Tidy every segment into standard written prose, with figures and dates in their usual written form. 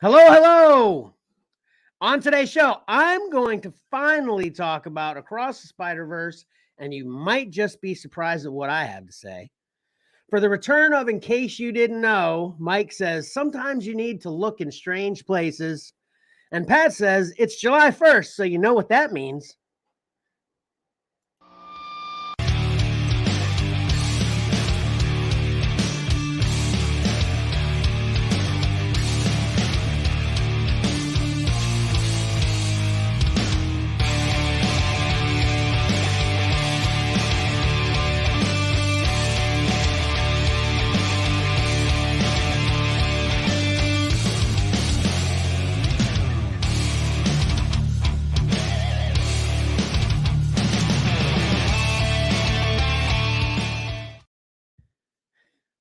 Hello, hello. On today's show, I'm going to finally talk about Across the Spider-Verse, and you might just be surprised at what I have to say. For the return of In Case You Didn't Know, Mike says, sometimes you need to look in strange places. And Pat says, it's July 1st, so you know what that means.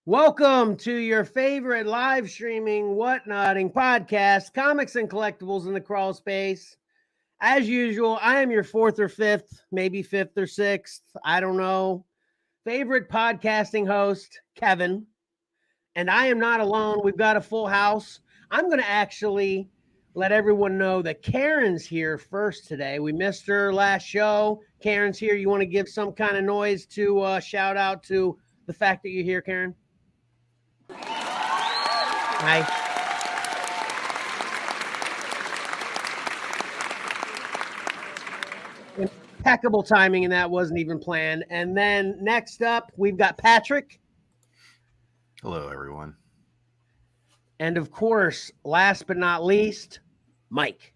Welcome to your favorite live streaming, whatnotting podcast, Comics and Collectibles in the Crawl Space. As usual, I am your fourth or fifth, maybe fifth or sixth, I don't know, favorite podcasting host, Kevin. And I am not alone. We've got a full house. I'm going to actually let everyone know that Karen's here first today. We missed her last show. Karen's here. You want to give some kind of noise to shout out to the fact that you're here, Karen? Hi. Impeccable timing, and that wasn't even planned. And then next up, we've got Patrick. Hello, everyone. And of course, last but not least, Mike.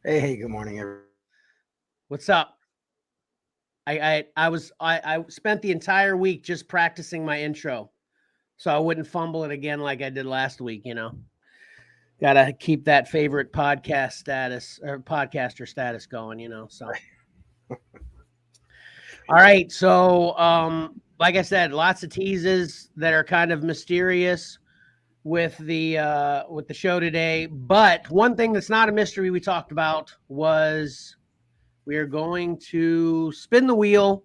Hey, good morning, everyone. What's up? I spent the entire week just practicing my intro, so I wouldn't fumble it again like I did last week. You know, gotta keep that favorite podcast status or podcaster status going. You know, so. All right, so like I said, lots of teases that are kind of mysterious with the show today. But one thing that's not a mystery we talked about was we are going to spin the wheel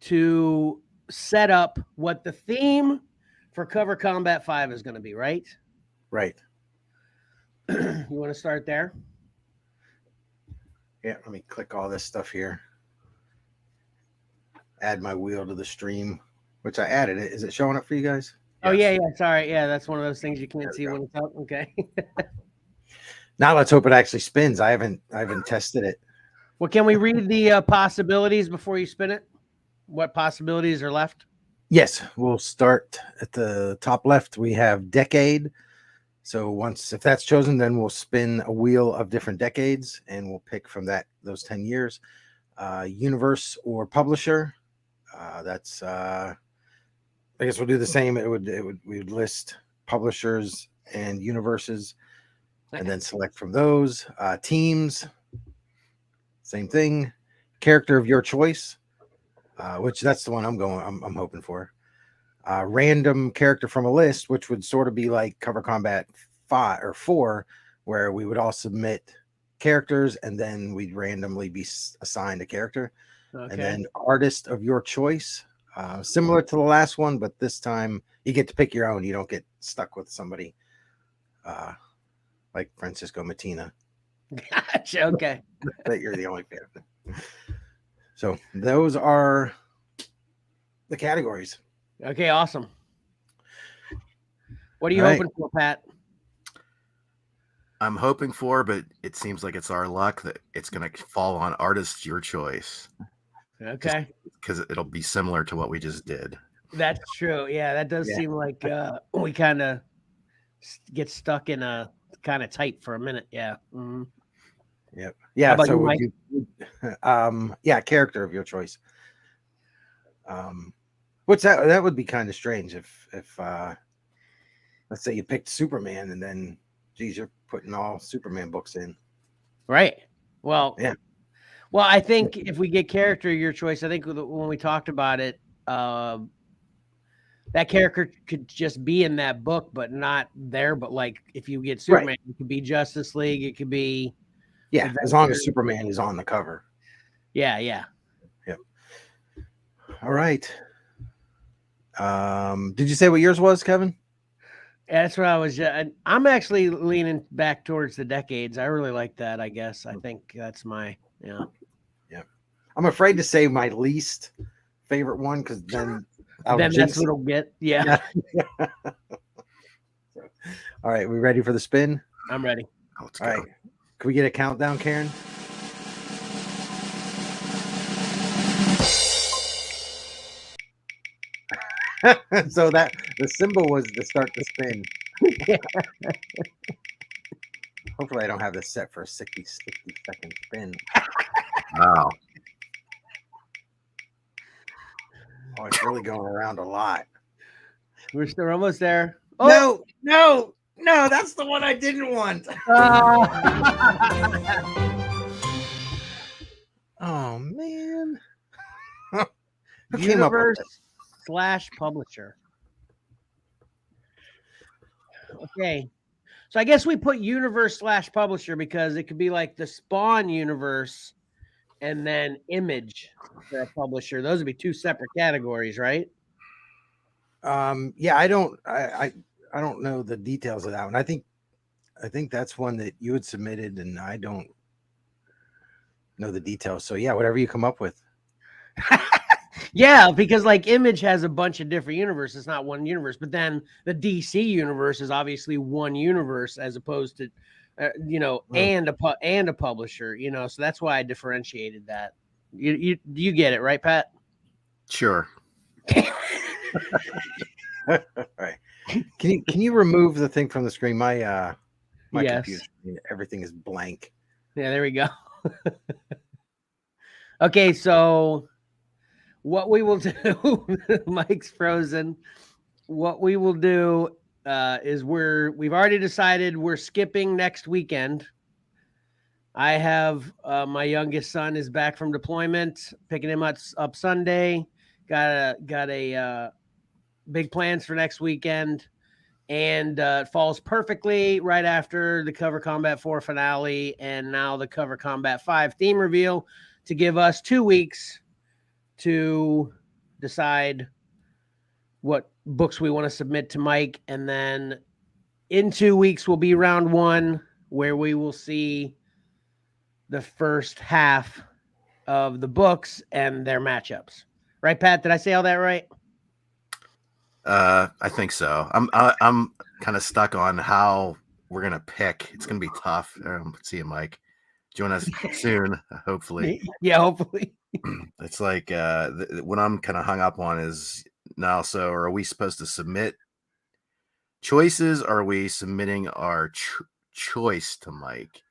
to set up what the theme for Cover Combat 5 is going to be, right? Right. You want to start there? Yeah, let me click all this stuff here. Add my wheel to the stream, which I added it. Is it showing up for you guys? Oh, yeah. Sorry. Yeah, that's one of those things you can't see when it's up. Okay. Now let's hope it actually spins. I haven't tested it. Well, can we read the possibilities before you spin it? What possibilities are left? Yes, we'll start at the top left. We have decade. So if that's chosen, then we'll spin a wheel of different decades, and we'll pick from those 10 years. Universe or publisher. That's I guess we'll do the same. We would list publishers and universes, and then select from those. Teams. Same thing. Character of your choice, which that's the one I'm hoping for. Random character from a list, which would sort of be like Cover Combat 5 or 4, where we would all submit characters and then we'd randomly be assigned a character. Okay. And then artist of your choice, similar to the last one, but this time you get to pick your own. You don't get stuck with somebody like Francisco Mattina. Gotcha. Okay. That you're the only fan. So those are the categories. Okay, awesome. What are you hoping for, Pat? I'm hoping for, but it seems like it's our luck that it's going to fall on artist your choice. Okay. Because it'll be similar to what we just did. That's true. Yeah, that does seem like we kind of get stuck in a kind of tight for a minute. Yeah. Mm-hmm. Yep. Yeah. So character of your choice. Which that would be kind of strange if let's say you picked Superman and then you're putting all Superman books in. Right. Well, yeah. Well, I think if we get character of your choice, I think when we talked about it, that character could just be in that book, but not there. But like if you get Superman, it could be Justice League. It could be. Yeah. Adventure. As long as Superman is on the cover. Yeah. Yeah. Yep. All right. Did you say what yours was, Kevin? That's what I was. I'm actually leaning back towards the decades. I really like that. I guess I think that's my Yeah. I'm afraid to say my least favorite one because then I'll then jinx that's what it'll get. Yeah. All right, we ready for the spin? I'm ready. Let's All go. right. Can we get a countdown, Karen? So that the symbol was to start the spin. Hopefully, I don't have this set for a 60-second spin. Wow. Oh, it's really going around a lot. We're still almost there. Oh, No, that's the one I didn't want. Oh man. Who came up with Universe/publisher. Okay. So I guess we put universe/publisher because it could be like the Spawn universe and then Image for a publisher. Those would be two separate categories, right? Yeah, I don't know the details of that one. I think that's one that you had submitted and I don't know the details. So yeah, whatever you come up with. Yeah, because like Image has a bunch of different universes. It's not one universe, but then the DC universe is obviously one universe as opposed to, and a publisher. So that's why I differentiated that. You get it, right, Pat? Sure. All right. Can you remove the thing from the screen? My Yes. computer screen, everything is blank. Yeah, there we go. Okay, so what we will do, Mike's frozen. What we will do is we've already decided we're skipping next weekend. I have my youngest son is back from deployment, picking him up Sunday. Got a big plans for next weekend, and it falls perfectly right after the Cover Combat 4 finale, and now the Cover Combat 5 theme reveal to give us 2 weeks to decide what books we want to submit to Mike. And then in 2 weeks will be round 1, where we will see the first half of the books and their matchups. Right, Pat? Did I say all that right? I think so. I'm kind of stuck on how we're gonna pick. It's gonna be tough. See you, Mike. Join us soon, hopefully. Yeah, hopefully. It's like what I'm kind of hung up on is now. So, are we supposed to submit choices? Or are we submitting our choice to Mike?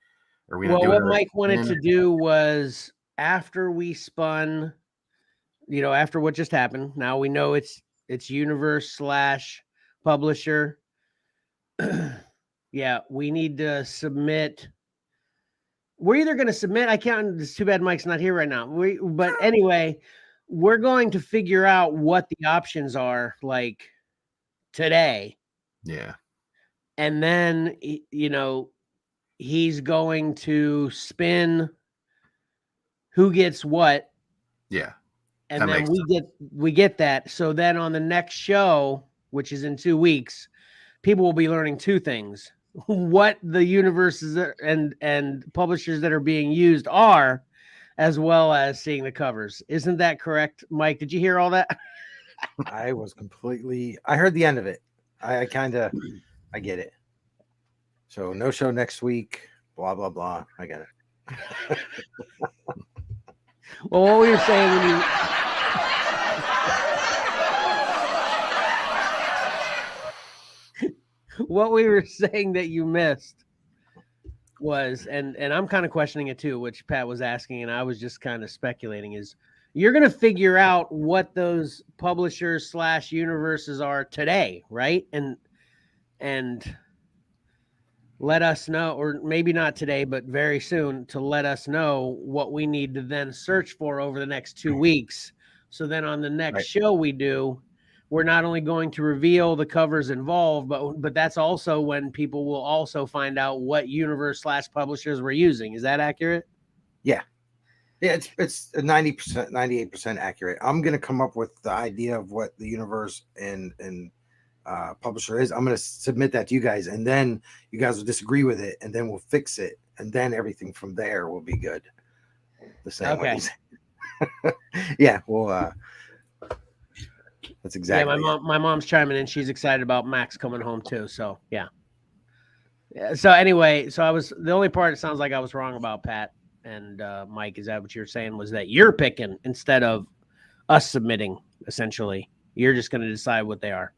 Are we gonna do what it? Mike wanted to do was after we spun, after what just happened. Now we know it's universe/publisher. Yeah, we need to submit. We're either going to submit. I can't. It's too bad Mike's not here right now. But anyway, we're going to figure out what the options are like today. Yeah. And then he's going to spin who gets what. Yeah. And then we get that. So then on the next show, which is in 2 weeks, people will be learning 2 things: what the universes and publishers that are being used are, as well as seeing the covers. Isn't that correct, Mike? Did you hear all that? I heard the end of it. I get it. So no show next week, blah, blah, blah. I get it. Well, what were you saying when you... What we were saying that you missed was, and I'm kind of questioning it too, which Pat was asking, and I was just kind of speculating, is you're going to figure out what those publishers/universes are today, right? And let us know, or maybe not today, but very soon, to let us know what we need to then search for over the next 2 weeks. So then on the next show we do, we're not only going to reveal the covers involved, but that's also when people will also find out what universe/publishers we're using. Is that accurate? Yeah. Yeah, it's 90%, 98% accurate. I'm gonna come up with the idea of what the universe and publisher is. I'm going to submit that to you guys, and then you guys will disagree with it, and then we'll fix it, and then everything from there will be good. The same way. Yeah, well, that's exactly. Yeah, my mom's chiming in. She's excited about Max coming home too. So yeah. So anyway, so the only part it sounds like I was wrong about, Pat and Mike. Is that what you're saying? Was that you're picking instead of us submitting? Essentially, you're just going to decide what they are.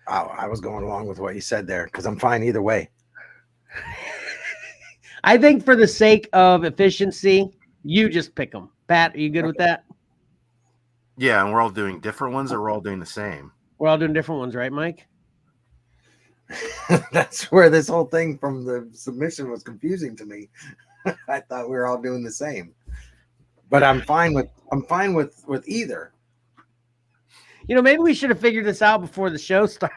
Oh, I was going along with what you said there because I'm fine either way. I think for the sake of efficiency, you just pick them. Pat, are you good with that? Yeah, and we're all doing different ones, or we're all doing the same? We're all doing different ones, right, Mike? That's where this whole thing from the submission was confusing to me. I thought we were all doing the same, but I'm fine with either. You know, maybe we should have figured this out before the show started.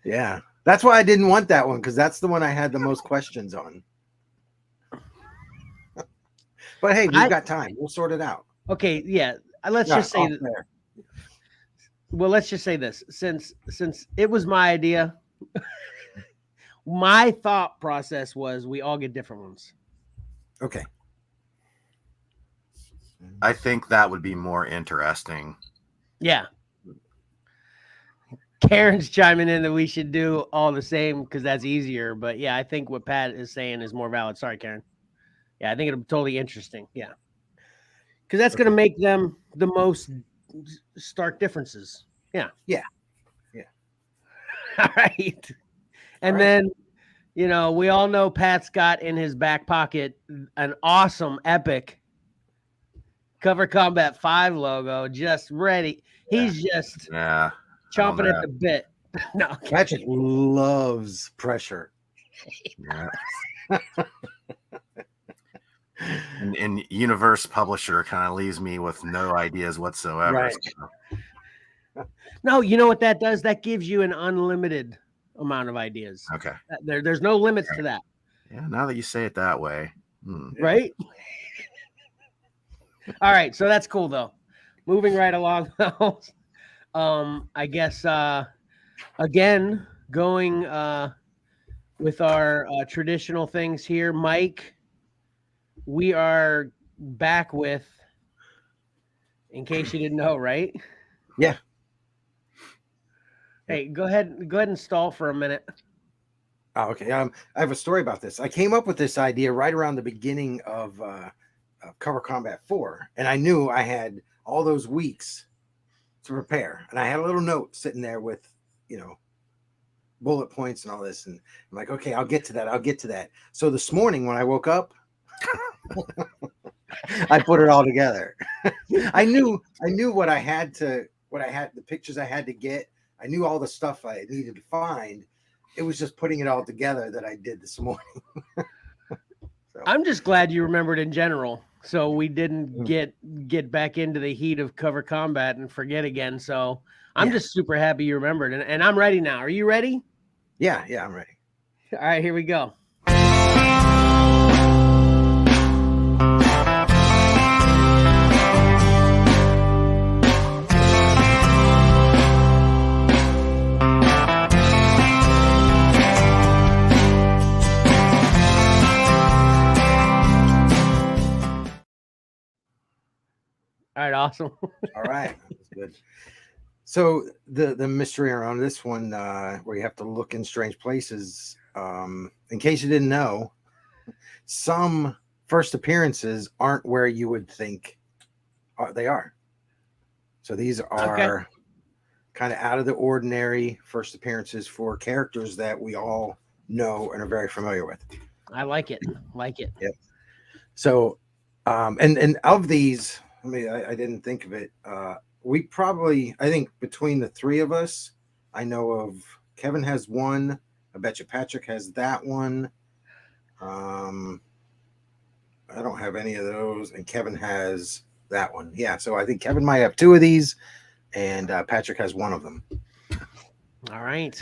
Yeah, that's why I didn't want that one, because that's the one I had the most questions on. But hey, we've got time. We'll sort it out. Okay, yeah. Let's just say that. Well, let's just say this. Since it was my idea, my thought process was we all get different ones. Okay. I think that would be more interesting. Yeah. Karen's chiming in that we should do all the same because that's easier. But yeah, I think what Pat is saying is more valid. Sorry, Karen. Yeah, I think it'll be totally interesting. Yeah. Because that's going to make them the most stark differences. Yeah. Yeah. Yeah. All right. And then, you know, we all know Pat's got in his back pocket an awesome, epic Cover Combat 5 logo just ready. Yeah. He's just chomping at the bit. No, Patrick loves pressure. Yeah. And Universe Publisher kind of leaves me with no ideas whatsoever. Right. So. No, you know what that does? That gives you an unlimited amount of ideas. Okay. There's no limits to that. Yeah, now that you say it that way. Right? All right, so that's cool though. Moving right along though. I guess again, going with our traditional things here, Mike, we are back with, in case you didn't know, right? Yeah. Hey, go ahead and stall for a minute. Oh, okay. I have a story about this. I came up with this idea right around the beginning of Cover Combat 4, and I knew I had all those weeks to prepare, and I had a little note sitting there with, you know, bullet points and all this, and I'm like, okay, I'll get to that. So this morning when I woke up, I put it all together. I knew what I had, the pictures I had to get. I knew all the stuff I needed to find. It was just putting it all together that I did this morning. So. I'm just glad you remembered in general, so we didn't get back into the heat of Cover Combat and forget again. So I'm just super happy you remembered, and I'm ready now. Are you ready? Yeah, I'm ready. All right, here we go. All right, awesome. All right, that's good. So the mystery around this one, where you have to look in strange places, in case you didn't know, some first appearances aren't where you would think they are. So these are kind of out of the ordinary first appearances for characters that we all know and are very familiar with. I like it. Yep. So, and of these, I didn't think of it. We probably, I think between the three of us, I know of Kevin has one. I bet you Patrick has that one. I don't have any of those, and Kevin has that one. Yeah, so I think Kevin might have two of these, and Patrick has one of them. All right.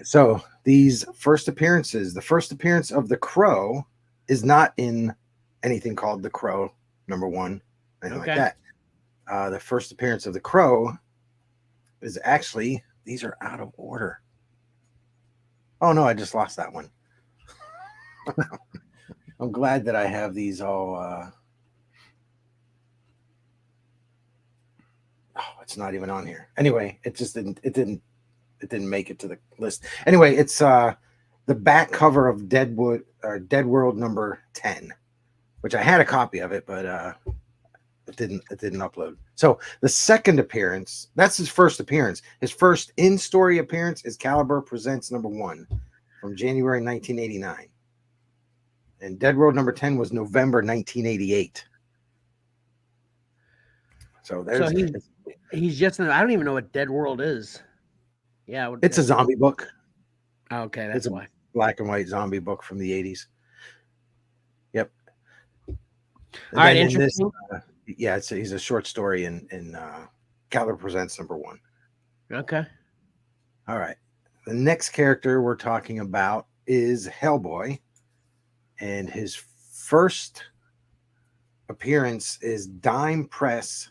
So these first appearances, the first appearance of the Crow is not in anything called the Crow #1, anything like that. The first appearance of the Crow is actually, these are out of order. Oh no, I just lost that one. I'm glad that I have these all. Oh, it's not even on here. Anyway, it just didn't. It didn't make it to the list. Anyway, it's the back cover of Dead World number 10, which I had a copy of it, but it didn't upload. So the second appearance, that's his first appearance. His first in-story appearance is Caliber Presents number 1 from January 1989. And Dead World number 10 was November 1988. So there's he's just I don't even know what Dead World is. Yeah, it's a zombie book. Okay, that's why. Black and white zombie book from the 80s. Yep. All right, interesting. He's a short story in Caliber Presents number 1. Okay. All right. The next character we're talking about is Hellboy, and his first appearance is Dime Press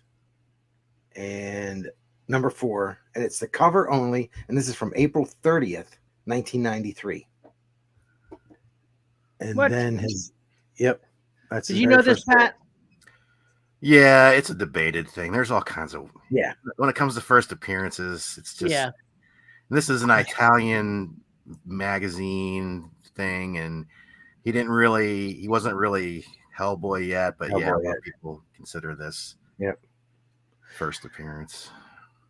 and number 4, and it's the cover only, and this is from April 30th, 1993. And then that's Did you know this, Pat? Yeah, it's a debated thing. There's all kinds of when it comes to first appearances, it's just this is an Italian magazine thing, and he wasn't really Hellboy yet, but a lot of people consider this first appearance.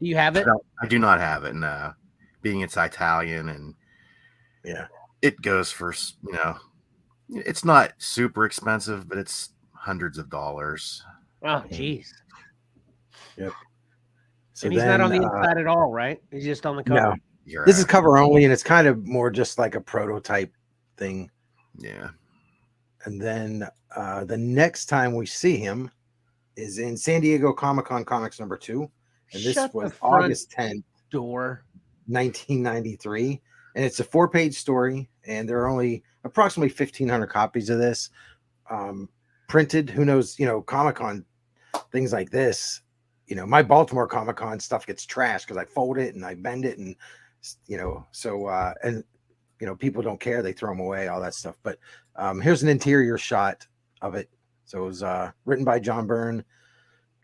Do you have it? I do not have it, no. Being it's Italian, and it goes for, it's not super expensive, but it's hundreds of dollars. Oh, jeez. Yep. So and he's not on the inside at all, right? He's just on the cover. No. This is cover only, and it's kind of more just like a prototype thing. Yeah. And then the next time we see him is in San Diego Comic-Con Comics number 2. And this was August 10th, 1993. And it's a 4-page story, and there are only approximately 1,500 copies of this printed. Who knows, Comic-Con, things like this. My Baltimore Comic-Con stuff gets trashed because I fold it and I bend it, and, people don't care. They throw them away, all that stuff. But here's an interior shot of it. So it was written by John Byrne,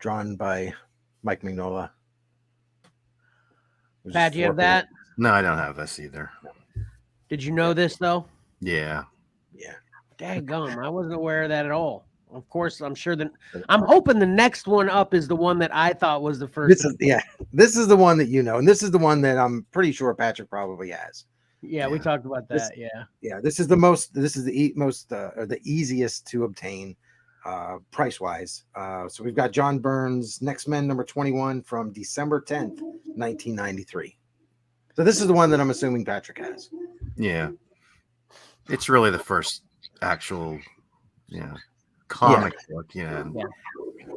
drawn by Mike Mignola. Pat, do you have that? No, I don't have this either. Did you know this, though? Yeah. Daggum, I wasn't aware of that at all. Of course, I'm sure that I'm hoping the next one up is the one that I thought was the first. This is the one that and this is the one that I'm pretty sure Patrick probably has. Yeah, we talked about that. This is the easiest to obtain price wise. So we've got John Byrne's Next Men number 21 from December 10th, 1993. So this is the one that I'm assuming Patrick has. Yeah. It's really the first actual, comic book.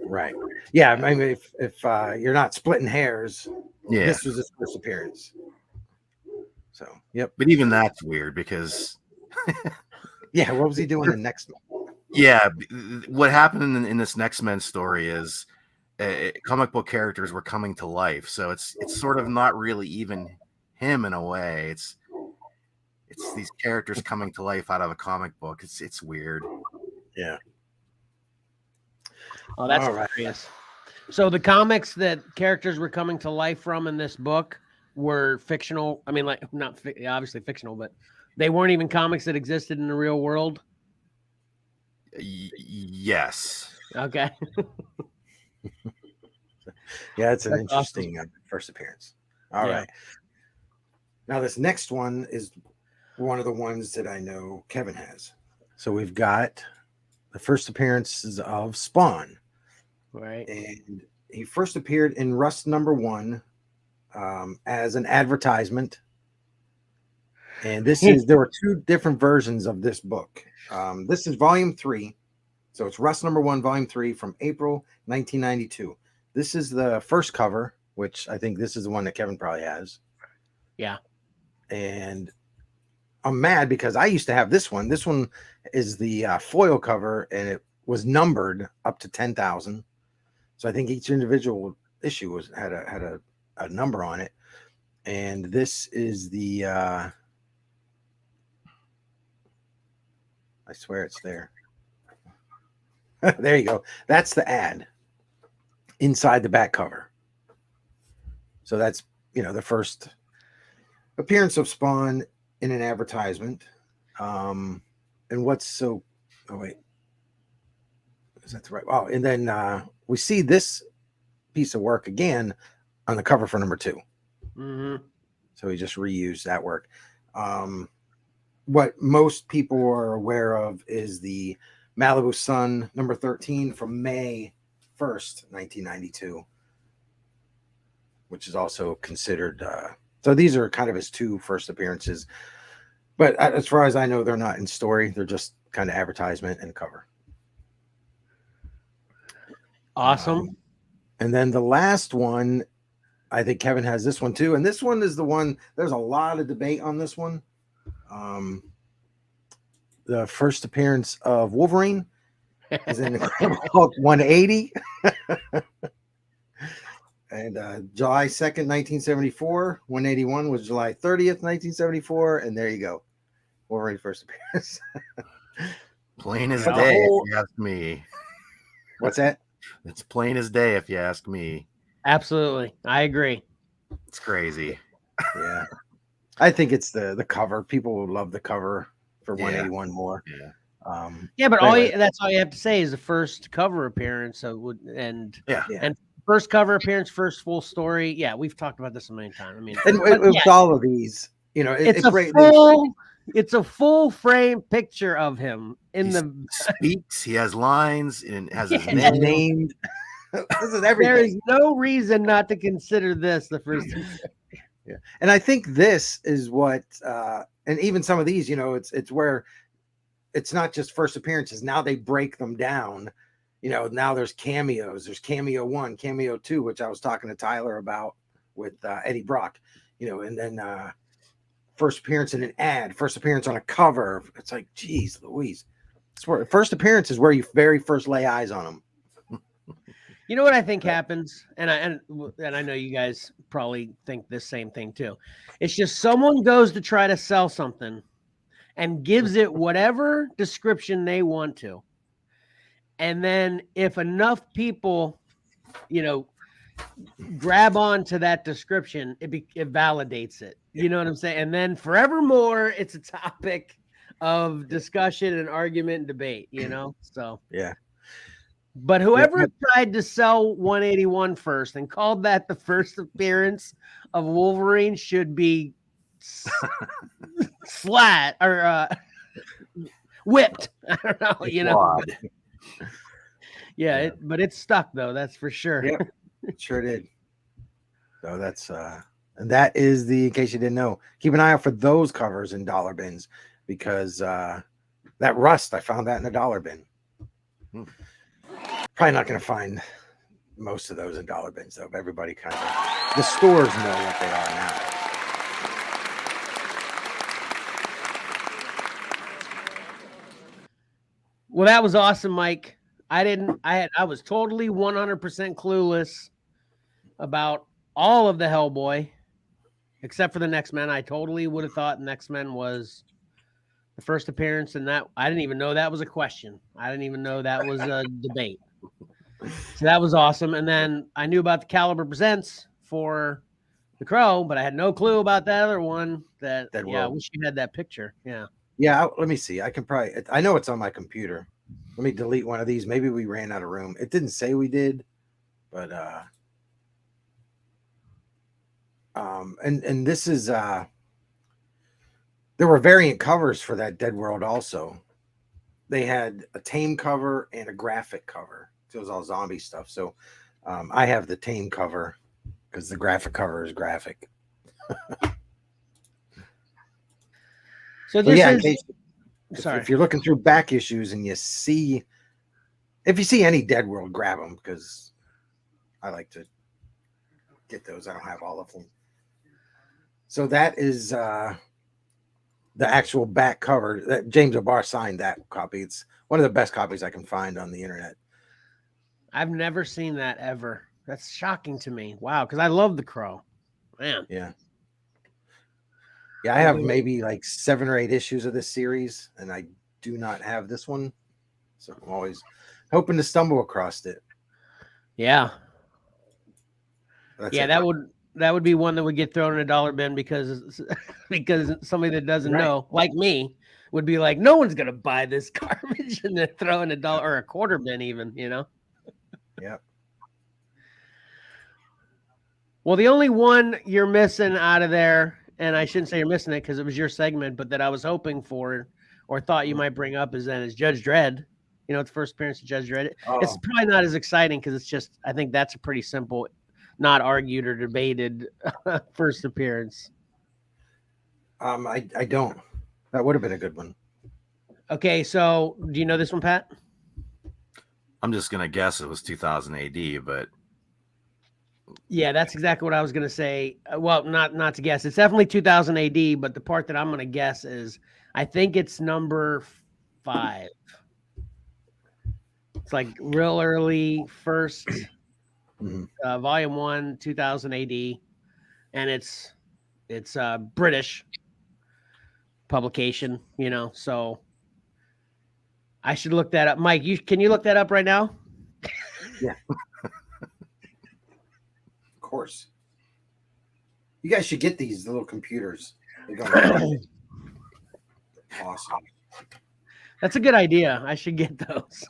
Right. Yeah. I mean, if you're not splitting hairs, this was his first appearance. So, But even that's weird because. What was he doing in Next Men? Yeah. What happened in this Next Men story is comic book characters were coming to life. So it's sort of not really even him in a way. It's these characters coming to life out of a comic book. It's weird. Yeah. Oh, that's hilarious. So the comics that characters were coming to life from in this book were fictional. I mean, not obviously fictional, but they weren't even comics that existed in the real world. Yes. Okay. It's an interesting first appearance. All right. Now this next one is one of the ones that I know Kevin has. So we've got the first appearances of Spawn. Right. And he first appeared in Rust number 1 as an advertisement. And there were 2 different versions of this book. This is volume 3. So it's Rust number 1, volume 3 from April 1992. This is the first cover, which I think this is the one that Kevin probably has. Yeah. And I'm mad because I used to have this one. This one is the foil cover, and it was numbered up to 10,000. So I think each individual issue had a a number on it. And this is the I swear it's there. There you go. That's the ad inside the back cover. So that's, the first appearance of Spawn in an advertisement. And what's so, oh wait, is that the right? Oh, and then we see this piece of work again on the cover for number 2. Mm-hmm. So we just reused that work. What most people are aware of is the Malibu Sun number 13 from May 1st, 1992, which is also considered. So these are kind of his 2 first appearances. But as far as I know, they're not in story. They're just kind of advertisement and cover. Awesome. And then the last one, I think Kevin has this one too. And this one is the one, there's a lot of debate on this one. The first appearance of Wolverine is in Incredible Hulk 180. And July 2nd, 1974. 181 was July 30th, 1974. And there you go. Wolverine's first appearance. Plain as day, if you ask me. What's that? It's plain as day, if you ask me. Absolutely. I agree. It's crazy. Yeah. I think it's the cover. People will love the cover for 181 more. Yeah. Yeah, but anyway. that's all you have to say is the first cover appearance. And Yeah. first cover appearance, first full story. Yeah, we've talked about this a million times. I mean, And with all of these, it's a full frame picture of him in He speaks. He has lines and has his he's name. named. This is everything. There is no reason not to consider this the first. Yeah, and I think this is what, and even some of these, it's where it's not just first appearances. Now they break them down. Now there's cameos. There's cameo 1, cameo 2, which I was talking to Tyler about with Eddie Brock. And then first appearance in an ad, first appearance on a cover. It's like, geez, Louise. It's where first appearance is where you very first lay eyes on them. You know what I think happens, and I know you guys probably think the same thing too. It's just someone goes to try to sell something and gives it whatever description they want to. And then if enough people, grab on to that description, it validates it. You know what I'm saying? And then forevermore, it's a topic of discussion and argument and debate, So yeah. But whoever tried to sell 181 first and called that the first appearance of Wolverine should be slat or whipped. I don't know, Yeah, but it's stuck though. That's for sure. Yeah, it sure did. So that's and that is in case you didn't know, keep an eye out for those covers in dollar bins because that Rust, I found that in a dollar bin. Probably not going to find most of those in dollar bins though. Everybody kind of, the stores know what they are now. Well, that was awesome, Mike. I was totally 100% clueless about all of the Hellboy, except for the Next Men. I totally would have thought Next Men was the first appearance, and that I didn't even know that was a question. I didn't even know that was a debate. So that was awesome. And then I knew about the Caliber Presents for the Crow, but I had no clue about that other one. I wish you had that picture. Yeah. Yeah, let me see. I know it's on my computer. Let me delete one of these. Maybe we ran out of room. It didn't say we did, but and this is there were variant covers for that Dead World also. They had a tame cover and a graphic cover. So it was all zombie stuff. So I have the tame cover because the graphic cover is graphic. So this if you're looking through back issues and if you see any Dead World, grab them because I like to get those. I don't have all of them. So that is the actual back cover that James O'Barr signed that copy. It's one of the best copies I can find on the internet. I've never seen that ever. That's shocking to me. Wow, because I love The Crow. Man. Yeah. Yeah, I have maybe like 7 or 8 issues of this series, and I do not have this one. So I'm always hoping to stumble across it. Yeah. That's Yeah, it. that would be one that would get thrown in a dollar bin because somebody that doesn't know, like me, would be like, no one's gonna buy this garbage, and then throw in a dollar or a quarter bin even, you know? Yep. Well, the only one you're missing out of there, and I shouldn't say you're missing it because it was your segment, but that I was hoping for or thought you might bring up is Judge Dredd. You know, it's first appearance of Judge Dredd. It's probably not as exciting because it's just, I think that's a pretty simple, not argued or debated first appearance. I don't. That would have been a good one. Okay, so do you know this one, Pat? I'm just gonna guess it was 2000 AD, but yeah, that's exactly what I was gonna say. Well, not to guess. It's definitely 2000 AD, but the part that I'm gonna guess is I think it's number 5. It's like real early first, volume 1, 2000 AD, and it's British publication, you know. So I should look that up. Mike, can you look that up right now? Yeah. Of course. You guys should get these little computers. They're awesome. That's a good idea. I should get those.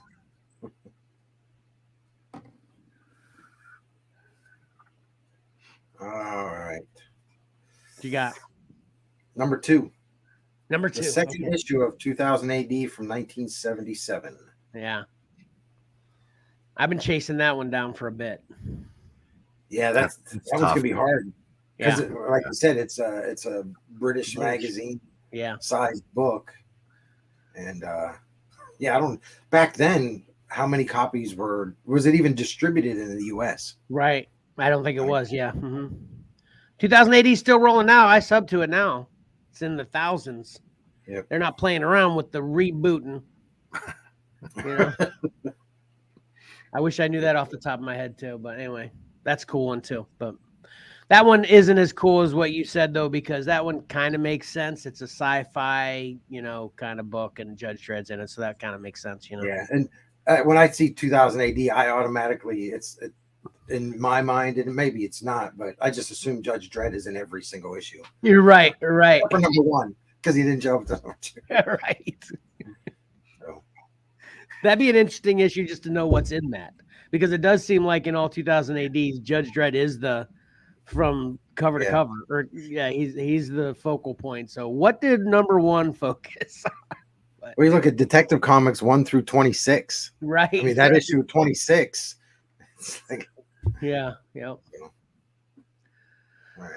All right. What you got? Number 2. Number 2. The second issue of 2000 AD from 1977. Yeah. I've been chasing that one down for a bit. Yeah, that one's gonna be hard. Because like I said, it's a British magazine sized book. And I don't back then, how many copies was it even distributed in the US? Right. I don't think it was, 2000 AD is still rolling now. I sub to it now. It's in the thousands. Yep. They're not playing around with the rebooting. You know? I wish I knew that off the top of my head too. But anyway, that's a cool one too. But that one isn't as cool as what you said though, because that one kind of makes sense. It's a sci-fi, you know, kind of book, and Judge Dredd's in it, so that kind of makes sense, you know. Yeah, and when I see 2000 AD, I automatically in my mind, and maybe it's not, but I just assume Judge Dredd is in every single issue. You're right. Right. For number 1, because he didn't show up to number 2. Right. So. That'd be an interesting issue just to know what's in that, because it does seem like in all 2000 ADs, Judge Dredd is from cover to cover, or he's the focal point. So what did number 1 focus on? We look at Detective Comics 1 through 26. Right. I mean, that issue 26. It's like, yeah. All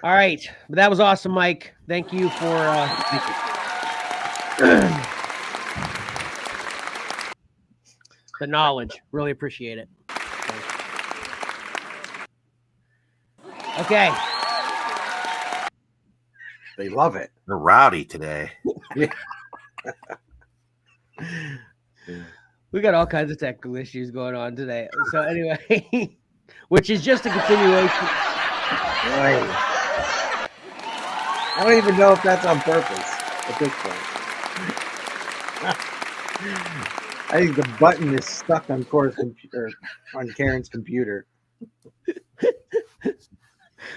right. But that was awesome, Mike. Thank you for the knowledge. Really appreciate it. Okay. They love it. They're rowdy today. We got all kinds of technical issues going on today. So anyway, which is just a continuation. Right. I don't even know if that's on purpose at this point. I think the button is stuck on Karen's computer.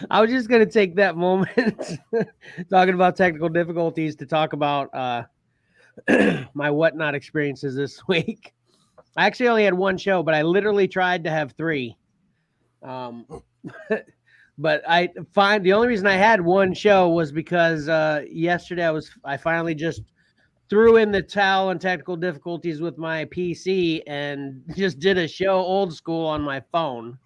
I was just going to take that moment talking about technical difficulties to talk about my whatnot experiences this week. I actually only had 1 show, but I literally tried to have 3. But the only reason I had 1 show was because yesterday I finally just threw in the towel on technical difficulties with my PC and just did a show old school on my phone,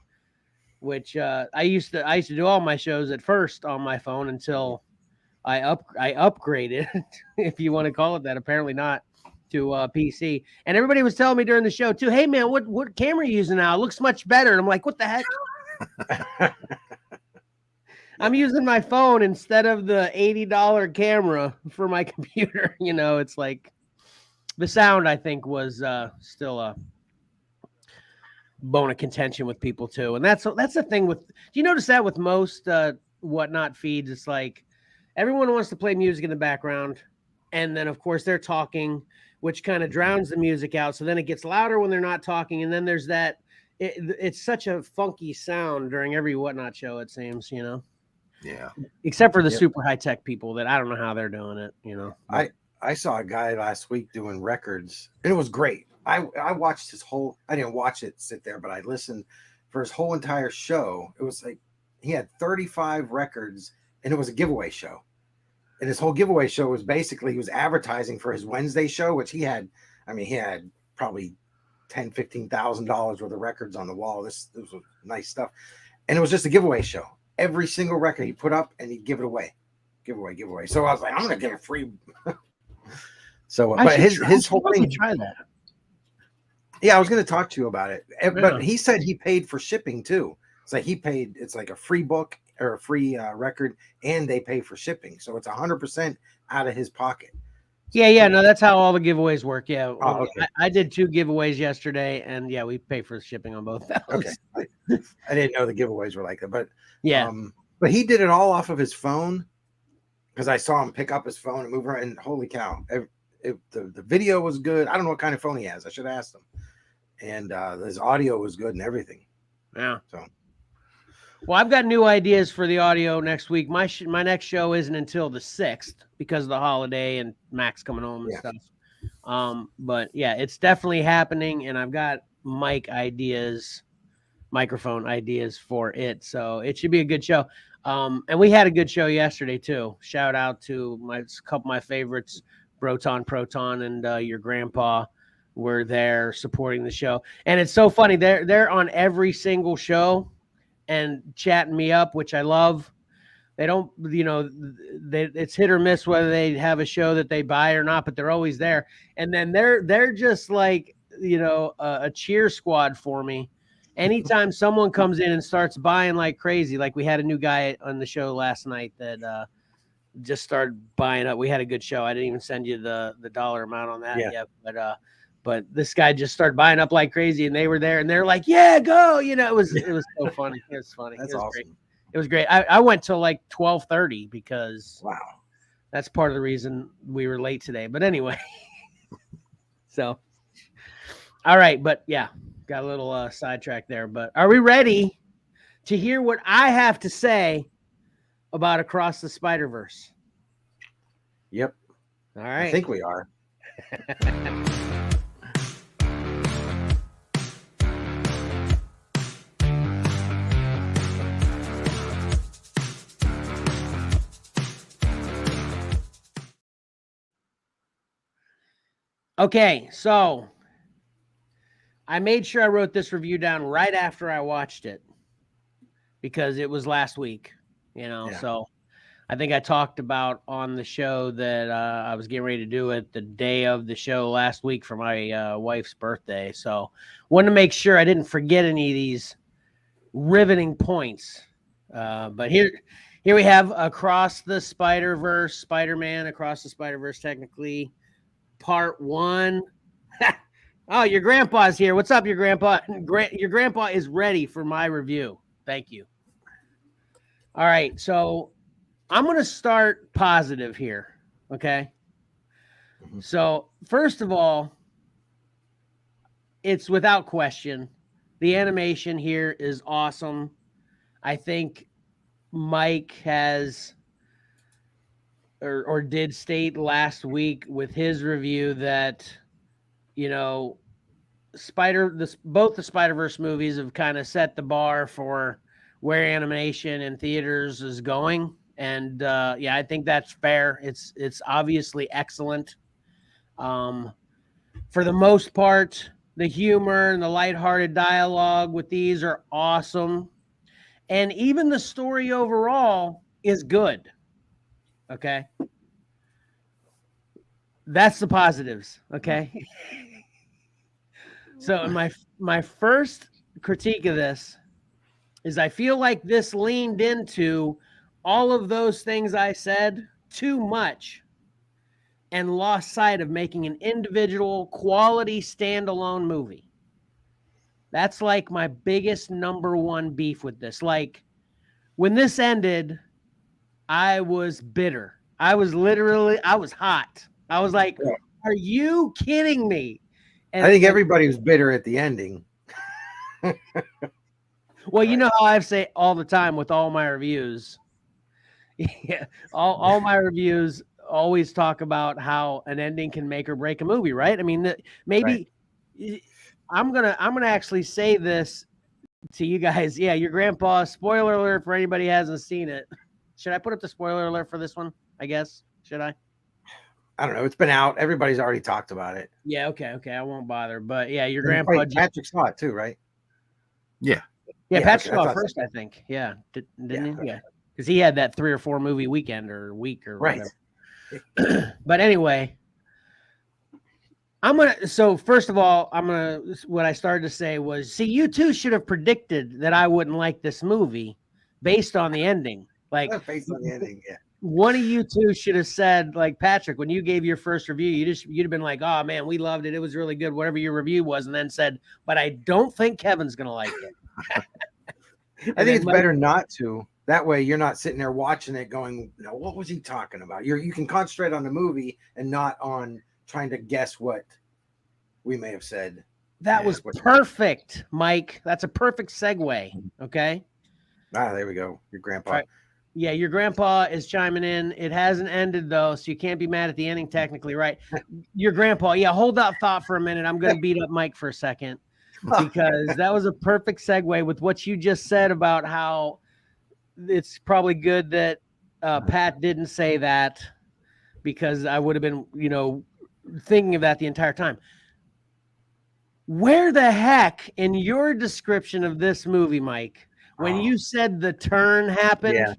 which I used to do all my shows at first on my phone until I upgraded, if you want to call it that. Apparently not, to PC. And everybody was telling me during the show too, hey man, what camera are you using now? It looks much better. And I'm like, what the heck? I'm using my phone instead of the $80 camera for my computer. You know, it's like the sound, I think, was still bone of contention with people too. And that's the thing with, do you notice that with most whatnot feeds? It's like everyone wants to play music in the background, and then of course they're talking, which kind of drowns the music out. So then it gets louder when they're not talking, and then there's that. It's such a funky sound during every whatnot show, it seems, you know. Yeah. Except for the super high tech people that I don't know how they're doing it, you know. But I saw a guy last week doing records, and it was great. I watched his whole. I didn't watch it sit there, but I listened for his whole entire show. It was like he had 35 records, and it was a giveaway show. And his whole giveaway show was basically he was advertising for his Wednesday show, which he had. I mean, he had probably $10,000-$15,000 worth of records on the wall. This was nice stuff, and it was just a giveaway show. Every single record he put up, and he'd give it away, giveaway. So I was like, I'm gonna give it free. So, but his whole thing. Try that. Yeah, I was going to talk to you about it, but he said he paid for shipping too. It's like he paid. It's like a free book or a free record, and they pay for shipping, so it's 100% out of his pocket. Yeah, no, that's how all the giveaways work. Yeah, okay. I did 2 giveaways yesterday, and yeah, we pay for shipping on both those. Okay, I didn't know the giveaways were like that, but yeah, but he did it all off of his phone because I saw him pick up his phone and move around. And holy cow, the video was good. I don't know what kind of phone he has. I should have asked him. And his audio was good and everything. Yeah. So, well, I've got new ideas for the audio next week. My next show isn't until the 6th because of the holiday and Max coming home and stuff. But yeah, it's definitely happening, and I've got microphone ideas for it. So it should be a good show. And we had a good show yesterday too. Shout out to a couple of my favorites, Proton, and your grandpa were there supporting the show. And it's so funny. They're on every single show and chatting me up, which I love. They don't, it's hit or miss whether they have a show that they buy or not, but they're always there. And then they're just like, a cheer squad for me. Anytime someone comes in and starts buying like crazy, like we had a new guy on the show last night that just started buying up. We had a good show. I didn't even send you the dollar amount on that yet, but this guy just started buying up like crazy, and they were there, and they're like, "Yeah, go!" It was so funny. It was funny. That's it was awesome. Great. It was great. I went till like 12:30 because wow, that's part of the reason we were late today. But anyway, so all right, but yeah, got a little sidetracked there. But are we ready to hear what I have to say about Across the Spider-Verse? Yep. All right. I think we are. Okay, so I made sure I wrote this review down right after I watched it because it was last week, so I think I talked about on the show that I was getting ready to do it the day of the show last week for my wife's birthday. So wanted to make sure I didn't forget any of these riveting points. But here we have Across the Spider-Verse, Spider-Man Across the Spider-Verse, technically part 1. Oh, your grandpa's here. What's up, your grandpa? Your grandpa is ready for my review. Thank you. All right, so I'm going to start positive here, okay? So, first of all, it's without question. The animation here is awesome. I think Mike has or did state last week with his review that, both the Spider-Verse movies have kind of set the bar for where animation in theaters is going. And I think that's fair. It's obviously excellent. For the most part, the humor and the lighthearted dialogue with these are awesome. And even the story overall is good. Okay. That's the positives. Okay. So my first critique of this is I feel like this leaned into all of those things I said too much and lost sight of making an individual quality standalone movie. That's like my biggest number one beef with this. Like when this ended, I was bitter. I was hot. I was like, Yeah. are you kidding me? And I think everybody was bitter at the ending. well, you know how I say all the time with all my reviews. Yeah, all my reviews always talk about how an ending can make or break a movie, right? I mean, maybe I'm gonna actually say this to you guys. Yeah, your grandpa. Spoiler alert for anybody who hasn't seen it. Should I put up the spoiler alert for this one? I guess. Should I? I don't know. It's been out. Everybody's already talked about it. Yeah. Okay. I won't bother. But yeah, your And grandpa. Patrick saw it too, right? Yeah. Yeah, Patrick okay, saw it first, I think. Yeah. Didn't he? Yeah. Because he had that 3 or 4 movie weekend or week or Right. whatever. But anyway, so first of all, what I started to say was, see, you two should have predicted that I wouldn't like this movie based on the ending. Like Based on the ending, yeah. one of you two should have said, like, Patrick, when you gave your first review, you'd have been like, oh man, we loved it. It was really good, whatever your review was, and then said, but I don't think Kevin's gonna like it. I think it's better not to. That way you're not sitting there watching it going, no, what was he talking about? You can concentrate on the movie and not on trying to guess what we may have said. That was perfect, Mike. That's a perfect segue. Okay. Ah, there we go. Your grandpa. Right. Yeah, your grandpa is chiming in. It hasn't ended though, so you can't be mad at the ending technically, right? Your grandpa, yeah, hold that thought for a minute. I'm gonna beat up Mike for a second because that was a perfect segue with what you just said about how it's probably good that Pat didn't say that, because I would have been, thinking of that the entire time. Where the heck in your description of this movie, Mike, when you said the turn happened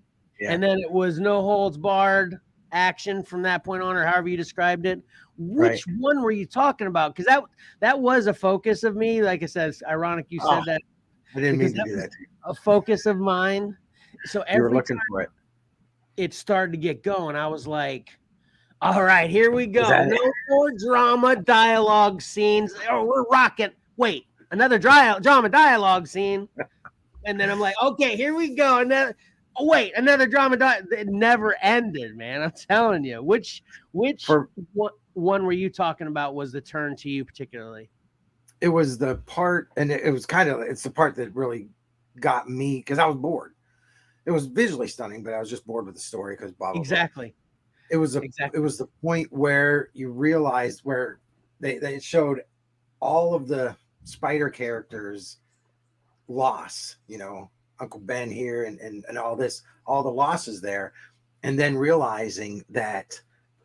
and then it was no holds barred action from that point on, or however you described it, which one were you talking about? Because that was a focus of me. Like I said, it's ironic you said that. I didn't mean to do that to you. A focus of mine. So every time for it started to get going, I was like, all right, here we go. No more drama dialogue scenes. Oh, we're rocking. Wait, another drama dialogue scene. And then I'm like, okay, here we go. And then, another drama. It never ended, man. I'm telling you. Which one were you talking about was the turn to you particularly? It was the part, and it's the part that really got me because I was bored. It was visually stunning, but I was just bored with the story because blah, blah, exactly. Blah. It was the point where you realized where they showed all of the spider characters loss, Uncle Ben here and all this, all the losses there, and then realizing that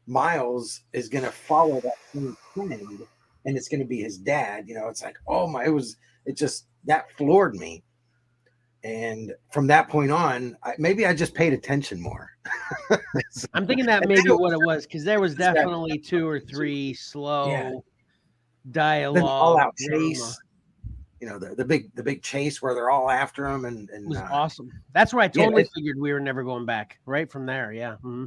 Miles is going to follow that same trend and it's going to be his dad. It's like, oh my, that floored me. And from that point on, maybe I just paid attention more. I'm thinking that maybe what it was, because there was definitely 2 or 3 slow dialogue. All out chase. The big chase where they're all after him, and it was awesome. That's where I totally figured we were never going back. Right from there, yeah. Mm-hmm.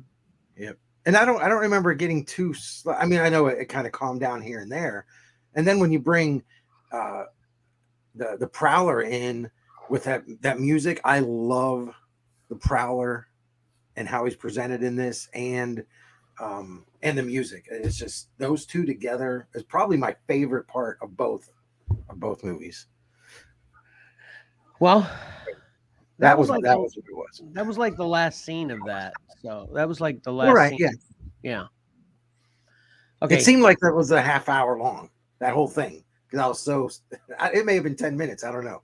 Yep. And I don't remember it getting too slow. I mean, I know it kind of calmed down here and there, and then when you bring the Prowler in with that music, I love the Prowler and how he's presented in this, and the music. It's just those two together is probably my favorite part of both movies. Well, that was what it was. That was like the last scene of that. So that was like the last scene. Yeah. Okay. It seemed like that was a half hour long, that whole thing, because it may have been 10 minutes. I don't know.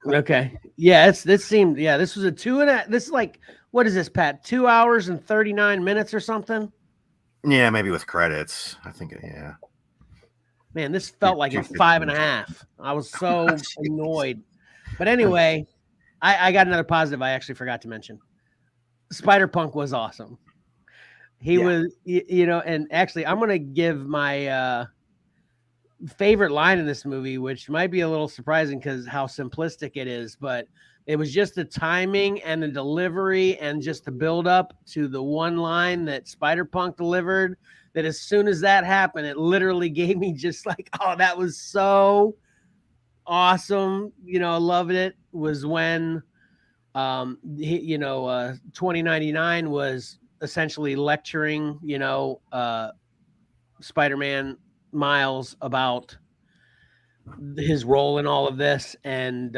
Okay. Yeah, this was a 2.5. This is like, what is this, Pat? 2 hours and 39 minutes or something? Yeah, maybe with credits. I think, yeah. Man, this felt like it's 5.5. I was so annoyed. But anyway, I got another positive I actually forgot to mention. Spider-Punk was awesome. He was, and actually I'm going to give my favorite line in this movie, which might be a little surprising because how simplistic it is, but it was just the timing and the delivery and just the build up to the one line that Spider-Punk delivered, that as soon as that happened, it literally gave me just like, oh, that was so awesome, loving it, was when 2099 was essentially lecturing, Spider-Man Miles about his role in all of this, and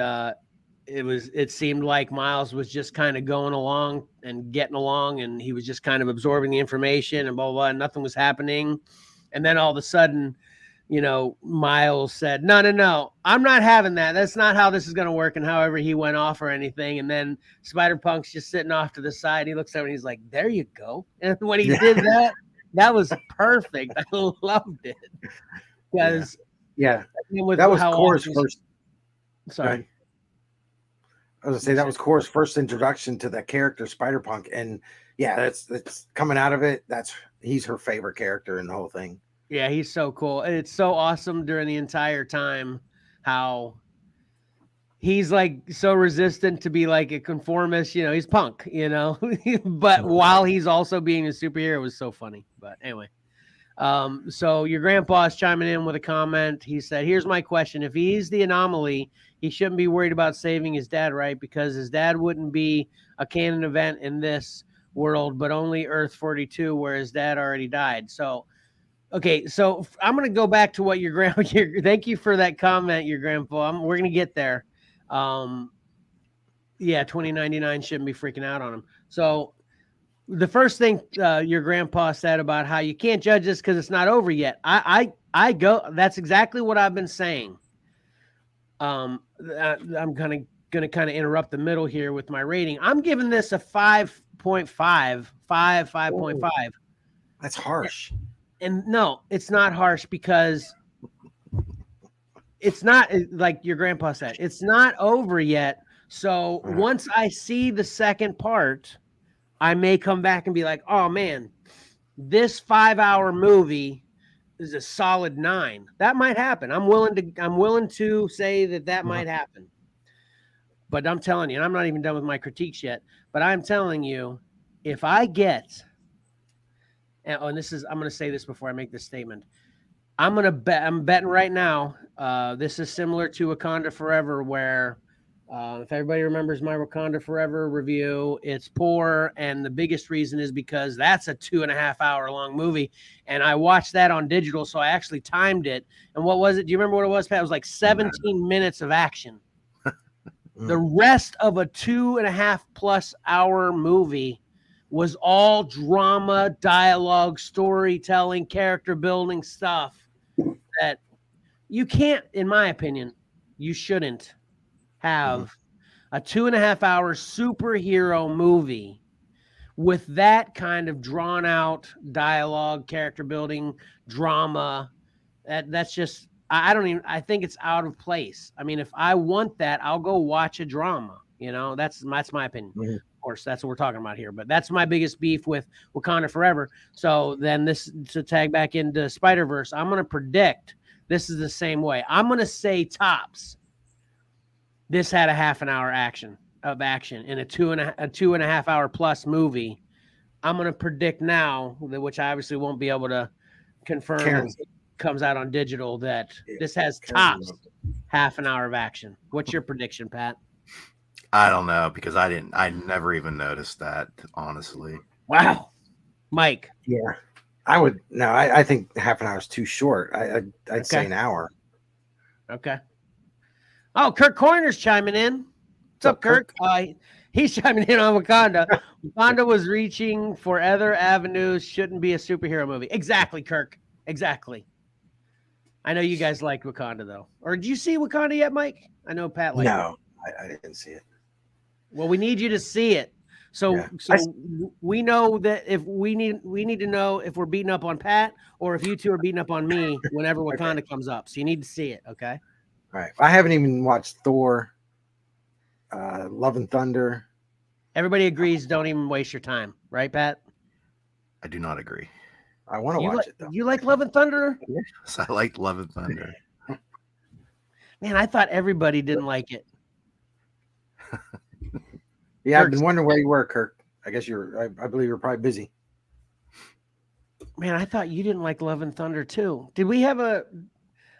it seemed like Miles was just kind of going along and getting along, and he was just kind of absorbing the information and blah, blah, blah, and nothing was happening. And then all of a sudden, Miles said, no, I'm not having that. That's not how this is going to work. And however he went off or anything. And then Spider-Punk's just sitting off to the side. He looks over and he's like, there you go. And when he did that, that was perfect. I loved it. Because that was Core's first. Sorry. I was gonna say that was Core's first introduction to that character, Spider-Punk, and that's coming out of it. He's her favorite character in the whole thing. Yeah, he's so cool. It's so awesome during the entire time how he's like so resistant to be like a conformist. He's punk. But while he's also being a superhero, it was so funny. But anyway. So your grandpa's chiming in with a comment. He said, here's my question. If he's the anomaly, he shouldn't be worried about saving his dad, right? Because his dad wouldn't be a canon event in this world, but only Earth 42, where his dad already died. So, okay. So I'm going to go back to what your grandpa, thank you for that comment, your grandpa. We're going to get there. 2099 shouldn't be freaking out on him. So, the first thing your grandpa said about how you can't judge this because it's not over yet. That's exactly what I've been saying. I'm going to kind of interrupt the middle here with my rating. I'm giving this a 5.5, 5.5. That's harsh. And no, it's not harsh because it's not, like your grandpa said, it's not over yet. So once I see the second part, I may come back and be like, oh man, this 5-hour movie is a solid 9. That might happen. I'm willing to say that might happen. But I'm telling you, and I'm not even done with my critiques yet, but I'm telling you, if I get, I'm going to say this before I make this statement. I'm betting right now. This is similar to Wakanda Forever, where if everybody remembers my Wakanda Forever review, it's poor. And the biggest reason is because that's a 2.5 hour long movie. And I watched that on digital. So I actually timed it. And what was it? Do you remember what it was, Pat? It was like 17 minutes of action. The rest of a 2.5+ hour movie was all drama, dialogue, storytelling, character building stuff that you can't, in my opinion, you shouldn't have a 2.5 hour superhero movie with that kind of drawn out dialogue, character building, drama. That's just, I think it's out of place. I mean, if I want that, I'll go watch a drama. That's my opinion. Of course, that's what we're talking about here. But that's my biggest beef with Wakanda Forever. So then this, to tag back into Spider-Verse, I'm going to predict this is the same way. I'm going to say tops. This had a half an hour action in a 2.5 hour plus movie. I'm going to predict now, which I obviously won't be able to confirm when it comes out on digital, that this has tops half an hour of action. What's your prediction, Pat? I don't know, because I never even noticed that, honestly. Wow. Mike. Yeah. I think half an hour is too short. I'd say an hour. Okay. Oh, Kirk Corner's chiming in. What's up, Kirk? He's chiming in on Wakanda. Wakanda was reaching for other avenues. Shouldn't be a superhero movie. Exactly, Kirk. Exactly. I know you guys like Wakanda, though. Or did you see Wakanda yet, Mike? I know Pat liked it. No, I didn't see it. Well, we need you to see it. So we know that if we need to know if we're beating up on Pat or if you two are beating up on me whenever Wakanda comes up. So you need to see it, okay? All right. I haven't even watched Thor, Love and Thunder. Everybody agrees. Don't even waste your time, right, Pat? I do not agree. I want to watch it though. You like Love and Thunder? Yes, I like Love and Thunder. Man, I thought everybody didn't like it. Yeah, I've been wondering where you were, Kirk. I guess I believe you're probably busy. Man, I thought you didn't like Love and Thunder too. Did we have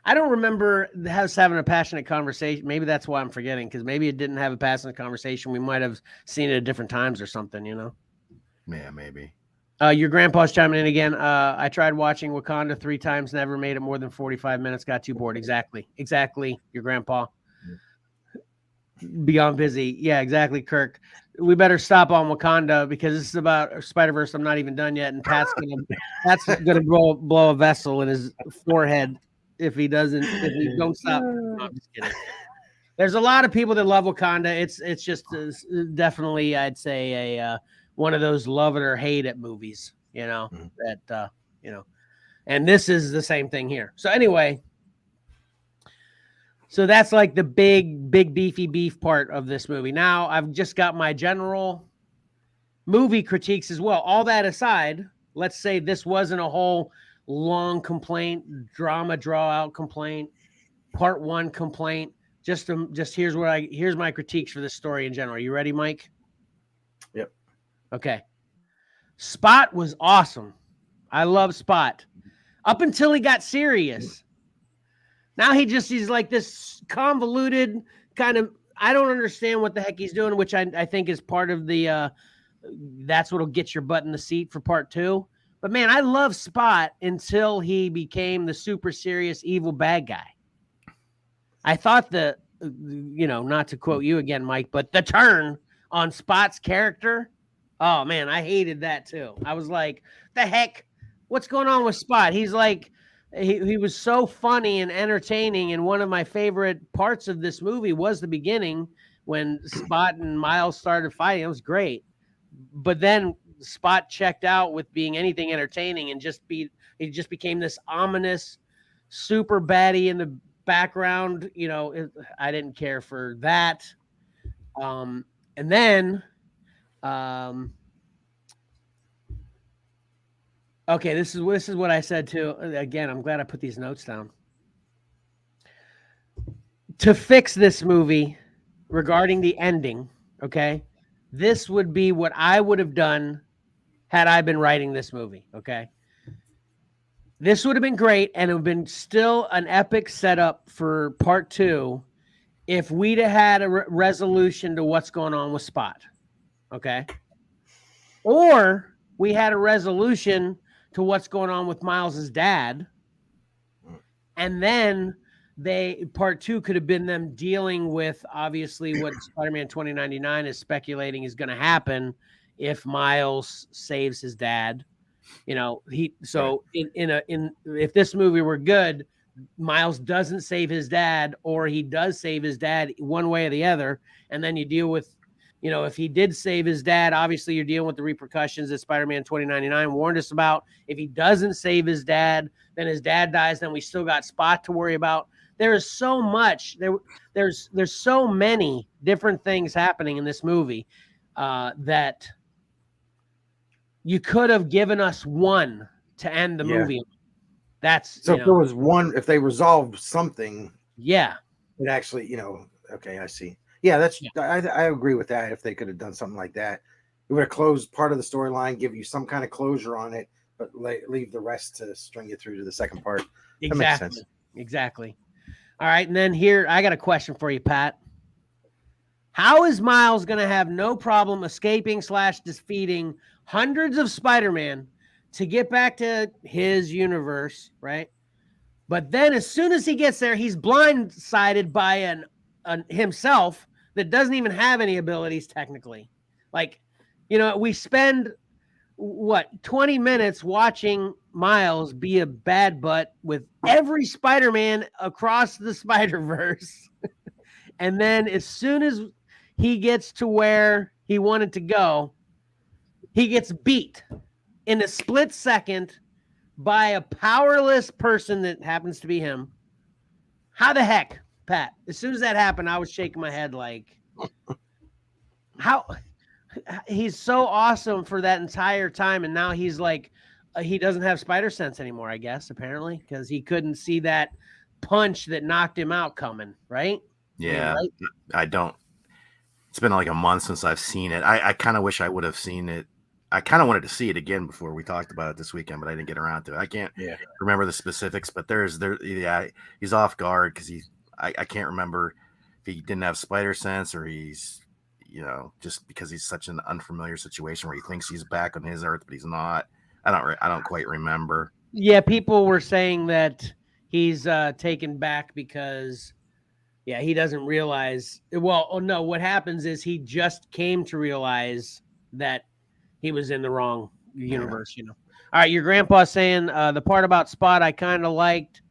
I don't remember us having a passionate conversation. Maybe that's why I'm forgetting, because maybe it didn't have a passionate conversation. We might have seen it at different times or something, you know? Yeah, maybe. Your grandpa's chiming in again. I tried watching Wakanda 3 times, never made it more than 45 minutes, got too bored. Exactly. Your grandpa. Beyond busy. Yeah, exactly, Kirk. We better stop on Wakanda because this is about Spider-Verse. I'm not even done yet, and Pat's gonna blow a vessel in his forehead if he don't stop. No, I'm just kidding. There's a lot of people that love Wakanda. It's just definitely, I'd say, a one of those love it or hate it movies, you know, that you know, and this is the same thing here. So anyway, so that's like the big beefy beef part of this movie. Now I've just got my general movie critiques as well. All that aside, let's say this wasn't a whole long complaint, drama draw out complaint, part 1 complaint. Just here's my critiques for this story in general. You ready, Mike? Yep. Okay. Spot was awesome. I love Spot up until he got serious. Now he's like this convoluted kind of, I don't understand what the heck he's doing, which I think is part of the, that's what'll get your butt in the seat for part 2. But man, I love Spot until he became the super serious evil bad guy. I thought not to quote you again, Mike, but the turn on Spot's character, oh man, I hated that too. I was like, the heck, what's going on with Spot? He's like, he was so funny and entertaining, and one of my favorite parts of this movie was the beginning when Spot and Miles started fighting. It was great, but then Spot checked out with being anything entertaining and he just became this ominous super baddie in the background. You know, I didn't care for that. And then okay, this is what I said too. Again, I'm glad I put these notes down. To fix this movie regarding the ending, okay, this would be what I would have done had I been writing this movie, okay? This would have been great, and it would have been still an epic setup for part 2 if we'd have had a resolution to what's going on with Spot, okay? Or we had a resolution to what's going on with Miles's dad, and then part 2 could have been them dealing with obviously what Spider-Man 2099 is speculating is going to happen if Miles saves his dad. You know, if this movie were good, Miles doesn't save his dad, or he does save his dad one way or the other, and then you deal with, you know, if he did save his dad, obviously you're dealing with the repercussions that Spider-Man 2099 warned us about. If he doesn't save his dad, then his dad dies, then we still got Spot to worry about. There is so much. There's so many different things happening in this movie that you could have given us one to end the movie. That's so. If there was one, if they resolved something, it actually, okay, I see. Yeah, I agree with that. If they could have done something like that, it would have closed part of the storyline, give you some kind of closure on it, but leave the rest to string you through to the second part. Exactly. That makes sense. Exactly. All right, and then here I got a question for you, Pat. How is Miles going to have no problem escaping / defeating hundreds of Spider-Man to get back to his universe, right? But then as soon as he gets there, he's blindsided by an himself that doesn't even have any abilities technically. Like, we spend 20 minutes watching Miles be a bad butt with every Spider-Man across the Spider-Verse. And then as soon as he gets to where he wanted to go, he gets beat in a split second by a powerless person that happens to be him. How the heck, Pat? As soon as that happened, I was shaking my head like, how? He's so awesome for that entire time, and now he's like, he doesn't have spider sense anymore, I guess, apparently, because he couldn't see that punch that knocked him out coming, right? Yeah, I don't. It's been like a month since I've seen it. I kind of wish I would have seen it. I kind of wanted to see it again before we talked about it this weekend, but I didn't get around to it. I can't remember the specifics, but he's off guard because I can't remember if he didn't have spider sense or he's, just because he's such an unfamiliar situation where he thinks he's back on his Earth, but he's not. I don't quite remember. Yeah, people were saying that he's taken back because, he doesn't realize. Well, no, what happens is he just came to realize that he was in the wrong universe, All right, your grandpa saying the part about Spot I kind of liked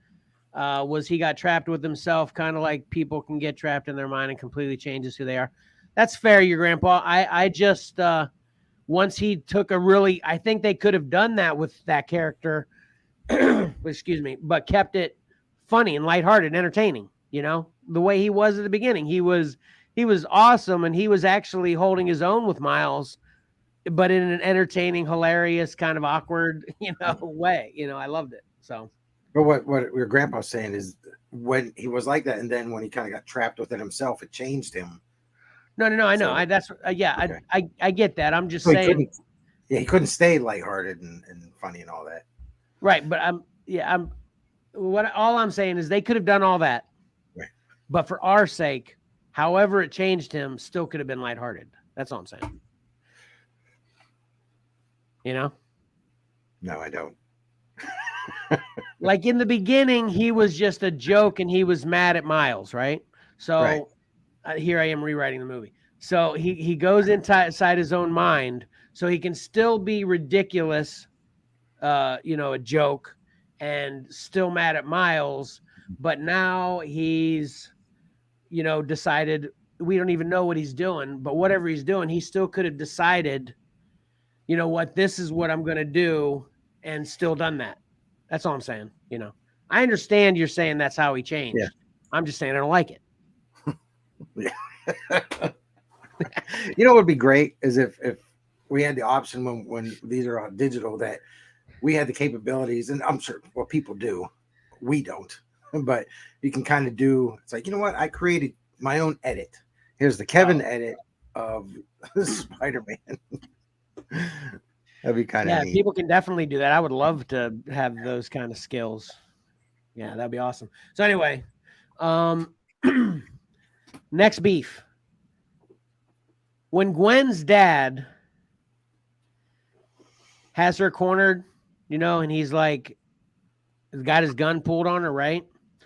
was he got trapped with himself, kind of like people can get trapped in their mind and completely changes who they are. That's fair, your grandpa. I just once he took I think they could have done that with that character, excuse me, but kept it funny and lighthearted and entertaining, the way he was at the beginning. He was awesome, and he was actually holding his own with Miles, but in an entertaining, hilarious, kind of awkward, way. I loved it. So, but what your grandpa's saying is when he was like that, and then when he kind of got trapped within himself, it changed him. No, I know. Okay. I get that. I'm just saying. He couldn't stay lighthearted and funny and all that. Right, but all I'm saying is they could have done all that. Right. But for our sake, however it changed him, still could have been lighthearted. That's all I'm saying. No, I don't. Like in the beginning, he was just a joke and he was mad at Miles, right? So here I am rewriting the movie. So he goes inside his own mind so he can still be ridiculous, a joke, and still mad at Miles. But now he's, decided, we don't even know what he's doing, but whatever he's doing, he still could have decided, this is what I'm going to do, and still done that. That's all I'm saying. I understand you're saying that's how he changed. Yeah. I'm just saying I don't like it. What would be great is if we had the option when these are on digital that we had the capabilities, and I'm sure people do, we don't, but you can kind of do. It's like, I created my own edit. Here's the Kevin edit of Spider-Man. That'd be kind of neat. People can definitely do that. I would love to have those kind of skills. Yeah, that'd be awesome. So anyway, next beef. When Gwen's dad has her cornered, and he's like, got his gun pulled on her, right?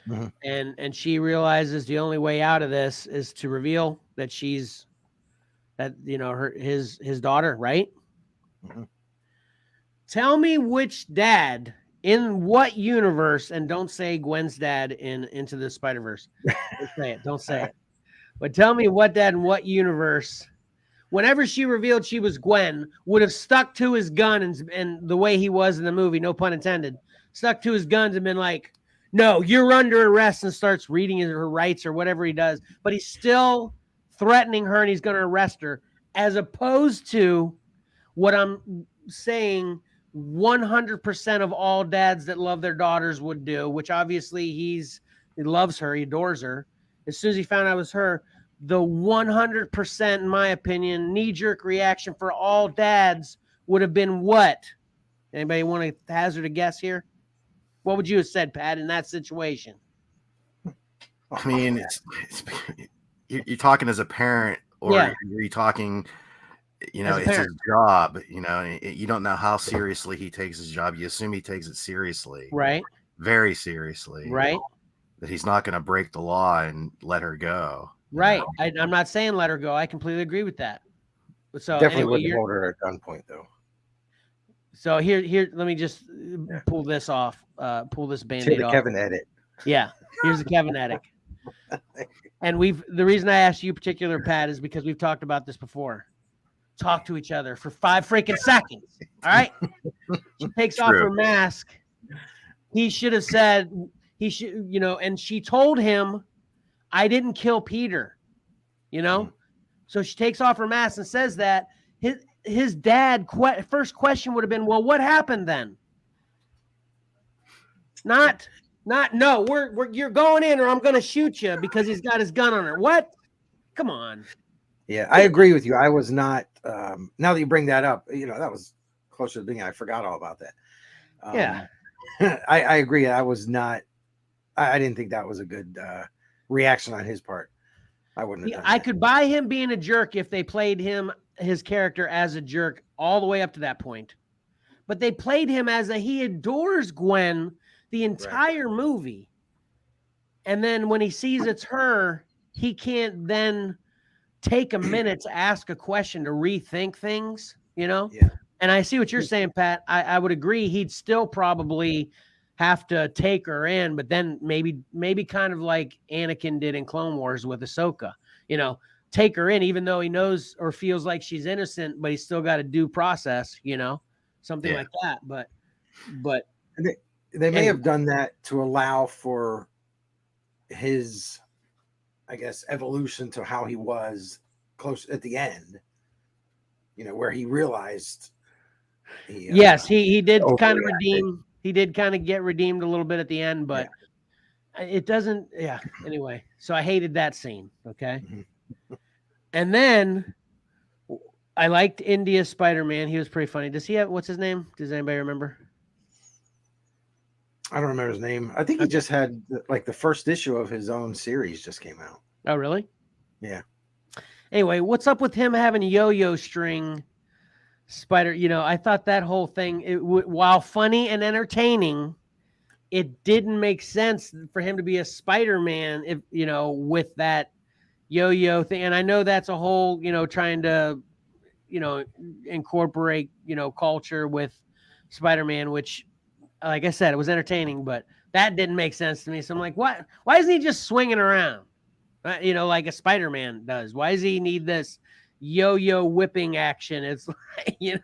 Mm-hmm. And she realizes the only way out of this is to reveal that she's his daughter, right? Mm-hmm. Tell me which dad in what universe, and don't say Gwen's dad in Into the Spider-Verse. Don't say it. But tell me what dad in what universe, whenever she revealed she was Gwen, would have stuck to his gun and the way he was in the movie, no pun intended, stuck to his guns and been like, no, you're under arrest, and starts reading her rights or whatever he does. But he's still threatening her and he's going to arrest her, as opposed to what I'm saying 100% of all dads that love their daughters would do, which obviously he loves her, he adores her. As soon as he found out it was her, the 100%, in my opinion, knee-jerk reaction for all dads would have been what? Anybody want to hazard a guess here? What would you have said, Pat, in that situation? I mean, you're talking as a parent, or are you talking, it's his job, you don't know how seriously he takes his job. You assume he takes it seriously. Right. Very seriously. Right. That he's not going to break the law and let her go. Right. I'm not saying let her go. I completely agree with that. So definitely wouldn't hold her at gunpoint, though. So here, let me just pull this off. Pull this Band-Aid off. Kevin edit. Yeah. Here's the Kevin edit. And the reason I asked you particular, Pat, is because we've talked about this before. Talk to each other for 5 freaking seconds. All right. She takes off her mask. He should have said, and she told him, I didn't kill Peter, So she takes off her mask and says that. His dad first question would have been, well, what happened then? No, you're going in or I'm going to shoot you, because he's got his gun on her. What? Come on. Yeah, I agree with you. I was not. Now that you bring that up, that was closer to the beginning. I forgot all about that. Yeah. I agree. I was not. I didn't think that was a good reaction on his part. I wouldn't have done I that. could buy him being a jerk if they played his character as a jerk all the way up to that point. But they played him as he adores Gwen the entire movie. And then when he sees it's her, he can't then take a minute to ask a question to rethink things, Yeah. And I see what you're saying, Pat. I would agree he'd still probably have to take her in, but then maybe kind of like Anakin did in Clone Wars with Ahsoka, take her in, even though he knows or feels like she's innocent, but he's still got a due process, something like that. But they may have done that to allow for his, I guess, evolution to how he was close at the end, where he realized. Yes, he did kind of redeem. He did kind of get redeemed a little bit at the end, but it doesn't. Yeah. Anyway, so I hated that scene. Okay. Mm-hmm. And then I liked India Spider-Man. He was pretty funny. Does he have, what's his name? Does anybody remember? I don't remember his name. I think he just had like the first issue of his own series just came out. Oh, really? Yeah. Anyway, what's up with him having yo-yo string spider? I thought that whole thing, while funny and entertaining, it didn't make sense for him to be a Spider-Man if, with that yo-yo thing. And I know that's a whole, trying to, incorporate, culture with Spider-Man, which, like I said, it was entertaining, but that didn't make sense to me. So I'm like, what? Why isn't he just swinging around? Like a Spider-Man does. Why does he need this yo-yo whipping action? It's like,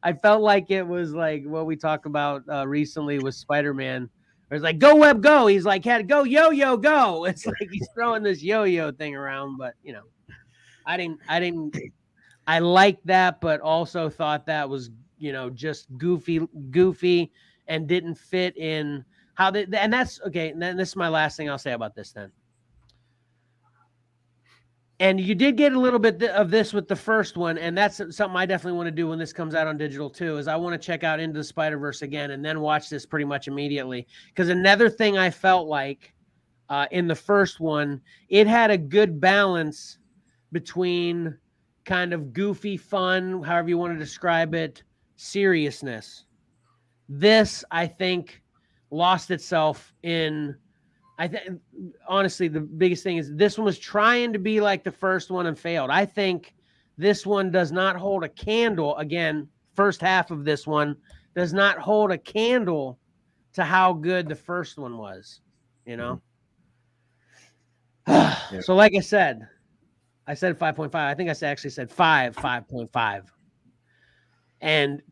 I felt like it was like what we talked about recently with Spider-Man. Where it's like, go Web, go. He's like, had to go yo-yo, go. It's like he's throwing this yo-yo thing around, but I liked that, but also thought that was, just goofy and didn't fit in how and that's okay. And then this is my last thing I'll say about this then. And you did get a little bit of this with the first one, and that's something I definitely want to do when this comes out on digital too, is I want to check out Into the Spider-Verse again and then watch this pretty much immediately. Because another thing I felt like in the first one, it had a good balance between kind of goofy fun, however you want to describe it, seriousness. This, I think, lost itself in... honestly, the biggest thing is this one was trying to be like the first one and failed. I think this one does not hold a candle. Again, first half of this one does not hold a candle to how good the first one was, So like I said 5.5. I think I actually said 5.5. And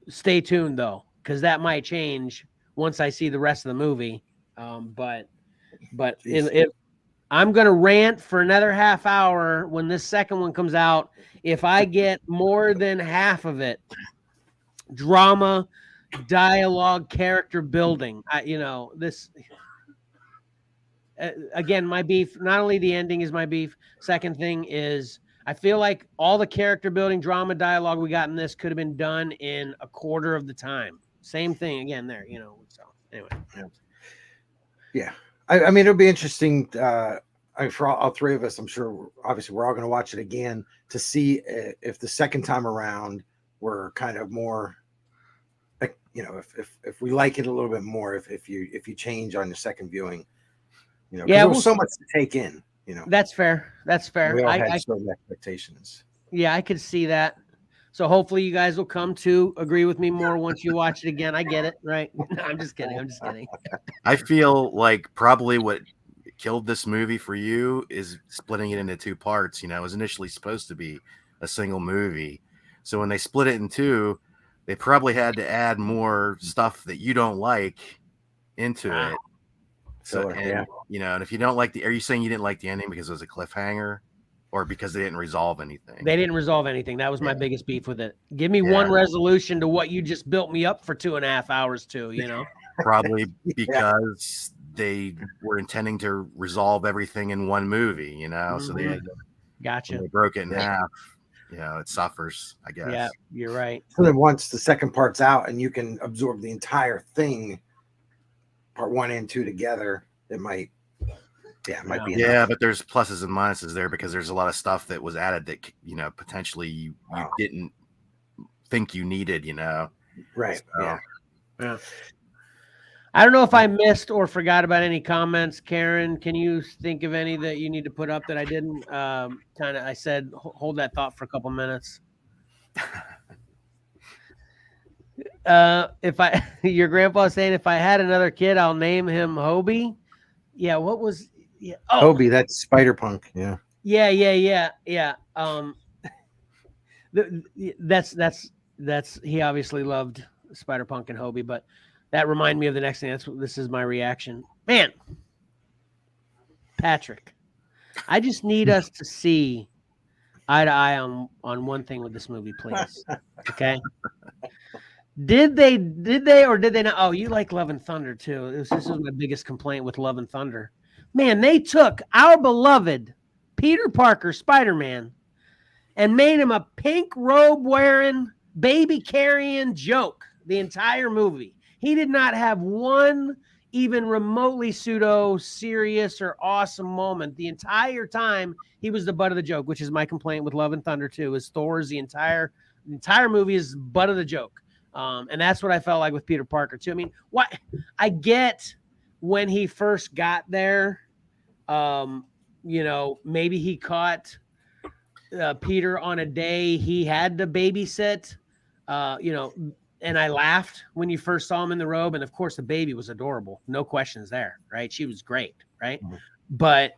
stay tuned though, because that might change once I see the rest of the movie. But I'm going to rant for another half hour when this second one comes out. If I get more than half of it, drama, dialogue, character building, this, again, my beef, not only the ending is my beef. Second thing is I feel like all the character building, drama, dialogue we got in this could have been done in a quarter of the time. Same thing again there, so anyway. Yeah. I mean, it'll be interesting for all three of us. I'm sure, obviously, we're all going to watch it again to see if the second time around we're kind of more, if we like it a little bit more, if you change on your second viewing, there was so much to take in, That's fair. We all had certain expectations. Yeah, I could see that. So hopefully you guys will come to agree with me more once you watch it again. I get it, right? No, I'm just kidding. I feel like probably what killed this movie for you is splitting it into two parts. It was initially supposed to be a single movie. So when they split it in two, they probably had to add more stuff that you don't like into it. So, and if you don't like are you saying you didn't like the ending because it was a cliffhanger? Or because they didn't resolve anything? They didn't resolve anything. That was my biggest beef with it. Give me one resolution to what you just built me up for 2.5 hours to, Probably because they were intending to resolve everything in one movie, so they had to Gotcha. When they broke it in Yeah. half, it suffers, I guess. Yeah, you're right. So then once the second part's out and you can absorb the entire thing, part 1 and 2 together, it might be enough. Yeah, but there's pluses and minuses there because there's a lot of stuff that was added that potentially you didn't think you needed, Right. So, Yeah. I don't know if I missed or forgot about any comments. Karen, can you think of any that you need to put up that I didn't? I said hold that thought for a couple minutes. Your grandpa saying if I had another kid, I'll name him Hobie. Yeah, what was Hobie, that's Spider-Punk. Yeah. Yeah. That's he obviously loved Spider-Punk and Hobie, but that reminded me of the next thing. This is my reaction. Man, Patrick, I just need us to see eye to eye on one thing with this movie, please. Okay. Did they or did they not? Oh, you like Love and Thunder too. This is my biggest complaint with Love and Thunder. Man, they took our beloved Peter Parker, Spider-Man, and made him a pink robe wearing, baby carrying joke the entire movie. He did not have one even remotely pseudo serious or awesome moment. The entire time he was the butt of the joke, which is my complaint with Love and Thunder too, is Thor's the entire movie is butt of the joke. And that's what I felt like with Peter Parker too. I mean, what I get when he first got there, maybe he caught Peter on a day he had to babysit, and I laughed when you first saw him in the robe. And of course the baby was adorable. No questions there, right? She was great, right? Mm-hmm. But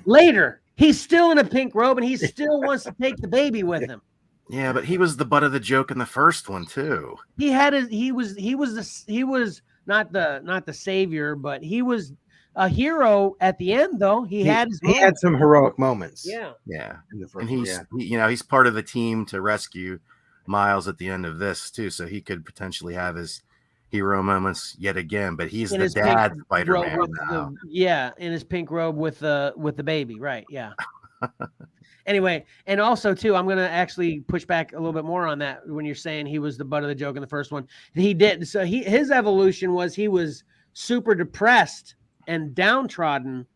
later he's still in a pink robe and he still wants to take the baby with him. Yeah, but he was the butt of the joke in the first one too. He was not the savior, but he was a hero at the end though. He had some heroic moments. Yeah. And he's part of the team to rescue Miles at the end of this too, so he could potentially have his hero moments yet again. But he's the dad Spider-Man now. In his pink robe with the baby, right? Yeah. Anyway, and also too, I'm gonna actually push back a little bit more on that when you're saying he was the butt of the joke in the first one. He did. So his evolution was he was super depressed and downtrodden.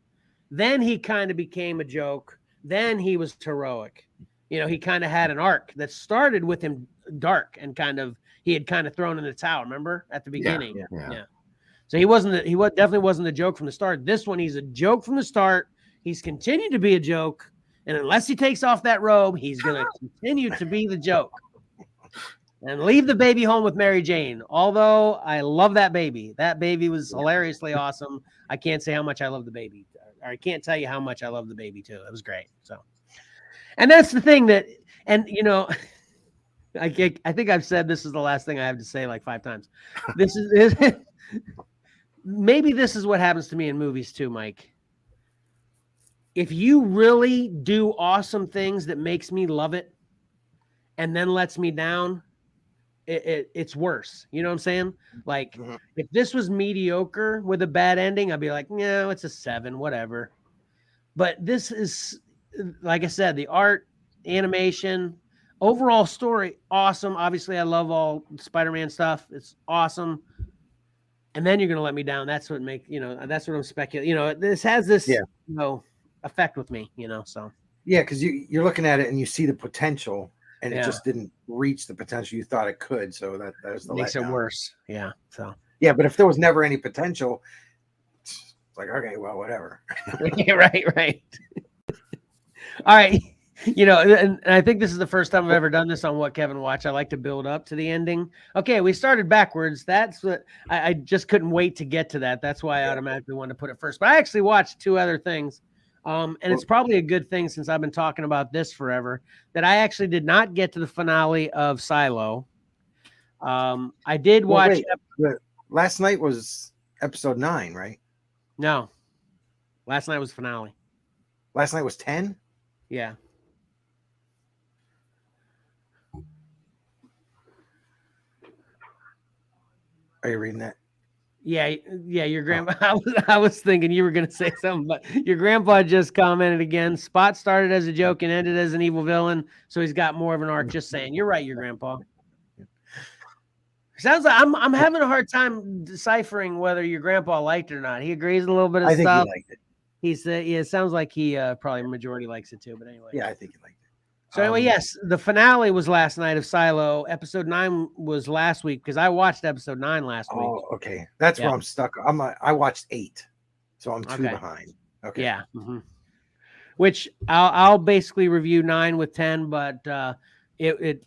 Then he kind of became a joke. Then he was heroic. He kind of had an arc that started with him dark and he had kind of thrown in the towel. Remember at the beginning? Yeah. So he definitely wasn't a joke from the start. This one, he's a joke from the start. He's continued to be a joke. And unless he takes off that robe, he's going to continue to be the joke and leave the baby home with Mary Jane. Although I love that baby. That baby was hilariously awesome. I can't say how much I love the baby. Or I can't tell you how much I love the baby too. It was great. So, and that's the thing that, and I think I've said this is the last thing I have to say like 5 times. Maybe this is what happens to me in movies too, Mike. If you really do awesome things that makes me love it and then lets me down, it's worse. You know what I'm saying? Like, if this was mediocre with a bad ending, I'd be like, no, it's a 7, whatever. But this is, like I said, the art, animation, overall story, awesome. Obviously, I love all Spider-Man stuff. It's awesome. And then you're going to let me down. That's what that's what I'm speculating. This has this, effect with me, so. Yeah, because you're looking at it and you see the potential and it just didn't reach the potential you thought it could. So that was the makes letdown. It worse. Yeah. So. Yeah, but if there was never any potential, it's like, okay, well, whatever. Right. All right. And I think this is the first time I've ever done this on What Kevin Watch. I like to build up to the ending. Okay, we started backwards. That's what I just couldn't wait to get to that. That's why I automatically wanted to put it first. But I actually watched 2 other things. And it's probably a good thing since I've been talking about this forever that I actually did not get to the finale of Silo. I did watch. Last night was episode 9, right? No. Last night was finale. Last night was 10? Yeah. Are you reading that? Yeah, your grandpa. I was thinking you were going to say something, but your grandpa just commented again. Spot started as a joke and ended as an evil villain, so he's got more of an arc. Just saying, you're right, your grandpa. Sounds like I'm having a hard time deciphering whether your grandpa liked it or not. He agrees a little bit of I think stuff. he liked it. He said, yeah, it sounds like he probably majority likes it too. But anyway, Yeah, I think he liked it. So anyway, yes, the finale was last night of Silo. Episode 9 was last week because I watched episode 9 last week. Oh, okay. That's where I'm stuck. I watched 8, so I'm 2 behind. Okay. Yeah. Mm-hmm. Which I'll basically review 9 with 10, but it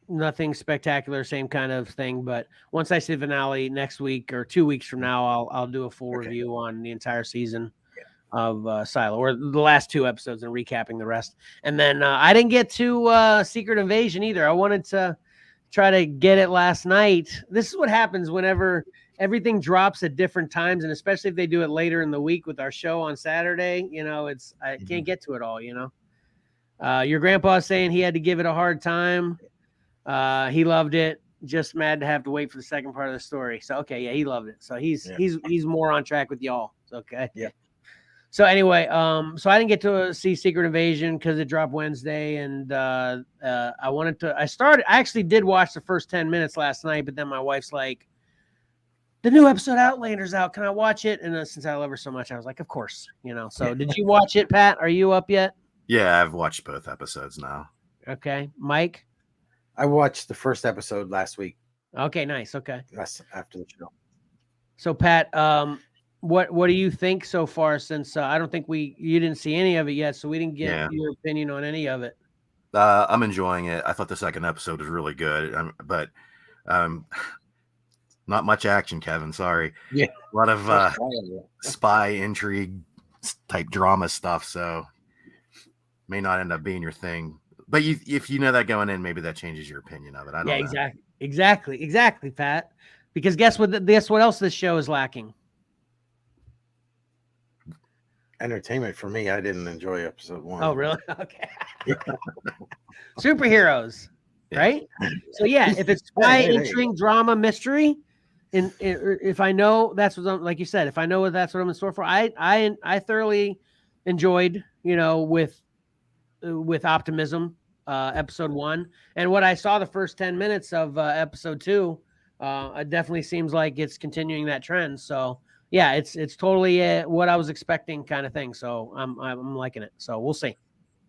nothing spectacular, same kind of thing. But once I see the finale next week or 2 weeks from now, I'll do a full review on the entire season of Silo, or the last 2 episodes, and recapping the rest. And then I didn't get to Secret Invasion either. I wanted to try to get it last night. This is what happens whenever everything drops at different times, and especially if they do it later in the week with our show on Saturday. I can't get to it all. Your grandpa's saying he had to give it a hard time. He loved it. Just mad to have to wait for the second part of the story. So okay, yeah, he loved it. So he's more on track with y'all. Okay. Yeah. So anyway, so I didn't get to see Secret Invasion because it dropped Wednesday, and I actually did watch the first 10 minutes last night, but then my wife's like, the new episode Outlander's out. Can I watch it? And since I love her so much, I was like, of course, So did you watch it, Pat? Are you up yet? Yeah, I've watched both episodes now. Okay. Mike? I watched the first episode last week. Okay, nice. Okay. That's after the show. So Pat, what do you think so far? Since I don't think you didn't see any of it yet, so we didn't get your opinion on any of it. I'm enjoying it. I thought the second episode was really good, but not much action, Kevin. Sorry. Yeah, a lot of spy intrigue type drama stuff. So may not end up being your thing. But if you know that going in, maybe that changes your opinion of it. I don't know. Exactly, Pat. Because guess what else this show is lacking? Entertainment for me. I didn't enjoy episode 1. Oh, really? Okay. Superheroes, right? So yeah, if it's spy, intrigue, drama, mystery, and if I know that's what like you said, if I know that's what I'm in store for, I thoroughly enjoyed, with optimism, episode 1, and what I saw the first 10 minutes of episode 2, it definitely seems like it's continuing that trend. So yeah, it's totally what I was expecting, kind of thing. So I'm liking it. So we'll see.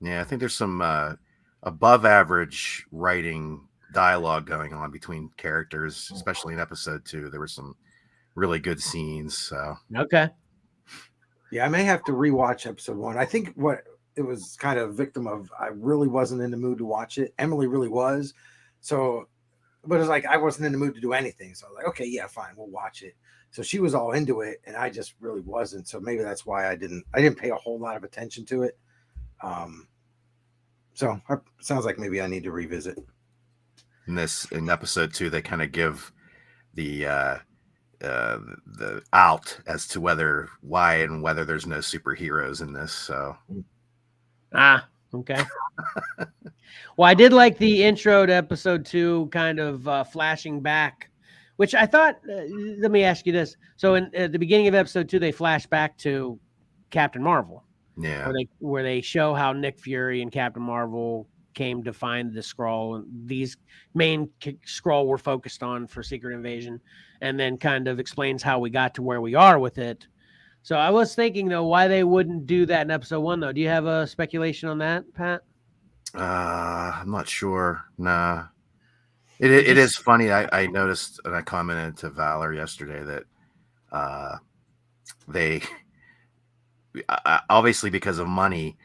Yeah, I think there's some above average writing dialogue going on between characters, especially in episode 2. There were some really good scenes. So okay. Yeah, I may have to rewatch episode 1. I think what it was kind of victim of, I really wasn't in the mood to watch it. Emily really was. So, but it was like I wasn't in the mood to do anything. So I was like, okay, yeah, fine, we'll watch it. So she was all into it, and I just really wasn't. So maybe that's why I didn't pay a whole lot of attention to it. So it sounds like maybe I need to revisit. In episode 2, they kind of give the out as to whether there's no superheroes in this. So okay. Well, I did like the intro to episode 2, kind of flashing back, which I thought. Let me ask you this: so at the beginning of episode 2, they flash back to Captain Marvel. Yeah. Where they show how Nick Fury and Captain Marvel came to find the Skrull, and these main Skrull were focused on for Secret Invasion, and then kind of explains how we got to where we are with it. So I was thinking, though, why they wouldn't do that in episode 1, though. Do you have a speculation on that, Pat? I'm not sure. Nah. It is funny. I noticed, and I commented to Valor yesterday that they obviously, because of money,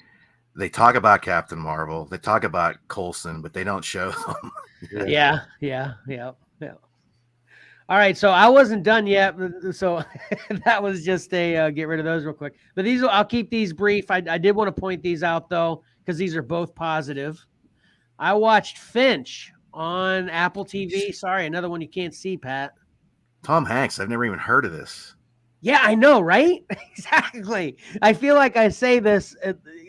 they talk about Captain Marvel, they talk about Coulson, but they don't show them. Yeah. All right, so I wasn't done yet, so that was just a get rid of those real quick. But I'll keep these brief. I did want to point these out, though, because these are both positive. I watched Finch on Apple TV. Sorry, another one you can't see, Pat. Tom Hanks. I've never even heard of this. Yeah, I know, right? Exactly. I feel like I say this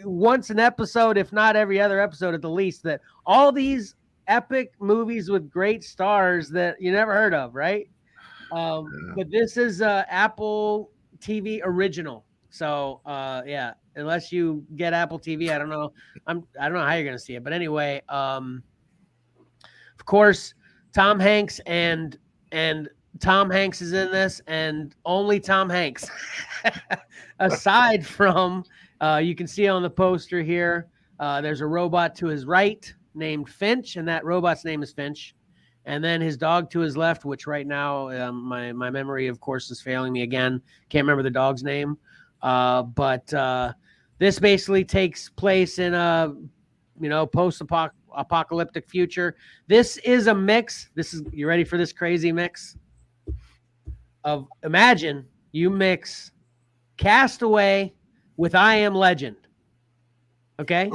once an episode, if not every other episode at the least, that all these epic movies with great stars that you never heard of, right? But this is Apple TV original. So yeah, unless you get Apple TV, I don't know. I don't know how you're gonna see it. But anyway, of course, Tom Hanks and Tom Hanks is in this, and only Tom Hanks. Aside from, you can see on the poster here, there's a robot to his right named Finch, and that robot's name is Finch. And then his dog to his left, which right now my memory, of course, is failing me again. Can't remember the dog's name. But this basically takes place in a post-apocalyptic future. This is a mix. You ready for this crazy mix? Imagine you mix Castaway with I Am Legend. Okay?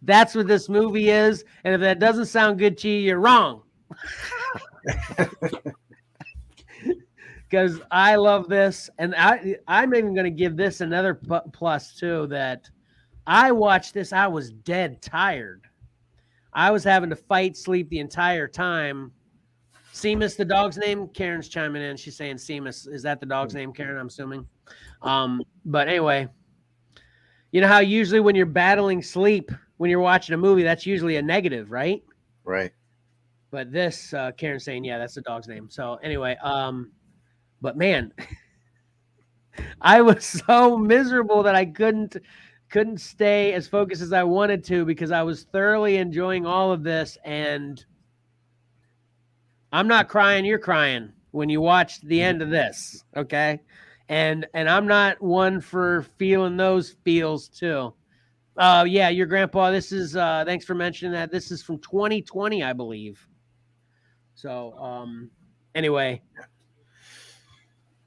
That's what this movie is. And if that doesn't sound good to you, you're wrong. Because I love this, and I'm even going to give this another plus too. That I watched this, I was dead tired. I was having to fight sleep the entire time. Seamus, the dog's name. Karen's chiming in. She's saying Seamus. Is that the dog's name, Karen? I'm assuming. But anyway, you know how usually when you're battling sleep when you're watching a movie, that's usually a negative, right? Right. But this, Karen's saying, yeah, that's the dog's name. So anyway, but man, I was so miserable that I couldn't stay as focused as I wanted to because I was thoroughly enjoying all of this. And I'm not crying, you're crying when you watch the end of this, okay? And I'm not one for feeling those feels too. Yeah, your grandpa, this is, thanks for mentioning that. This is from 2020, I believe. So, anyway,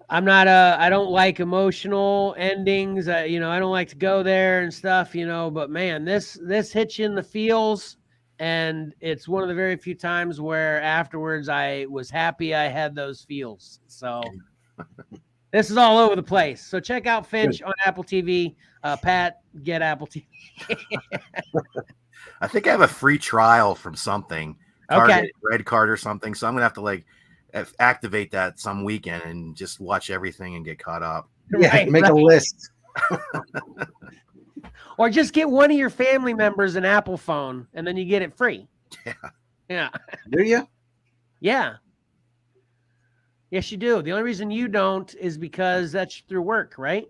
I'm not, I don't like emotional endings. I don't like to go there and stuff, but man, this hits you in the feels. And it's one of the very few times where afterwards I was happy I had those feels. So this is all over the place. So check out Finch on Apple TV. Pat, get Apple TV. I think I have a free trial from something. Target, Red Card or something. So I'm going to have to activate that some weekend and just watch everything and get caught up. Yeah, make a list. Or just get one of your family members an Apple phone and then you get it free. Yeah. Do you? Yeah. Yes, you do. The only reason you don't is because that's through work, right?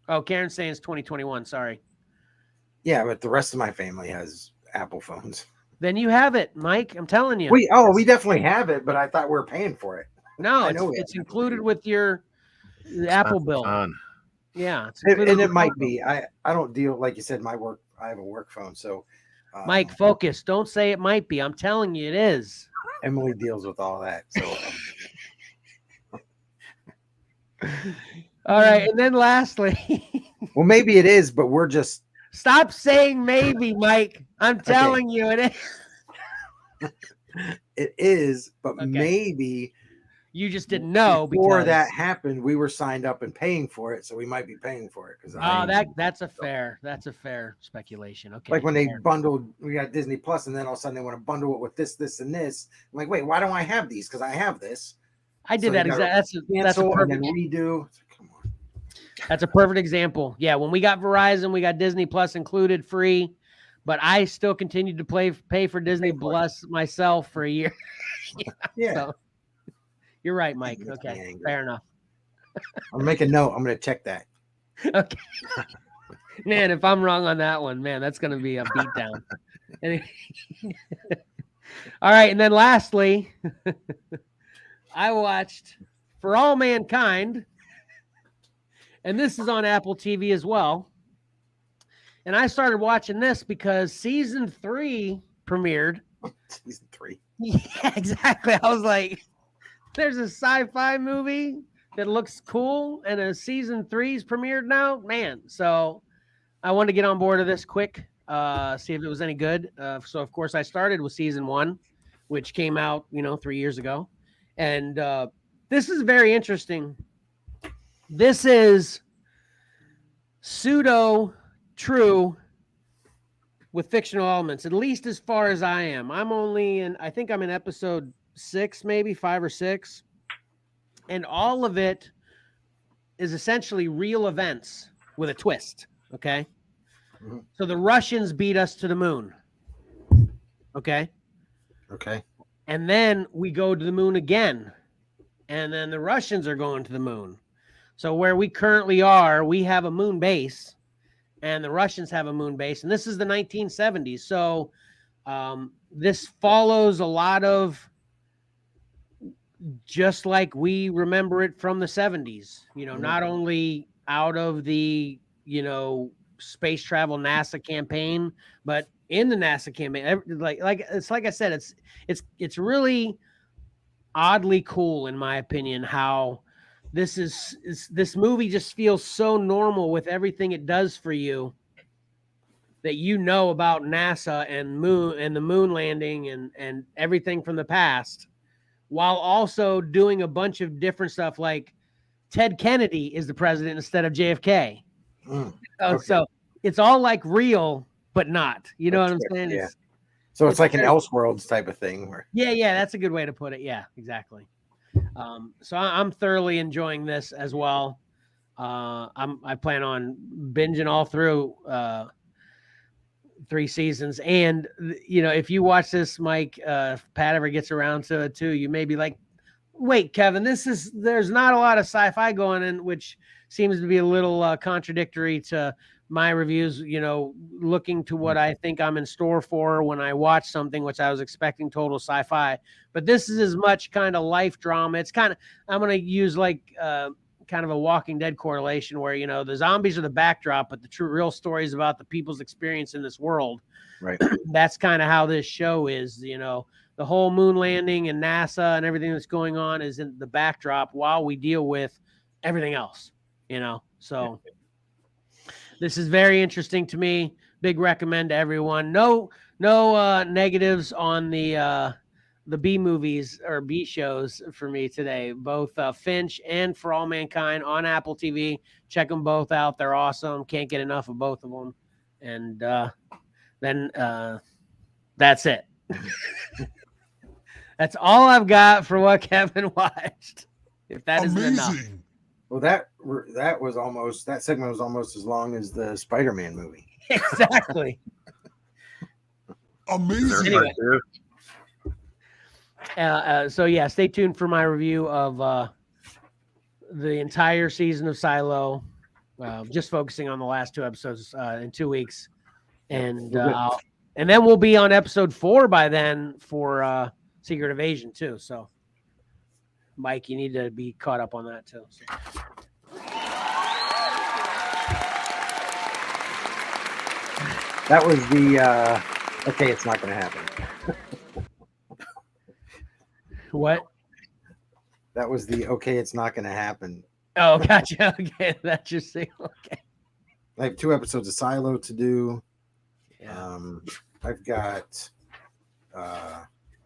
Oh, Karen's saying it's 2021. Sorry. Yeah, but the rest of my family has Apple phones. Then you have it, Mike. I'm telling you. We definitely have it, but I thought we were paying for it. No, it's included with your Apple bill. Fun. Yeah, and it might be. I don't deal, like you said, my work. I have a work phone, so. Mike, focus. Don't say it might be. I'm telling you, it is. Emily deals with all that. So. All right, and then lastly. Well, maybe it is, but we're just. Stop saying maybe, Mike. I'm telling you it is. It is, but maybe you just didn't know before that happened. We were signed up and paying for it, so we might be paying for it. That's a fair speculation. Okay, like when they bundled, we got Disney Plus, and then all of a sudden they want to bundle it with this, and this. I'm like, wait, why don't I have these? Because I have this. I did that exactly. That's a perfect redo. Come on. That's a perfect example. Yeah, when we got Verizon, we got Disney Plus included free, but I still continued to pay for Disney Plus myself for a year. Yeah. So, you're right, Mike. Okay, fair enough. I'll make a note. I'm going to check that. Okay. Man, if I'm wrong on that one, man, that's going to be a beatdown. All right, and then lastly, I watched For All Mankind. And this is on Apple TV as well. And I started watching this because season 3 premiered. Season 3. Yeah, exactly. I was like, there's a sci-fi movie that looks cool and a season 3's premiered now. Man, so I wanted to get on board of this quick, see if it was any good. So, of course, I started with season 1, which came out, 3 years ago. And this is very interesting. This is pseudo true with fictional elements, at least as far as I am. I think I'm in episode 6, maybe 5 or 6. and all of it is essentially real events with a twist. Okay. Mhm. So the Russians beat us to the moon. Okay. Okay. And then we go to the moon again. And then the Russians are going to the moon. So where we currently are, we have a moon base and the Russians have a moon base. And this is the 1970s. So this follows a lot of just like we remember it from the 70s, not only out of the, space travel NASA campaign, but in the NASA campaign, like I said, it's really oddly cool in my opinion how this movie just feels so normal with everything it does for you that about NASA and the moon landing and everything from the past, while also doing a bunch of different stuff like Ted Kennedy is the president instead of JFK. Okay. So it's all like real, but not. You know what I'm saying? Yeah. So it's like an Elseworlds type of thing. Yeah, that's a good way to put it. Yeah, exactly. So I'm thoroughly enjoying this as well. I plan on binging all through 3 seasons. And, if you watch this, Mike, if Pat ever gets around to it too, you may be like, wait, Kevin, there's not a lot of sci-fi going in, which seems to be a little contradictory to my reviews, looking to what I think I'm in store for when I watch something, which I was expecting total sci-fi, but this is as much kind of life drama. It's kind of, I'm going to use like kind of a Walking Dead correlation where, the zombies are the backdrop, but the real story is about the people's experience in this world. Right. That's kind of how this show is, the whole moon landing and NASA and everything that's going on is in the backdrop while we deal with everything else, so this is very interesting to me. Big recommend to everyone. No negatives on the B movies or B shows for me today. Both Finch and For All Mankind on Apple TV. Check them both out. They're awesome. Can't get enough of both of them. And then that's it. That's all I've got for what Kevin watched. If that isn't enough. Well, that segment was almost as long as the Spider-Man movie. Exactly. Amazing. Anyway. So yeah, stay tuned for my review of the entire season of Silo. Just focusing on the last 2 episodes in 2 weeks, and then we'll be on episode 4 by then for Secret Invasion too. So, Mike, you need to be caught up on that too. So. That was the okay. It's not going to happen. What? That was the okay. It's not going to happen. Oh, gotcha. Okay, that's your signal. Okay. I have 2 episodes of Silo to do. Yeah. I've got.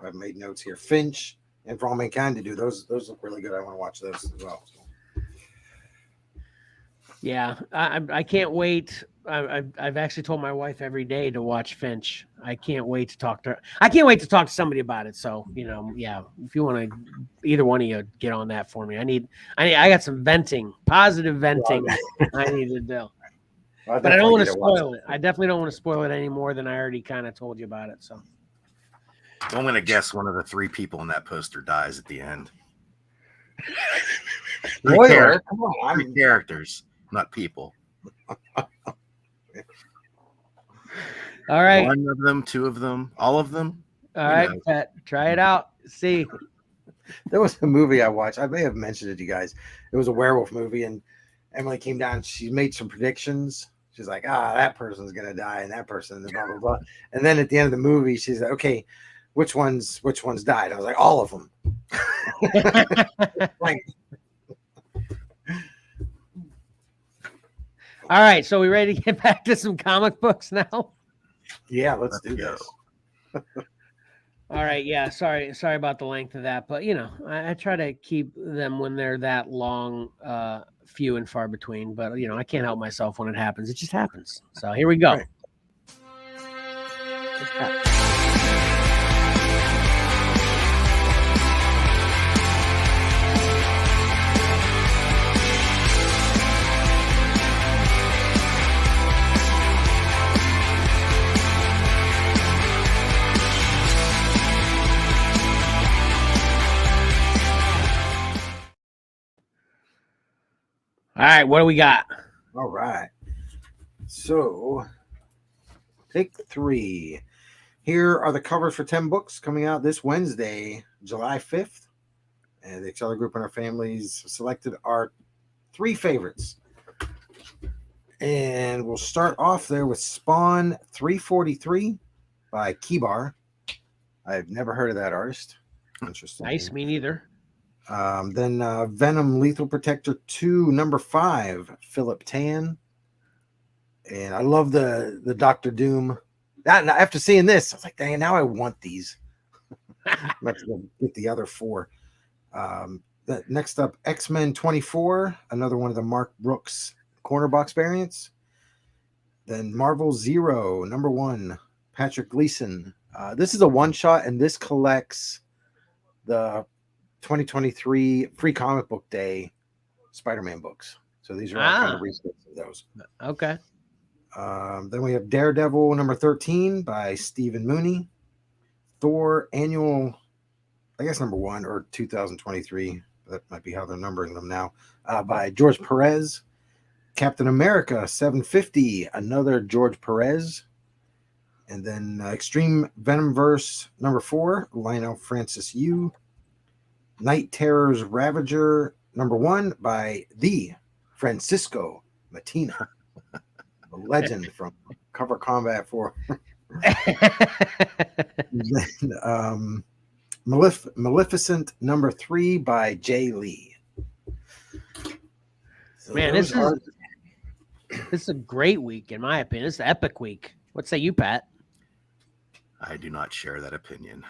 I've made notes here. Finch and For All Mankind to do. Those look really good. I want to watch those as well. Yeah, I can't wait. I've actually told my wife every day to watch Finch. I can't wait to talk to her. I can't wait to talk to somebody about it. So, yeah, if you want to, either one of you get on that for me. I got some positive venting I need to do. Well, but I don't want to spoil it. I definitely don't want to spoil it any more than I already kind of told you about it. So I'm going to guess one of the 3 people in that poster dies at the end. Come on, 3 characters, not people. All right. 1 of them, 2 of them, all of them. All right, Pat, try it out. See. There was a movie I watched. I may have mentioned it to you guys. It was a werewolf movie, and Emily came down. She made some predictions. She's like, that person's going to die, and that person, and blah, blah, blah. And then at the end of the movie, she's like, okay, which ones died? I was like, all of them. Like, all right, so we ready to get back to some comic books now? Yeah, let's do this. All right, yeah, sorry about the length of that, but I try to keep them when they're that long, few and far between. But I can't help myself when it happens. It just happens. So here we go. Right. right, what do we got? All right. So, pick 3. Here are the covers for 10 books coming out this Wednesday, July 5th. And the Xcellar Group and our families selected our 3 favorites. And we'll start off there with Spawn 343 by Keybar. I've never heard of that artist. Interesting. Nice, me neither. Then Venom Lethal Protector 2, number 5, Philip Tan. And I love the Doctor Doom. After seeing this, I was like, dang, now I want these. Let's go get the other 4. Next up, X-Men 24, another one of the Mark Brooks corner box variants. Then Marvel Zero, number 1, Patrick Gleason. This is a one-shot, and this collects the 2023 Free Comic Book Day Spider-Man books. So these are all kind of resets of those. Okay. Then we have Daredevil number 13 by Stephen Mooney. Thor Annual, I guess number 1 or 2023. That might be how they're numbering them now. By George Perez. Captain America 750, another George Perez. And then Extreme Venomverse number 4, Lionel Francis Yu. Night Terrors Ravager number 1 by the Francisco Matina, a legend from Cover Combat 4. Then, Maleficent number 3 by Jay Lee. So Man, this is a great week in my opinion. It's an epic week. What say you, Pat? I do not share that opinion.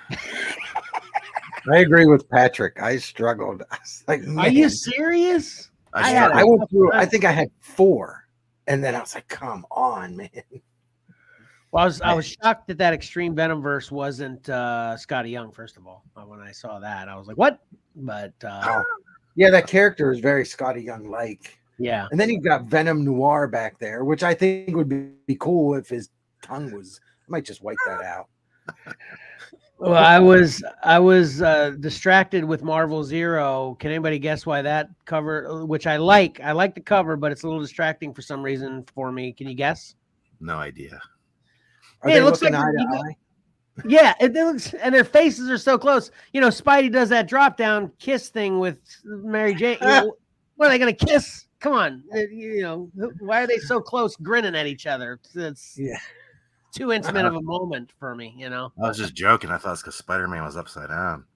I agree with Patrick. I struggled. I was like, Are you serious? I went through. I think I had 4, and then I was like, "Come on, man!" Well, I was shocked that Extreme Venomverse wasn't Scotty Young. First of all, when I saw that, I was like, "What?" But yeah, that character is very Scotty Young like. Yeah, and then you've got Venom Noir back there, which I think would be cool if his tongue was. I might just wipe that out. Well, I was distracted with Marvel Zero. Can anybody guess why that cover? Which I like the cover, but it's a little distracting for some reason for me. Can you guess? No idea. Are they looking eye to eye? Yeah, it looks, and their faces are so close. You know, Spidey does that drop down kiss thing with Mary Jane. What are they going to kiss? Come on, you know, why are they so close, grinning at each other? It's too intimate of a moment for me, you know. I was just joking. I thought it's because Spider-Man was upside down.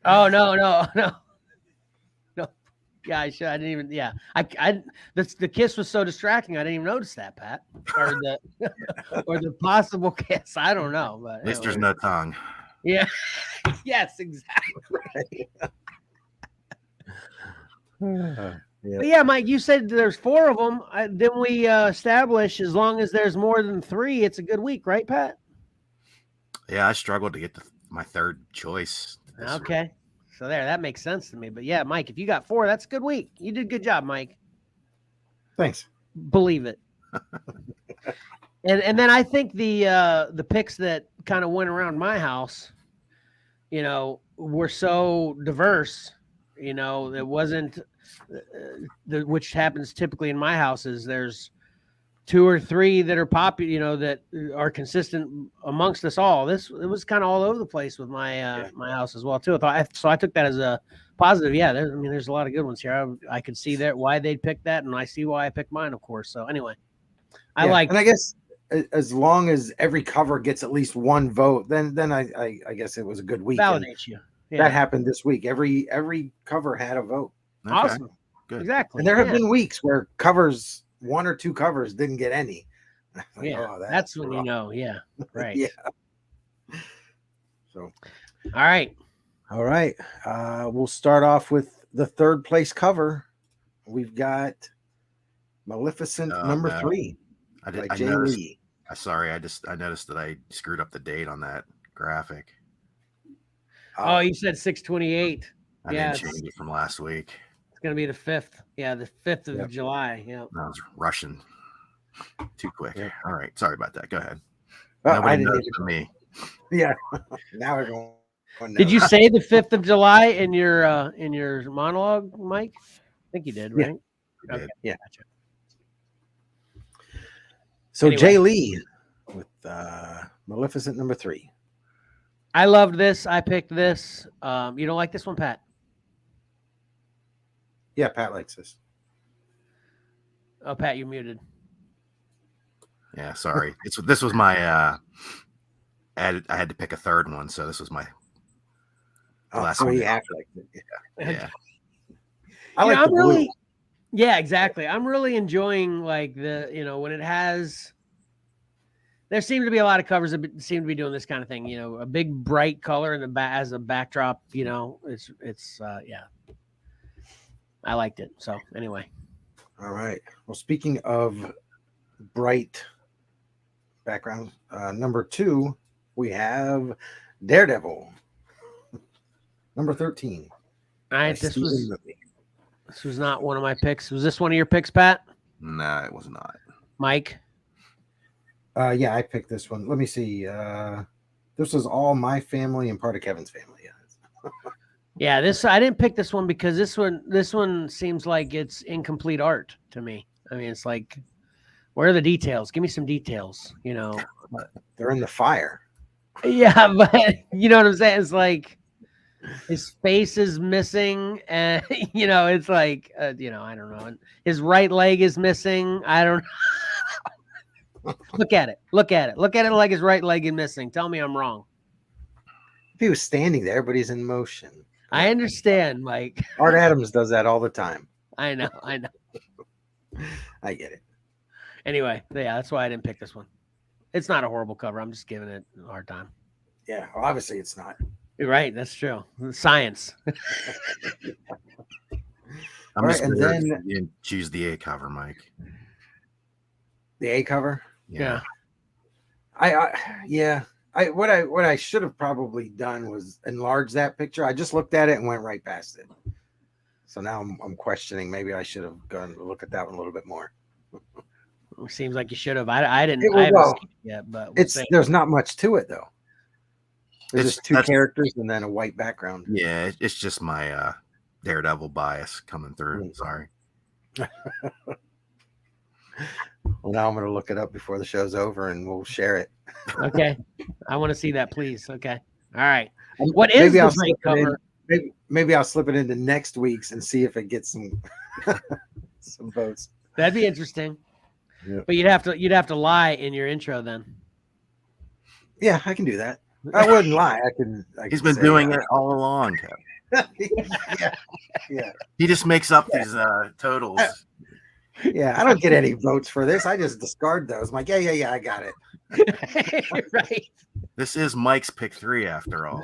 Oh no. Yeah, I didn't even. Yeah, the kiss was so distracting. I didn't even notice that, Pat, or the possible kiss. I don't know, but at least there's no tongue. Yeah. Yes, exactly. But yeah, Mike, you said there's 4 of them. Then we establish as long as there's more than 3, it's a good week, right, Pat? Yeah, I struggled to get my 3rd choice. Okay. So that makes sense to me. But yeah, Mike, if you got 4, that's a good week. You did a good job, Mike. Thanks. Believe it. and then I think the picks that kind of went around my house, you know, were so diverse. You know, it wasn't which happens typically in my house is there's 2 or 3 that are popular, you know, that are consistent amongst us all. It was kind of all over the place with my my house as well too. So I took that as a positive. Yeah, there's a lot of good ones here. I could see that why they'd pick that, and I see why I picked mine, of course. So anyway, I like. And I guess as long as every cover gets at least 1 vote, then I guess it was a good week. Validates you. Yeah. That happened this week. Every cover had a vote. Okay. Awesome. Good. Exactly. And there have been weeks where covers, 1 or 2 covers, didn't get any. Like, yeah, that's when you know. Yeah, right. Yeah. So, all right. We'll start off with the 3rd place cover. We've got Maleficent number 3 by Jay Lee. Sorry, I noticed that I screwed up the date on that graphic. Oh, you said 6/28. I didn't change it from last week. It's going to be the 5th. Yeah, the 5th of July. Yeah. I was rushing too quick. Yep. All right. Sorry about that. Go ahead. I Nobody didn't knows even for me. Yeah. Now we're going. Did you say the 5th of July in your monologue, Mike? I think you did, right? did. Okay. Yeah. Gotcha. So Anyway. Jay Lee with Maleficent number 3. I loved this. I picked this. You don't like this one, Pat? Yeah, Pat likes this. Oh, Pat, you're muted. Yeah, sorry. This was my I had to pick a third one, so this was my last so one. he acts like it. Yeah. I like the blue. Yeah, exactly. I'm really enjoying like when it has. There seem to be a lot of covers that seem to be doing this kind of thing. A big bright color in the as a backdrop. It's yeah. I liked it. So anyway. All right. Well, speaking of bright background, number 2, we have Daredevil. Number 13. All right, this was not one of my picks. Was this one of your picks, Pat? No, it was not. Mike? Yeah, I picked this one. Let me see. This was all my family and part of Kevin's family. Yeah. Yeah, I didn't pick this one because this one seems like it's incomplete art to me. I mean, it's like, where are the details? Give me some details, They're in the fire. Yeah, but you know what I'm saying? It's like his face is missing, and it's like I don't know. And his right leg is missing. I don't Look at it. Look at it like his right leg is missing. Tell me I'm wrong. If he was standing there, but he's in motion. I understand, Mike. Art Adams does that all the time. I know. I get it. Anyway, yeah, that's why I didn't pick this one. It's not a horrible cover. I'm just giving it a hard time. Yeah, well, obviously it's not. You're right. That's true. Science. I'm just and then then you didn't choose the A cover, Mike. The A cover. Yeah. What I should have probably done was enlarge that picture. I just looked at it and went right past it. So now I'm questioning. Maybe I should have gone to look at that one a little bit more. Seems like you should have. I didn't. I haven't seen it yet, but there's not much to it though. There's just 2 that's- characters and then a white background. Yeah, it's just my Daredevil bias coming through. Sorry. Well, now I'm going to look it up before the show's over and we'll share it. Okay. I want to see that, please. Okay. All right. What is the great cover? Maybe I'll slip it into next week's and see if it gets some some votes. That'd be interesting. Yeah. But you'd have to lie in your intro then. Yeah, I can do that. I wouldn't lie. He's been doing it all along, Kevin. Yeah. He just makes up these totals. Yeah, I don't get any votes for this. I just discard those. I'm like, yeah, I got it. Right. This is Mike's pick 3 after all.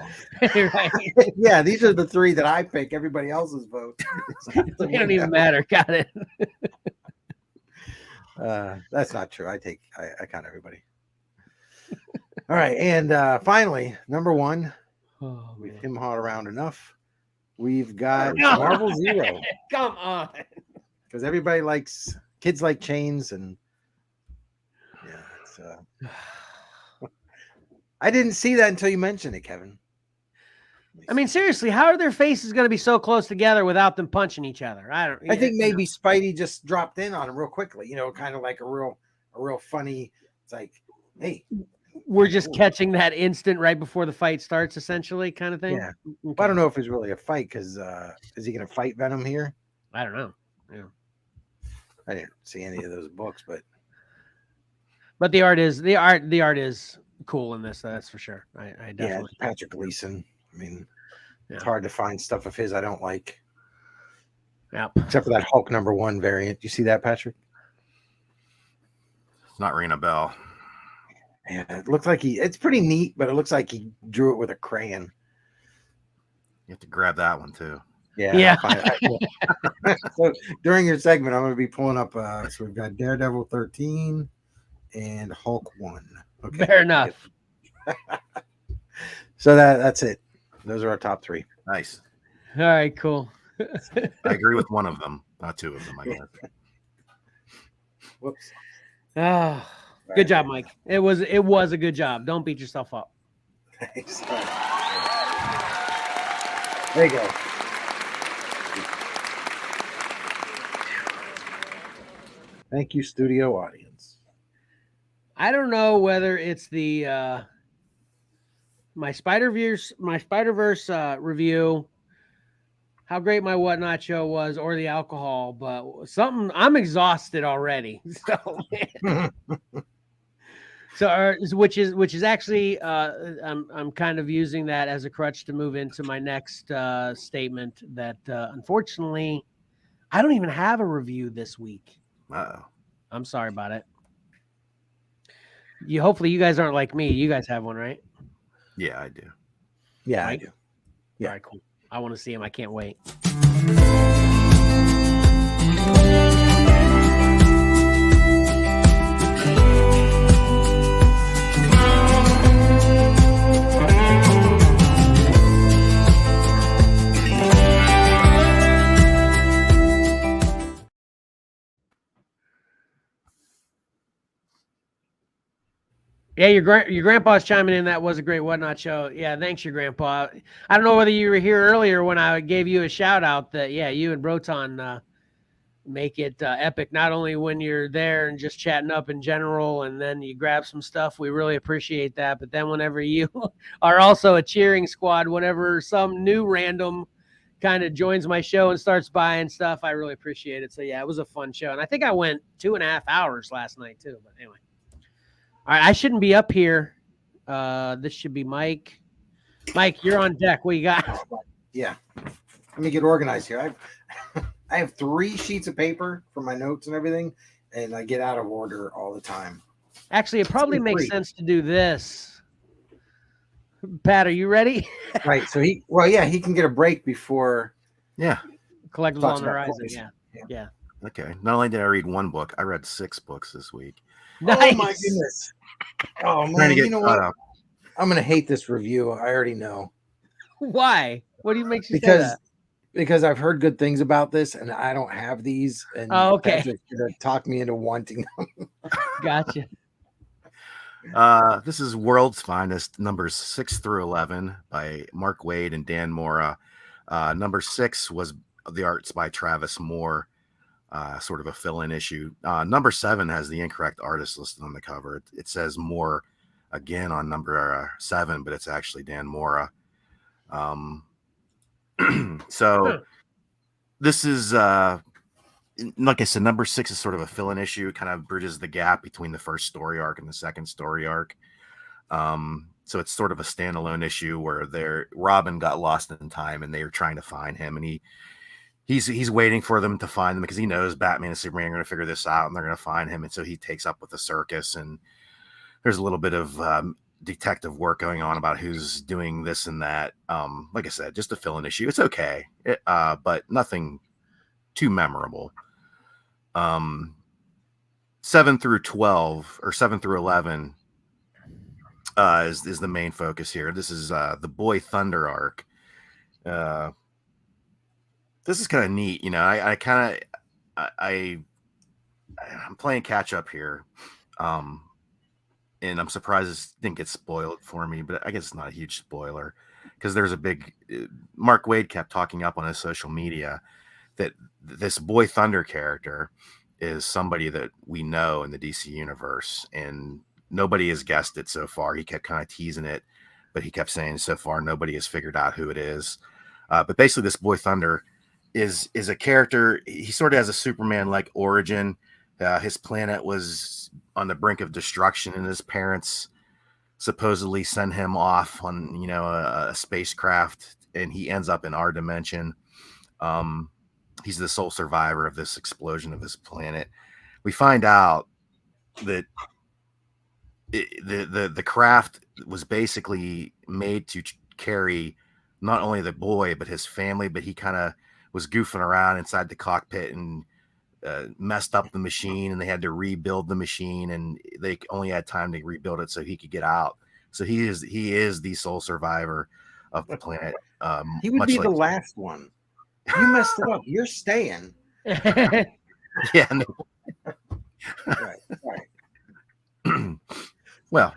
Right. Yeah, these are the 3 that I pick. Everybody else's vote. They don't even matter. Got it. That's not true. I count everybody. All right, and finally, number 1. Oh, We've man. him-hawed around enough. We've got No. Marvel Zero. Come on. Because everybody likes kids like chains, and yeah, it's, I didn't see that until you mentioned it, Kevin. I mean, seriously, how are their faces going to be so close together without them punching each other? I think maybe Spidey just dropped in on him real quickly. Kind of like a real funny. It's like, hey, we're just catching that instant right before the fight starts, essentially, kind of thing. yeah. Okay. I don't know if it's really a fight because is he going to fight Venom here? I don't know. Yeah. I didn't see any of those books, But the art is cool in this. That's for sure. I yeah, definitely. Patrick Gleason. I mean, it's Yeah. hard to find stuff of his I don't like, Yep. except for that Hulk #1 variant. You see that, Patrick? It's not ringing a bell. Yeah, it looks like it's pretty neat, but it looks like he drew it with a crayon. You have to grab that one too. Yeah. So during your segment, I'm going to be pulling up. So we've got Daredevil 13 and Hulk 1. Okay. Fair enough. So that's it. Those are our top 3. Nice. All right, cool. I agree with one of them, not 2 of them, I guess. Whoops. Oh, good job, Mike. It was a good job. Don't beat yourself up. Thanks. There you go. Thank you, studio audience. I don't know whether it's the my Spider-Verse review, how great my Whatnot show was, or the alcohol, but something, I'm exhausted already. So which is actually I'm kind of using that as a crutch to move into my next statement that unfortunately I don't even have a review this week. Uh-oh. I'm sorry about it. Hopefully you guys aren't like me. You guys have one, right? Yeah, I do. Yeah, Mike? I do. Yeah. All right, cool. I want to see him. I can't wait. Yeah, your grandpa's chiming in. That was a great Whatnot show. Yeah, thanks, your grandpa. I don't know whether you were here earlier when I gave you a shout out that, yeah, you and Broton make it epic, not only when you're there and just chatting up in general and then you grab some stuff. We really appreciate that. But then whenever you are also a cheering squad, whenever some new random kind of joins my show and starts buying stuff, I really appreciate it. So, yeah, it was a fun show. And I think I went 2.5 hours last night, too. But anyway. All right, I shouldn't be up here. This should be Mike. Mike, you're on deck. What you got? Yeah. Let me get organized here. I have 3 sheets of paper for my notes and everything, and I get out of order all the time. Actually, it probably makes sense to do this. Pat, are you ready? Right. So he can get a break before. Yeah. Collectibles on the horizon. Yeah. Okay. Not only did I read 1 book, I read 6 books this week. Nice. Oh my goodness. Oh Trying man, to get you know caught what? up. I'm gonna hate this review. I already know. Why? What do you make you say that? Because I've heard good things about this, and I don't have these. And okay. Patrick's gonna talk me into wanting them. Gotcha. This is World's Finest, numbers 6 through 11 by Mark Waid and Dan Mora. Number 6 was the arts by Travis Moore, sort of a fill-in issue. Number 7 has the incorrect artist listed on the cover. It says Moore again on number 7, but it's actually Dan Mora. So this is like I said, number 6 is sort of a fill-in issue. It kind of bridges the gap between the first story arc and the second story arc. So it's sort of a standalone issue where Robin got lost in time and they are trying to find him, and he's waiting for them to find them because he knows Batman and Superman are going to figure this out and they're going to find him. And so he takes up with the circus, and there's a little bit of detective work going on about who's doing this and that. Like I said, just a fill-in issue. It's okay, but nothing too memorable. 7 through 12 or 7 through 11 is the main focus here. This is the Boy Thunder arc. This is kind of neat, I'm playing catch up here, and I'm surprised this didn't get spoiled for me, but I guess it's not a huge spoiler because there's a big Mark Waid kept talking up on his social media that this Boy Thunder character is somebody that we know in the DC universe, and nobody has guessed it so far. He kept kind of teasing it, but he kept saying so far nobody has figured out who it is. But basically, this Boy Thunder is a character. He sort of has a Superman-like origin. His planet was on the brink of destruction, and his parents supposedly send him off on a spacecraft, and he ends up in our dimension. He's the sole survivor of this explosion of this planet. We find out that the craft was basically made to carry not only the boy but his family, but he kind of was goofing around inside the cockpit and messed up the machine, and they had to rebuild the machine, and they only had time to rebuild it so he could get out. So he is the sole survivor of the planet. He would be the last one. You messed it up. You're staying. Yeah. No. Right. Well,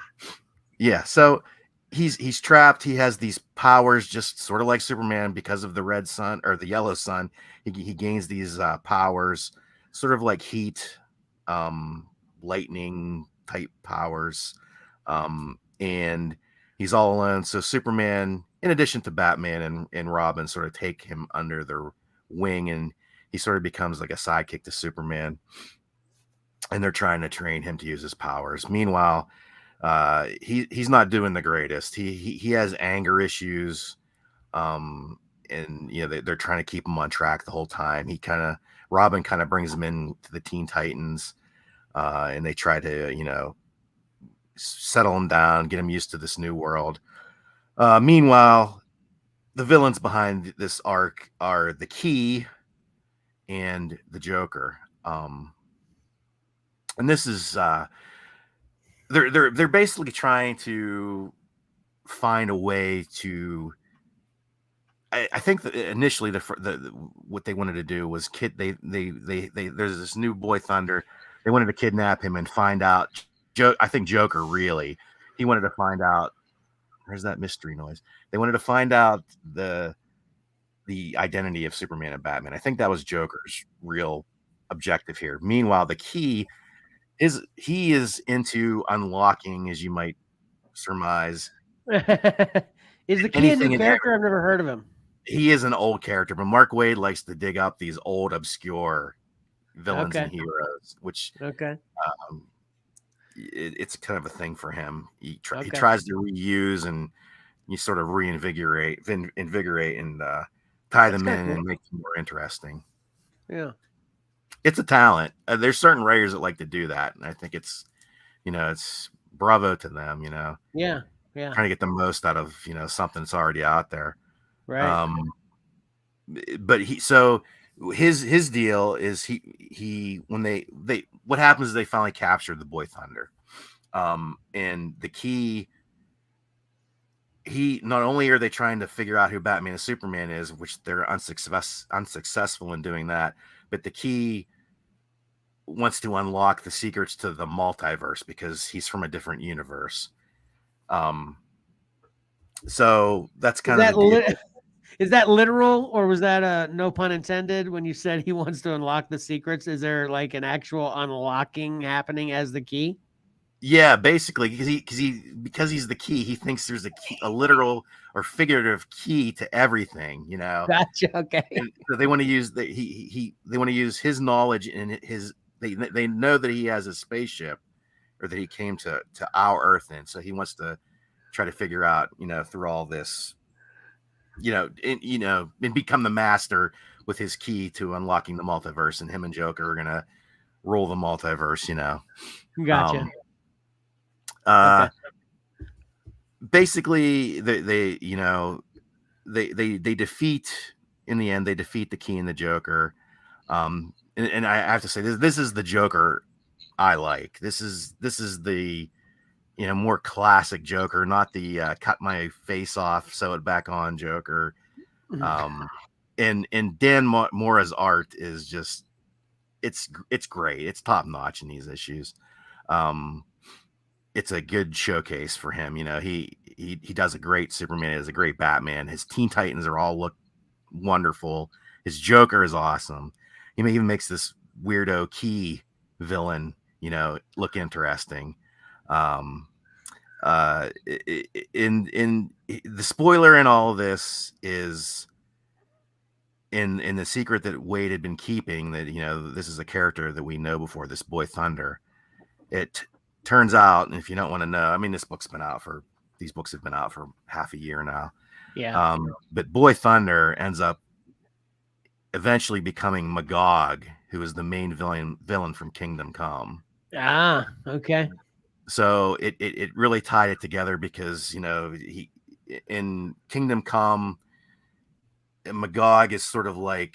yeah. So he's trapped. He has these powers, just sort of like Superman, because of the red sun or the yellow sun. He gains these powers, sort of like heat, lightning type powers. And he's all alone. So Superman, in addition to Batman and Robin, sort of take him under their wing, and he sort of becomes like a sidekick to Superman. And they're trying to train him to use his powers. Meanwhile, he's not doing the greatest. He has anger issues, and they're trying to keep him on track the whole time. Robin kind of brings him in to the Teen Titans, and they try to settle him down, get him used to this new world. Meanwhile, the villains behind this arc are the Key and the Joker. And this is they're basically trying to find a way to. I think that initially what they wanted to do was there's this new boy Thunder. They wanted to kidnap him and find out. I think Joker really he wanted to find out. Where's that mystery noise? They wanted to find out the identity of Superman and Batman. I think that was Joker's real objective here. Meanwhile, the Key is into unlocking, as you might surmise. Is the Key a new character? I've never heard of him. He is an old character, but Mark Waid likes to dig up these old, obscure villains and heroes, which it's kind of a thing for him. He tries to reuse and you sort of reinvigorate and tie them in and make them more interesting. Yeah. It's a talent. There's certain writers that like to do that. And I think it's bravo to them, Yeah. Trying to get the most out of, something that's already out there. Right. But his deal is when what happens is they finally capture the boy Thunder. And the Key, not only are they trying to figure out who Batman and Superman is, which they're unsuccessful in doing that, but the Key wants to unlock the secrets to the multiverse because he's from a different universe. So that's kind of is that literal, or was that no pun intended when you said he wants to unlock the secrets? Is there like an actual unlocking happening as the Key? Yeah, basically, because he's the Key, he thinks there's a literal or figurative key to everything, Gotcha. Okay. And so they want to use they want to use his knowledge and they know that he has a spaceship, or that he came to our Earth in, so he wants to try to figure out, through all this, and become the master with his key to unlocking the multiverse, and him and Joker are gonna rule the multiverse, Gotcha. Basically they defeat the Key and the Joker. And I have to say this is the Joker I like. This is the more classic Joker, not the cut my face off, sew it back on Joker. And Dan Mora's art is just it's great. It's top notch in these issues. It's a good showcase for him. He does a great Superman. He does a great Batman. His Teen Titans all look wonderful. His Joker is awesome. He even makes this weirdo Key villain, look interesting. In the spoiler in all of this is in the secret that Wade had been keeping, that this is a character that we know before, this boy Thunder. It turns out, and if you don't want to know, I mean, these books have been out for half a year now. Yeah. But boy Thunder ends up eventually becoming Magog, who is the main villain from Kingdom Come. Ah, okay. So it really tied it together because he in Kingdom Come, Magog is sort of like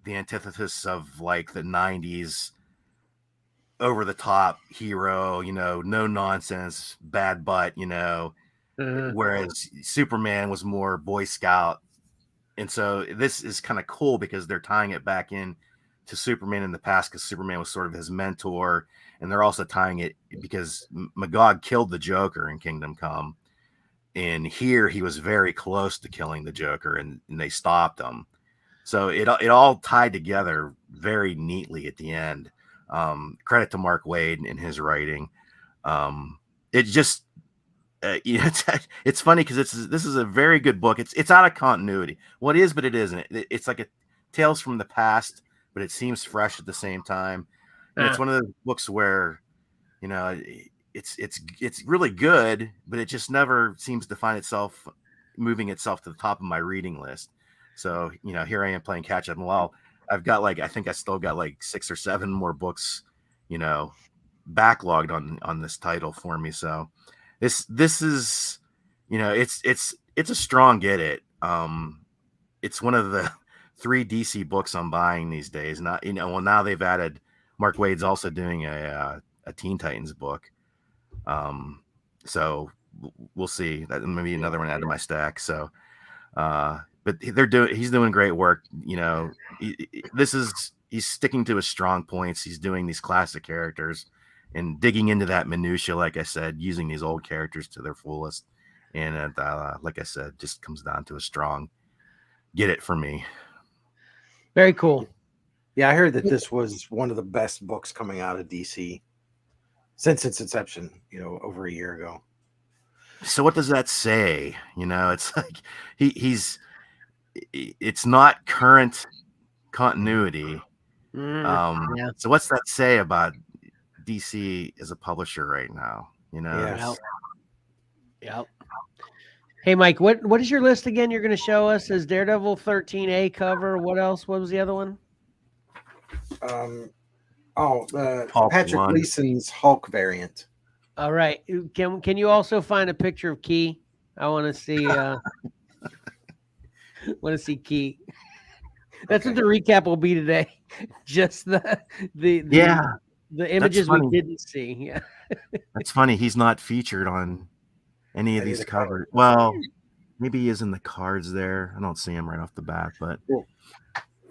the antithesis of like the 90s over the top hero, no nonsense, bad butt, whereas Superman was more Boy Scout. And so this is kind of cool because they're tying it back in to Superman in the past, because Superman was sort of his mentor. And they're also tying it because Magog killed the Joker in Kingdom Come. And here he was very close to killing the Joker, and they stopped him. So it all tied together very neatly at the end. Credit to Mark Waid in his writing. It just it's funny because this is a very good book. It's out of continuity. Well, it is, but it isn't. It's like a tales from the past, but it seems fresh at the same time. And it's one of those books where, it's really good, but it just never seems to find itself moving itself to the top of my reading list. So, here I am playing catch up. Well, I've got I think I still got 6 or 7 more books, backlogged on this title for me. So this is, it's a strong get it. It's one of the 3 DC books I'm buying these days. Not, now they've added Mark Waid's also doing a Teen Titans book. So we'll see. That may be another one added to my stack. So, but he's doing great work. He's sticking to his strong points. He's doing these classic characters and digging into that minutia, like I said, using these old characters to their fullest. And like I said, just comes down to a strong get it for me. Very cool. Yeah, I heard that this was one of the best books coming out of DC since its inception, over a year ago. So what does that say? It's like it's not current continuity. Yeah. So what's that say about DC as a publisher right now? Yes. Yep. Hey, Mike, what is your list again? You're going to show us as Daredevil 13A cover. What else? What was the other one? Patrick Gleason's Hulk variant. All right. Can you also find a picture of Key? I want to see. Want to see Key. That's what the recap will be today. Just the images we didn't see. Yeah. That's funny. He's not featured on any of these covers. Well, maybe he is in the cards there. I don't see him right off the bat, but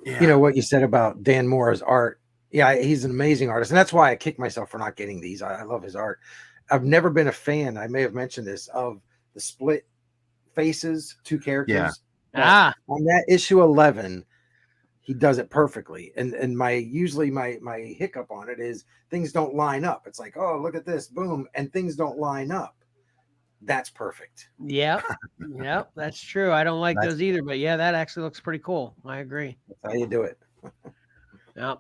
yeah. What you said about Dan Mora's art. Yeah, he's an amazing artist, and that's why I kick myself for not getting these. I love his art. I've never been a fan, I may have mentioned this, of the split faces, 2 characters. Yeah. On that issue 11, he does it perfectly. And my hiccup on it is things don't line up. It's like, oh, look at this, boom, and things don't line up. That's perfect. Yeah. Yep, that's true. I don't like those either, but yeah, that actually looks pretty cool. I agree. That's how you do it. Yep.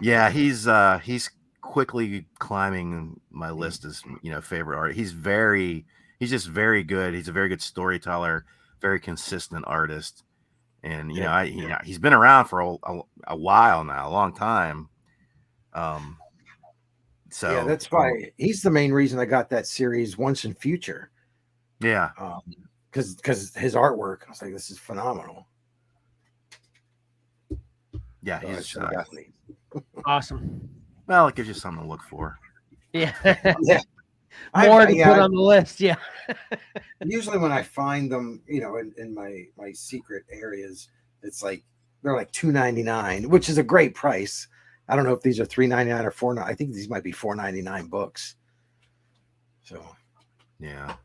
Yeah, he's quickly climbing my list as favorite art. He's just very good. He's a very good storyteller, very consistent artist, and he's been around for a while now, a long time. So yeah, that's why he's the main reason I got that series Once and Future. Yeah, because his artwork, I was like, this is phenomenal. Yeah, he's awesome. Well, it gives you something to look for. Yeah. Yeah. More to put on the list. Yeah. Usually when I find them, in my secret areas, it's like they're like $2.99, which is a great price. I don't know if these are $3.99 or $4.99. I think these might be $4.99 books. So yeah.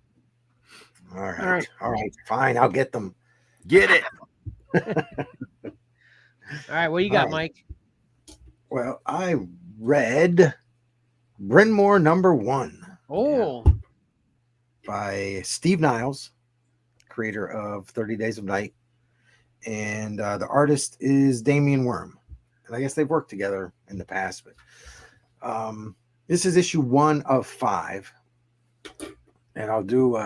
All right. Fine. I'll get them. Get it. All right. What you got, Mike? Well, I read Bryn Mawr #1. Oh. By Steve Niles, creator of 30 Days of Night. And the artist is Damian Worm. And I guess they've worked together in the past. But this is issue 1 of 5. And I'll do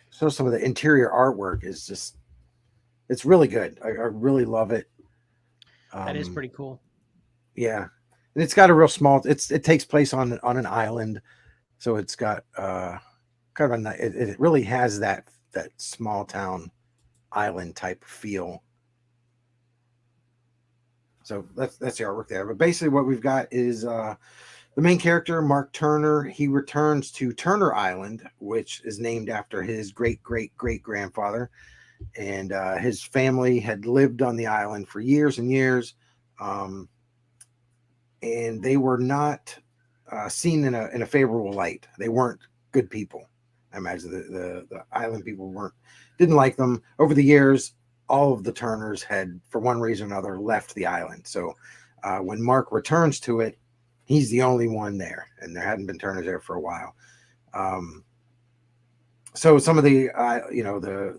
so some of the interior artwork is just, it's really good. I really love it. That is pretty cool. Yeah. And it's got a real small, it takes place on an island. So it's got kind of it really has that small town island type feel. So that's the artwork there. But basically what we've got is the main character, Mark Turner. He returns to Turner Island, which is named after his great-great-great-grandfather. And his family had lived on the island for years and years. And they were not seen in a favorable light. They weren't good people. I imagine the island people didn't like them. Over the years, all of the Turners had, for one reason or another, left the island. So When Mark returns to it, he's the only one there, and there hadn't been Turners there for a while. So some of the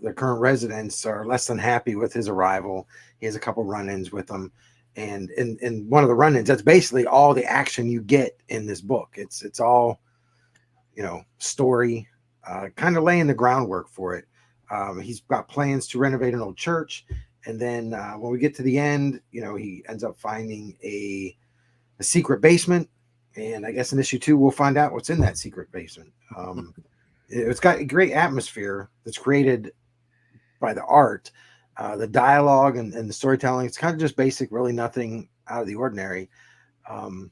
the current residents are less than happy with his arrival. He has a couple run-ins with them, and in one of the run-ins, that's basically all the action you get in this book. It's all story, kind of laying the groundwork for it. He's got plans to renovate an old church, and then when we get to the end, he ends up finding a secret basement, and I guess in issue 2 we'll find out what's in that secret basement. It's got a great atmosphere that's created by the art, the dialogue and the storytelling. It's kind of just basic, really nothing out of the ordinary.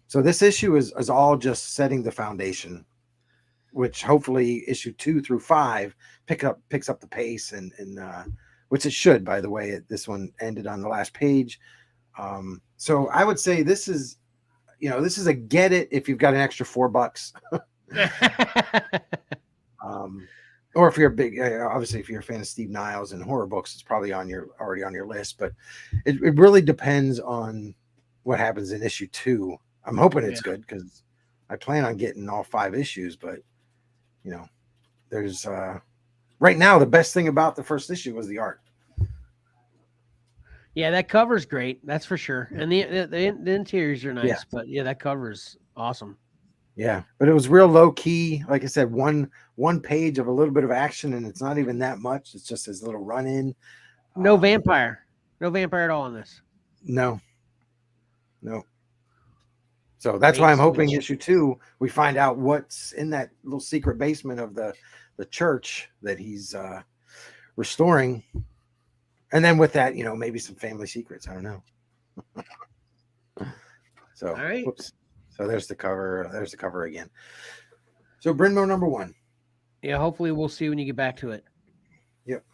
So this issue is all just setting the foundation, which hopefully issue 2 through 5 picks up the pace, and which it should, by the way. This one ended on the last page. So I would say this is a get it if you've got an extra $4. Or if you're a big, obviously, if you're a fan of Steve Niles and horror books, it's probably already on your list. But it really depends on what happens in issue 2. I'm hoping it's good, because I plan on getting all 5 issues. But there's right now the best thing about the first issue was the art. Yeah, that cover's great. That's for sure. And the interiors are nice. Yeah. But yeah, that cover's awesome. Yeah, but it was real low key. Like I said, one page of a little bit of action, and it's not even that much. It's just his little run in. No vampire at all in this. No. So that's why I'm hoping issue 2 we find out what's in that little secret basement of the church that he's restoring, and then with that, maybe some family secrets. I don't know. So, all right. Whoops. So there's the cover. There's the cover again. So Brynmo number 1. Yeah, hopefully we'll see when you get back to it. Yep.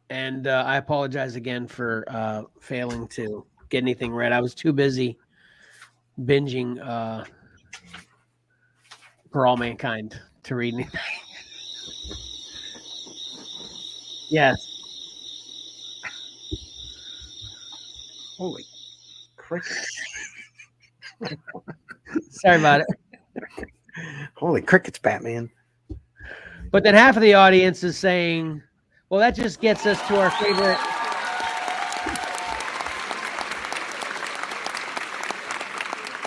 And I apologize again for failing to get anything read. I was too busy binging For All Mankind to read anything. Yes. Holy cricket. Sorry about it. Holy crickets, Batman. But then half of the audience is saying, well, that just gets us to our favorite.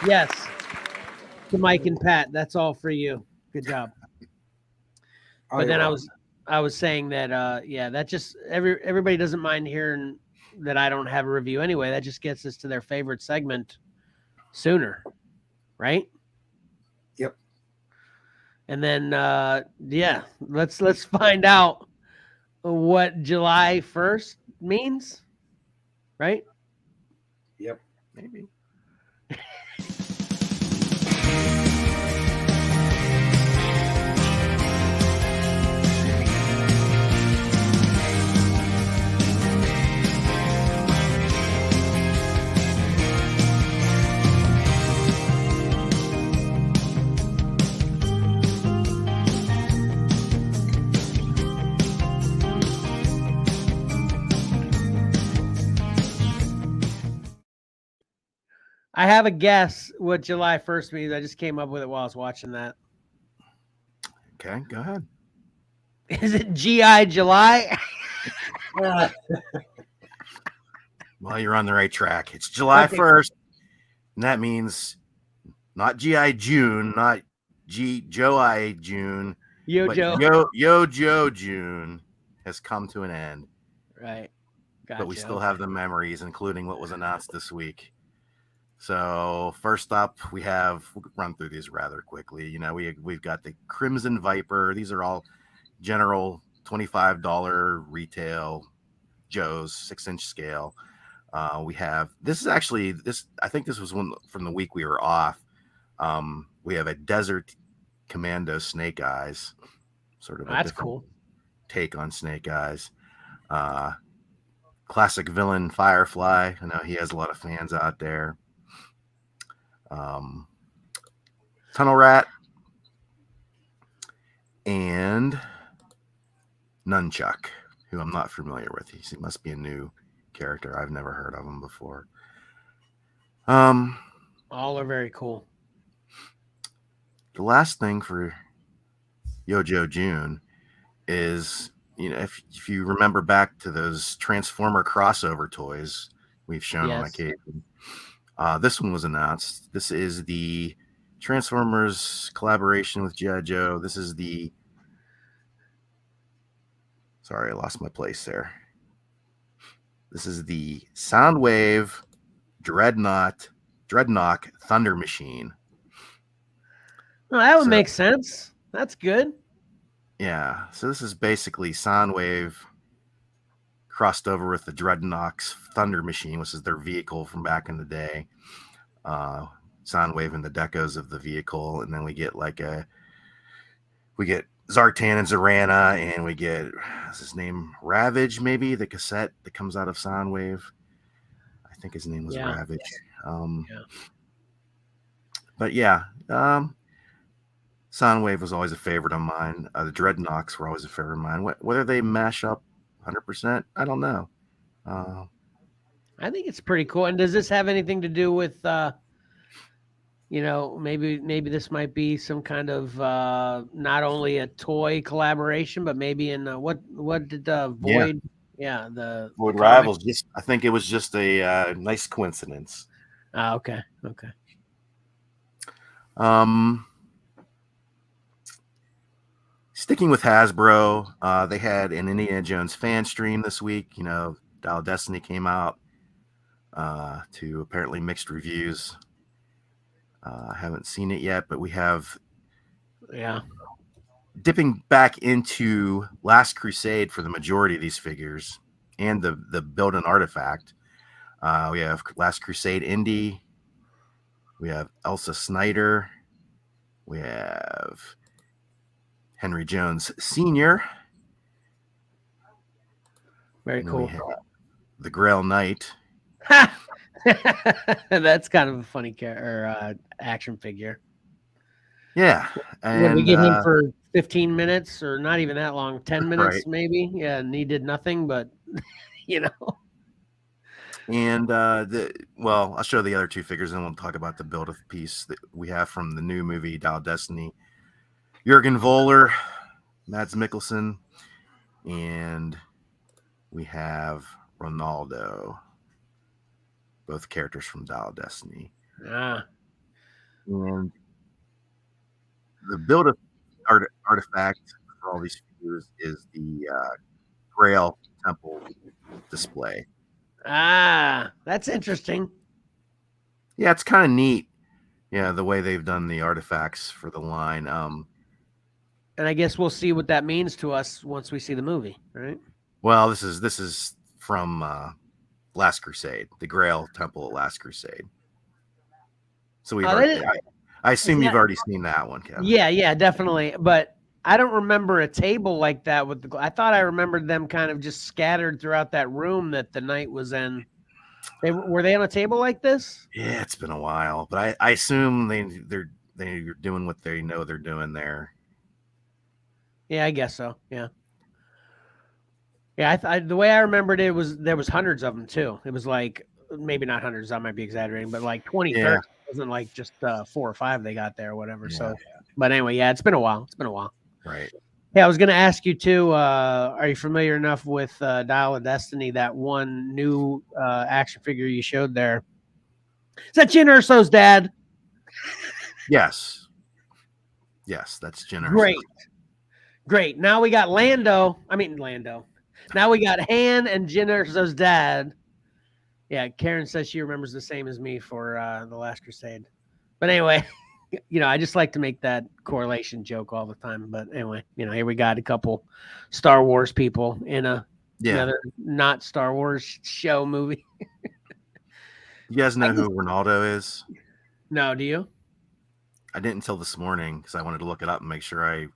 Yes. To Mike and Pat. That's all for you. Good job. But then I was saying that that just everybody doesn't mind hearing that I don't have a review anyway. That just gets us to their favorite segment sooner, right? Yep. And then let's find out what July 1st means, right? Yep. Maybe. I have a guess what July 1st means. I just came up with it while I was watching that. Okay, go ahead. Is it GI July? Well, you're on the right track. It's July 1st, and that means not GI June, not Joe I June. Yo Joe June has come to an end. Right. Gotcha. But we still have the memories, including what was announced this week. So first up, we'll run through these rather quickly. We've got the Crimson Viper. These are all general $25 retail Joe's 6-inch scale. We have I think this was one from the week we were off. We have a Desert Commando Snake Eyes, sort of that's cool take on Snake Eyes. Classic villain Firefly. I know he has a lot of fans out there. Tunnel Rat and Nunchuck, who I'm not familiar with. He must be a new character. I've never heard of him before. All are very cool. The last thing for Yojo June is, if you remember back to those Transformer crossover toys we've shown on Yes. occasion, this one was announced. This is the Transformers collaboration with G.I. Joe. This is the... Sorry, I lost my place there. This is the Soundwave Dreadnought Thunder Machine. No, that would So- make sense. That's good. Yeah, so this is basically Soundwave crossed over with the Dreadnought's Thunder Machine, which is their vehicle from back in the day. Soundwave and the decos of the vehicle, and then we get Zartan and Zorana, and we get, what's his name, Ravage, maybe, the cassette that comes out of Soundwave. I think his name was Ravage. But yeah, Soundwave was always a favorite of mine. The Dreadnoughts were always a favorite of mine. Whether they mash up 100%, I don't know. I think it's pretty cool. And does this have anything to do with, maybe this might be some kind of not only a toy collaboration, but maybe in what did Void? Yeah, the Void Rivals. I think it was just a nice coincidence. Okay. Sticking with Hasbro, they had an Indiana Jones fan stream this week. Dial of Destiny came out to apparently mixed reviews. I haven't seen it yet, but we have dipping back into Last Crusade for the majority of these figures and the build and artifact. We have Last Crusade Indy. We have Elsa Snyder. We have Henry Jones Sr. Very cool. The Grail Knight. That's kind of a funny action figure. Yeah. And we get him for 15 minutes or not even that long, 10 minutes maybe. Yeah, and he did nothing but, And I'll show the other two figures and we'll talk about the build of piece that we have from the new movie Dial of Destiny. Jurgen Voller, Mads Mikkelsen, and we have Ronaldo, both characters from Dial of Destiny. And the build of artifact for all these figures is the Grail Temple display. That's interesting. Yeah, it's kind of neat. Yeah, the way they've done the artifacts for the line. And I guess we'll see what that means to us once we see the movie, right? Well, this is from Last Crusade, the Grail Temple at Last Crusade. So I assume you've already seen that one, Kevin. Yeah, definitely. But I don't remember a table like that with I thought I remembered them kind of just scattered throughout that room that the knight was in. Were they on a table like this? Yeah, it's been a while, but I assume they're doing what they know they're doing there. Yeah, I guess so. Yeah. Yeah, the way I remembered it was there was hundreds of them too. It was like maybe not hundreds. I might be exaggerating, but like 20, 30. It wasn't like just 4 or 5 they got there or whatever. Yeah. So, but anyway, it's been a while. Right. Yeah, I was going to ask you too. Are you familiar enough with Dial of Destiny? That one new action figure you showed there. Is that Jyn Erso's dad? Yes, that's Jyn Erso. Great. Now we got Lando. Now we got Han and Jyn Erso's dad. Yeah, Karen says she remembers the same as me for The Last Crusade. But anyway, I just like to make that correlation joke all the time. But anyway, here we got a couple Star Wars people in another not Star Wars show movie. You guys know who Ronaldo is? No, do you? I didn't until this morning because I wanted to look it up and make sure I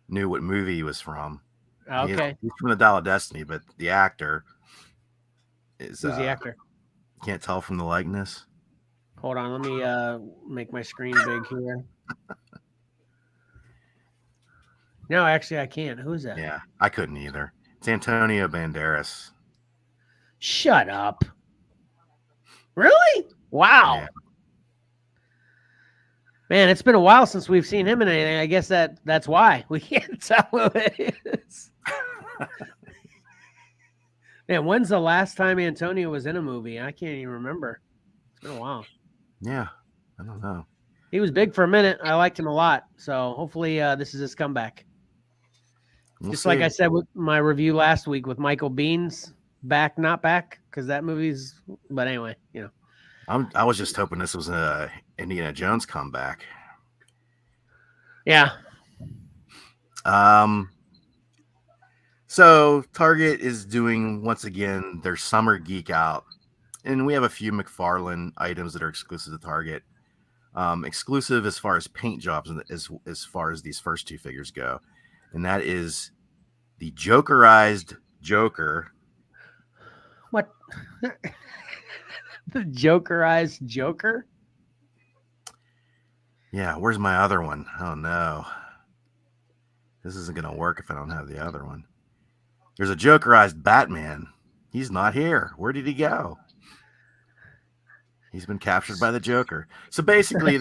knew what movie he was from. Okay. He's from the Dial of Destiny, but the actor is... Who's the actor? Can't tell from the likeness. Hold on, let me make my screen big here. No, actually, I can't. Who's that? Yeah, I couldn't either. It's Antonio Banderas. Shut up. Really? Wow. Yeah. Man, it's been a while since we've seen him in anything. I guess that's why we can't tell who it is. Man, when's the last time Antonio was in a movie? I can't even remember. It's been a while. Yeah, I don't know. He was big for a minute. I liked him a lot. So hopefully this is his comeback. We'll Just see. like I said with my review last week with Michael Bean's back, not back, because that movie's. But anyway, you know. I was just hoping this was a Indiana Jones comeback. Yeah. So Target is doing once again their summer geek out, and we have a few McFarlane items that are exclusive to Target. Exclusive as far as paint jobs and as far as these first two figures go, and that is the Jokerized Joker. What? The Jokerized Joker? Yeah, where's my other one? Oh no. This isn't going to work if I don't have the other one. There's a Jokerized Batman. He's not here. Where did he go? He's been captured by the Joker. So basically,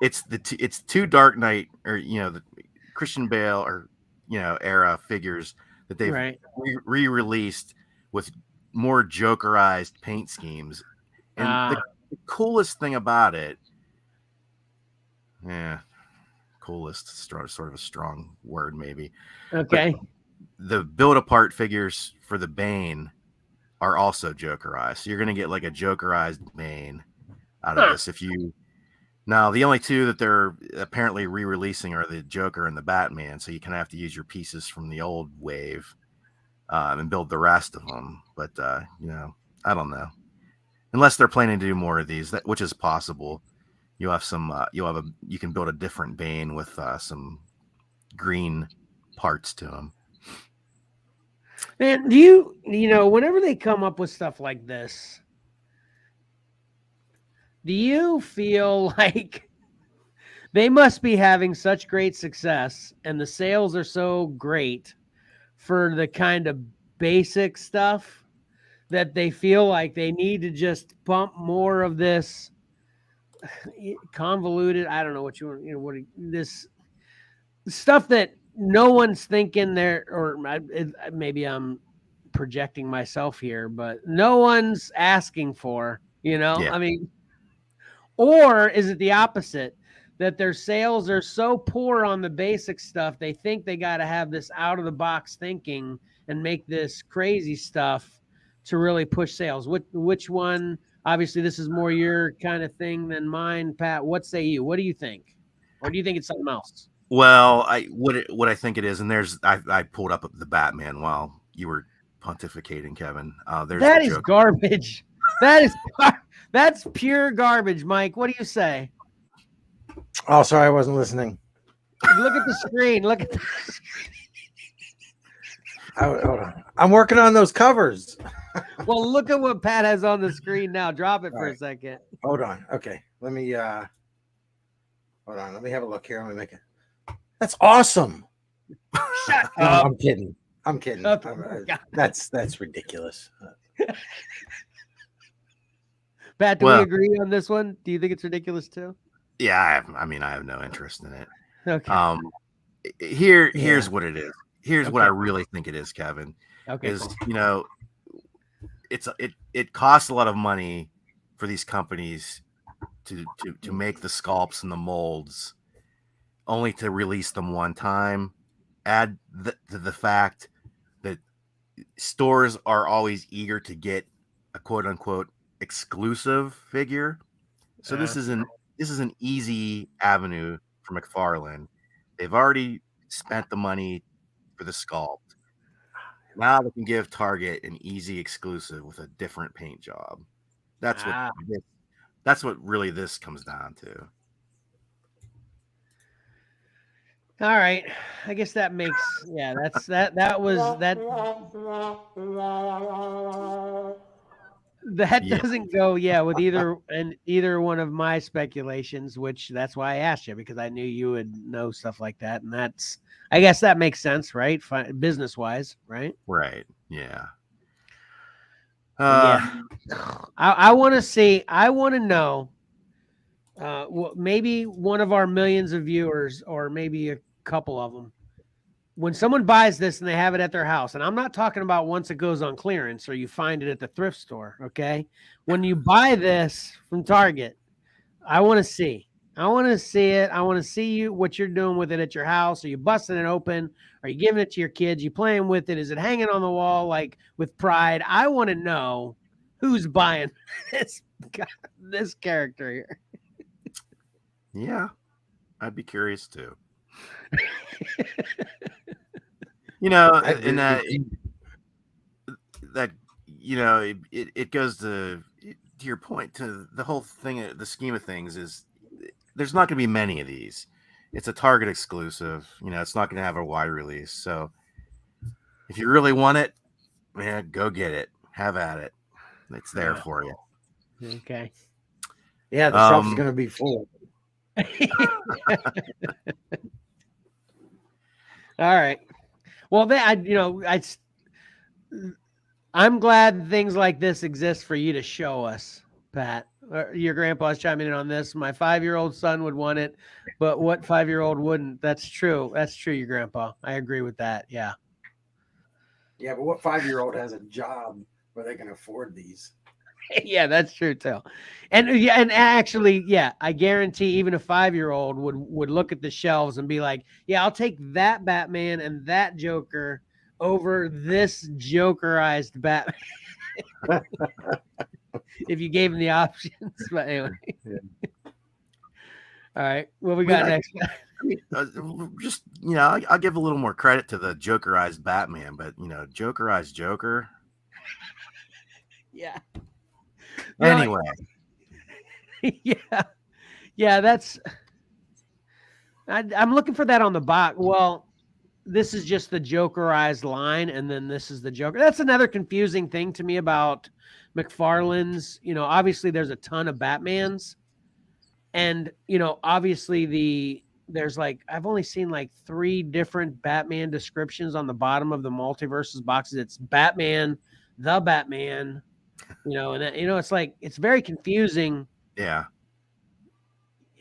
it's two Dark Knight or the Christian Bale or era figures that they've re-released with more Jokerized paint schemes. And the coolest thing about it, coolest, sort of a strong word maybe. Okay. But the build-apart figures for the Bane are also Jokerized. So you're going to get like a Jokerized Bane out of this. Now, the only two that they're apparently re-releasing are the Joker and the Batman. So you kind of have to use your pieces from the old wave and build the rest of them. But, I don't know. Unless they're planning to do more of these, which is possible. You can build a different Bane with some green parts to them. Man, do you whenever they come up with stuff like this, do you feel like they must be having such great success and the sales are so great for the kind of basic stuff that they feel like they need to just pump more of this convoluted, I don't know what this stuff that no one's thinking there, or maybe I'm projecting myself here, but no one's asking for, Yeah. I mean, or is it the opposite, that their sales are so poor on the basic stuff, they think they got to have this out of the box thinking and make this crazy stuff to really push sales? Which one? Obviously, this is more your kind of thing than mine, Pat. What say you? What do you think? Or do you think it's something else? Well, what I think it is, and I pulled up the Batman while you were pontificating, Kevin. That is garbage. That's pure garbage, Mike. What do you say? Oh, sorry, I wasn't listening. Look at the screen. Look at the Hold on. I'm working on those covers. Well, look at what Pat has on the screen now. Drop it for a second. Hold on. Okay. Let me hold on. Let me have a look here. Let me make it. That's awesome. Shut up. I'm kidding. I'm kidding. Okay. That's ridiculous. Pat, do we agree on this one? Do you think it's ridiculous too? Yeah, I have no interest in it. Okay. Here's what it is. Here's what I really think it is, Kevin. Okay. Is it costs a lot of money for these companies to make the sculpts and the molds, only to release them one time. Add to the fact that stores are always eager to get a quote unquote exclusive figure. So this is an easy avenue for McFarlane. They've already spent the money for the sculpt. Now they can give Target an easy exclusive with a different paint job. That's what really this comes down to. All right. I guess that makes that doesn't go with either one of my speculations, which that's why I asked you, because I knew you would know stuff like that, and I guess that makes sense, right? Business wise, right? Right. Yeah. Yeah. I want to see. I want to know. Maybe one of our millions of viewers, or maybe a couple of them, when someone buys this and they have it at their house, and I'm not talking about once it goes on clearance or you find it at the thrift store. Okay, when you buy this from Target, I want to see. I want to see it. I want to see you what you're doing with it at your house. Are you busting it open? Are you giving it to your kids? You playing with it? Is it hanging on the wall like with pride? I want to know who's buying this this character here. Yeah, I'd be curious too. You know, and that you know, it goes to your point, to the whole thing. The scheme of things is there's not going to be many of these. It's a Target exclusive. You know, it's not going to have a wide release. So if you really want it, man, go get it. Have at it. It's there for you. Okay. Yeah, the shelf is going to be full. All right. Well, I'm glad things like this exist for you to show us, Pat. Your grandpa's chiming in on this. My 5-year-old son would want it, but what 5-year-old wouldn't? That's true. That's true, your grandpa. I agree with that. Yeah. Yeah, but what 5-year-old has a job where they can afford these? Yeah, that's true too. And actually, yeah, I guarantee even a 5-year-old would look at the shelves and be like, yeah, I'll take that Batman and that Joker over this Jokerized Batman. If you gave him the options. But anyway. Yeah. All right. What we got next? Just, you know, I'll give a little more credit to the Jokerized Batman, but, you know, Jokerized Joker. Yeah. Anyway. Yeah. Yeah, that's... I'm looking for that on the box. Well, this is just the Jokerized line, and then this is the Joker. That's another confusing thing to me about McFarlane's. You know, obviously there's a ton of Batmans, and you know, obviously there's like, I've only seen like 3 different Batman descriptions on the bottom of the Multiverses boxes. It's Batman, the Batman, you know, and you know, it's like, it's very confusing. Yeah.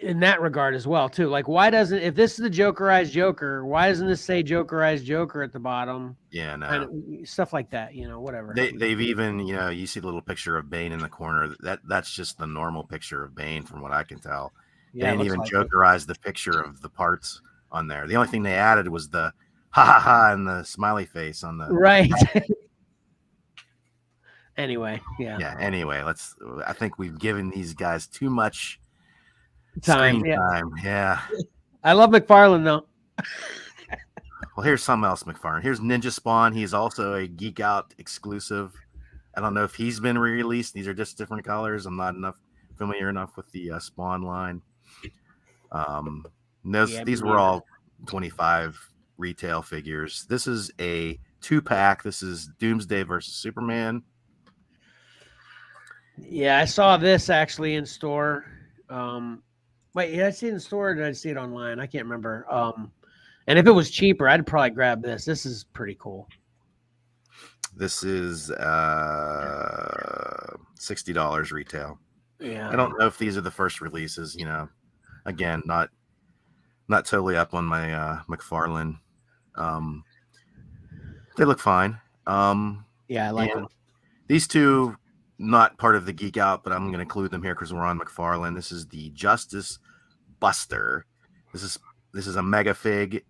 In that regard as well, too. Like, why doesn't, if this is the Jokerized Joker, why doesn't this say Jokerized Joker at the bottom? Yeah, no. And stuff like that, you know, whatever. They've even, you know, you see the little picture of Bane in the corner. That's just the normal picture of Bane, from what I can tell. Yeah, they didn't even like Jokerize the picture of the parts on there. The only thing they added was the ha ha ha and the smiley face on the right. Anyway, yeah. Yeah. Anyway, I think we've given these guys too much time. Yeah. I love McFarlane though. Well, here's something else, McFarlane. Here's Ninja Spawn. He's also a Geek Out exclusive. I don't know if he's been re-released. These are just different colors. I'm not familiar enough with the Spawn line. These were all 25 retail figures. This is a 2-pack. This is Doomsday versus Superman. Yeah, I saw this actually in store. Wait, did I see it in store or did I see it online? I can't remember. And if it was cheaper, I'd probably grab this. This is pretty cool. This is $60 retail. Yeah. I don't know if these are the first releases, you know. Again, not totally up on my McFarlane. They look fine. Yeah, I like them. These two, not part of the Geek Out, but I'm going to include them here because we're on McFarlane. This is the Justice Buster. This is a mega fig,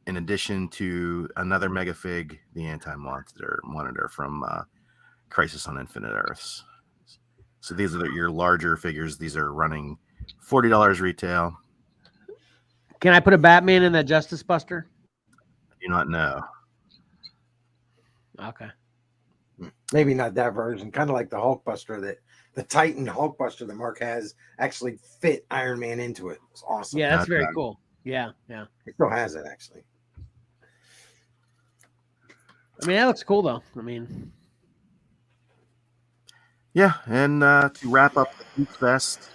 in addition to another mega fig, the Anti-Monitor from Crisis on Infinite Earths. So these are your larger figures. These are running $40 retail. Can I put a Batman in that Justice Buster? I do not know. Okay. Maybe not that version. Kind of like the Hulkbuster, that the Titan Hulkbuster that Mark has actually fit Iron Man into it. It's awesome. Yeah, that's very cool. Yeah. He still has it, actually. I mean, that looks cool, though. I mean, yeah. And to wrap up the Geek Fest,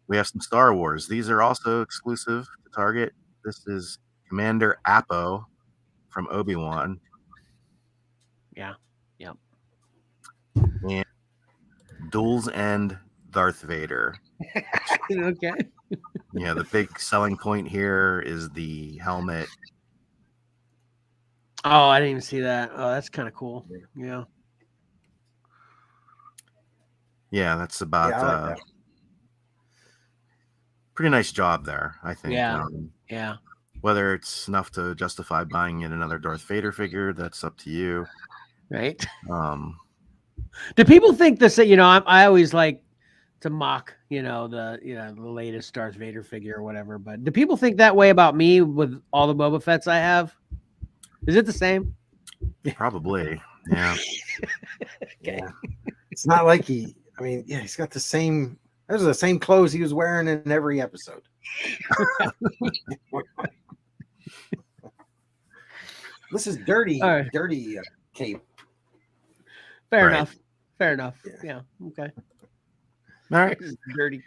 we have some Star Wars. These are also exclusive to Target. This is Commander Appo from Obi-Wan. Yeah. Yep. Duels End Darth Vader. Okay. Yeah, the big selling point here is the helmet. Oh, I didn't even see that. Oh, that's kind of cool. Yeah. Yeah, that's about Yeah, I like that. pretty nice job there, I think. Yeah. Yeah. Whether it's enough to justify buying yet another Darth Vader figure, that's up to you. Right. Um, Do people think this? You know, I always like to mock, the latest Darth Vader figure or whatever. But do people think that way about me with all the Boba Fett's I have? Is it the same? probably, yeah. Okay. Yeah. It's not like he's got the same. Those are the same clothes he was wearing in every episode. This is dirty, All right. dirty cape. Fair Right. enough. Fair enough. Yeah. Yeah. Okay. All right. Dirty.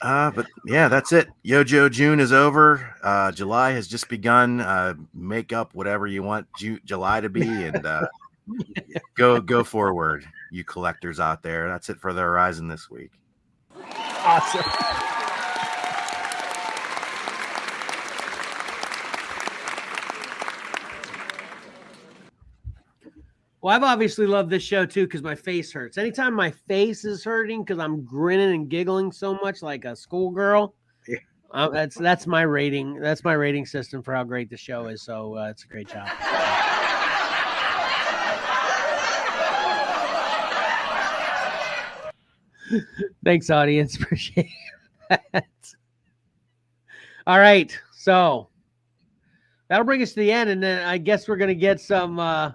But yeah, that's it. Yojo June is over. July has just begun. Make up whatever you want July to be, and go forward, you collectors out there. That's it for the Horizon this week. Awesome. Well, I've obviously loved this show too because my face hurts. Anytime my face is hurting because I'm grinning and giggling so much like a schoolgirl, that's my rating. That's my rating system for how great the show is. So it's a great job. Thanks, audience. Appreciate that. All right, so that'll bring us to the end, and then I guess we're gonna get some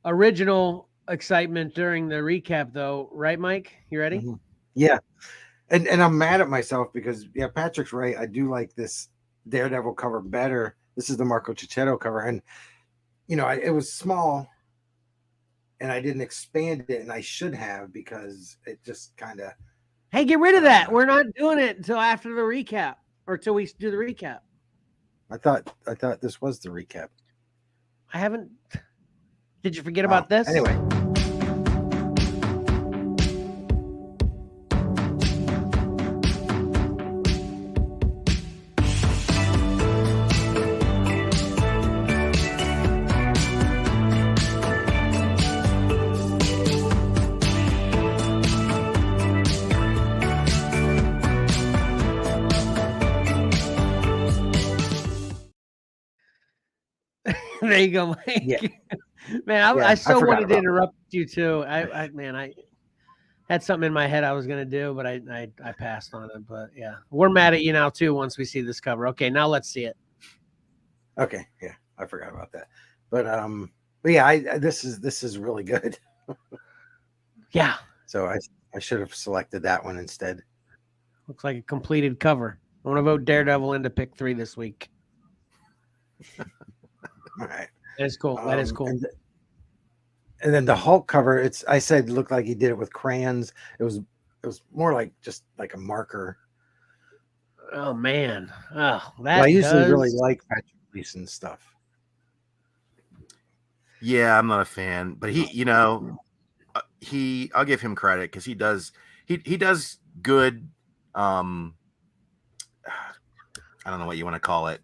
original excitement during the recap, though, right, Mike? You ready? Mm-hmm. Yeah, and I'm mad at myself because Patrick's right. I do like this Daredevil cover better. This is the Marco Cicchetto cover, and it was small, and I didn't expand it, and I should have because it just kind of. Hey, get rid of that. We're not doing it until after the recap, or till we do the recap. I thought this was the recap. I haven't. Did you forget about this? Anyway. There you go, Mike. Yeah. Man, I so wanted to interrupt you too. I had something in my head I was gonna do, but I passed on it. But yeah, we're mad at you now too. Once we see this cover, okay, now let's see it. Okay, yeah, I forgot about that. But yeah, this is really good. Yeah. So I should have selected that one instead. Looks like a completed cover. I want to vote Daredevil into pick 3 this week. All right. That is cool. That is cool. And then the Hulk cover, I said it looked like he did it with crayons. It was more like just like a marker. Oh man. Oh, that I usually really like Patrick Gleason's stuff. Yeah, I'm not a fan, but I'll give him credit because he does good. I don't know what you want to call it.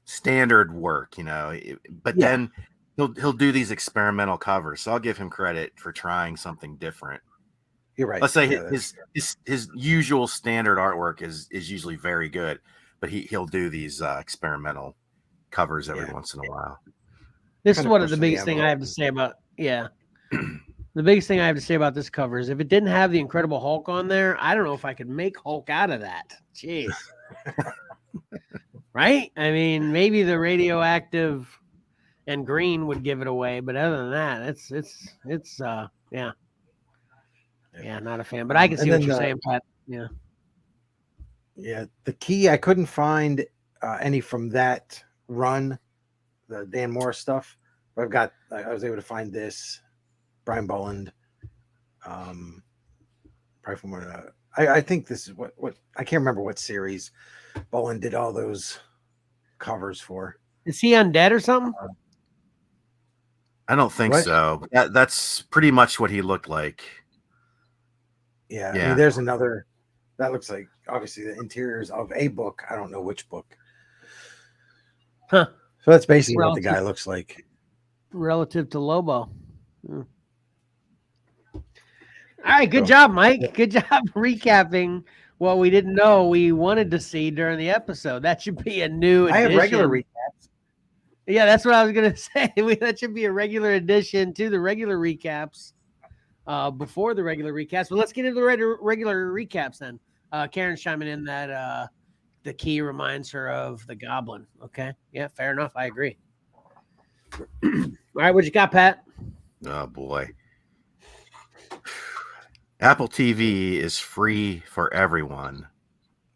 Standard work. But then he'll do these experimental covers. So I'll give him credit for trying something different. You're right. Let's say his usual standard artwork is usually very good, but he'll do these experimental covers every once in a while. This is one of the biggest thing I have to say about the biggest thing I have to say about this cover is if it didn't have the Incredible Hulk on there, I don't know if I could make Hulk out of that. Jeez. Right? I mean, maybe the radioactive and green would give it away, but other than that, it's not a fan. But I can see what you're saying, Pat. Yeah. Yeah. The key, I couldn't find any from that run, the Dan Morris stuff. But I was able to find this Brian Bolland. Probably from what I think this is what I can't remember what series Bolland did all those covers for. Is he undead or something? I don't think What? so. That's pretty much what he looked like. Yeah, I Yeah. mean, there's another. That looks like obviously the interiors of a book. I don't know which book. Huh. So that's basically what the Relative- guy looks like. Relative to Lobo. Hmm. All right, good So- job, Mike. Good job recapping what we didn't know we wanted to see during the episode. That should be a new I addition. have regular recaps. Yeah, that's what I was gonna say. That should be a regular addition to the regular recaps before the regular recaps. But let's get into the regular recaps then. Karen's chiming in that the key reminds her of the goblin. Okay, yeah, fair enough. I agree. All right, what you got, Pat? Oh boy. Apple TV is free for everyone.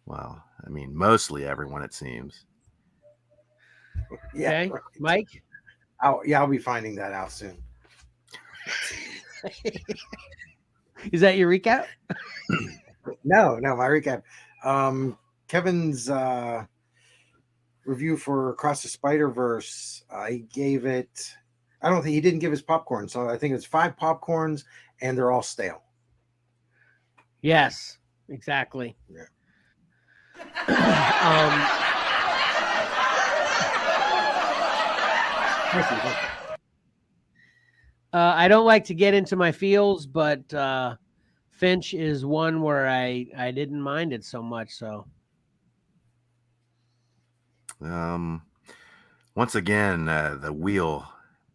Well, I mean, mostly everyone, it seems. Yeah, Okay, right. Mike. I'll be finding that out soon. Is that your recap? No, my recap. Kevin's review for Across the Spider-Verse, I gave it. I don't think he didn't give his popcorn, so I think it's 5 popcorns, and they're all stale. Yes, exactly. Yeah. I don't like to get into my feels, but Finch is one where I didn't mind it so much. So Once again, the wheel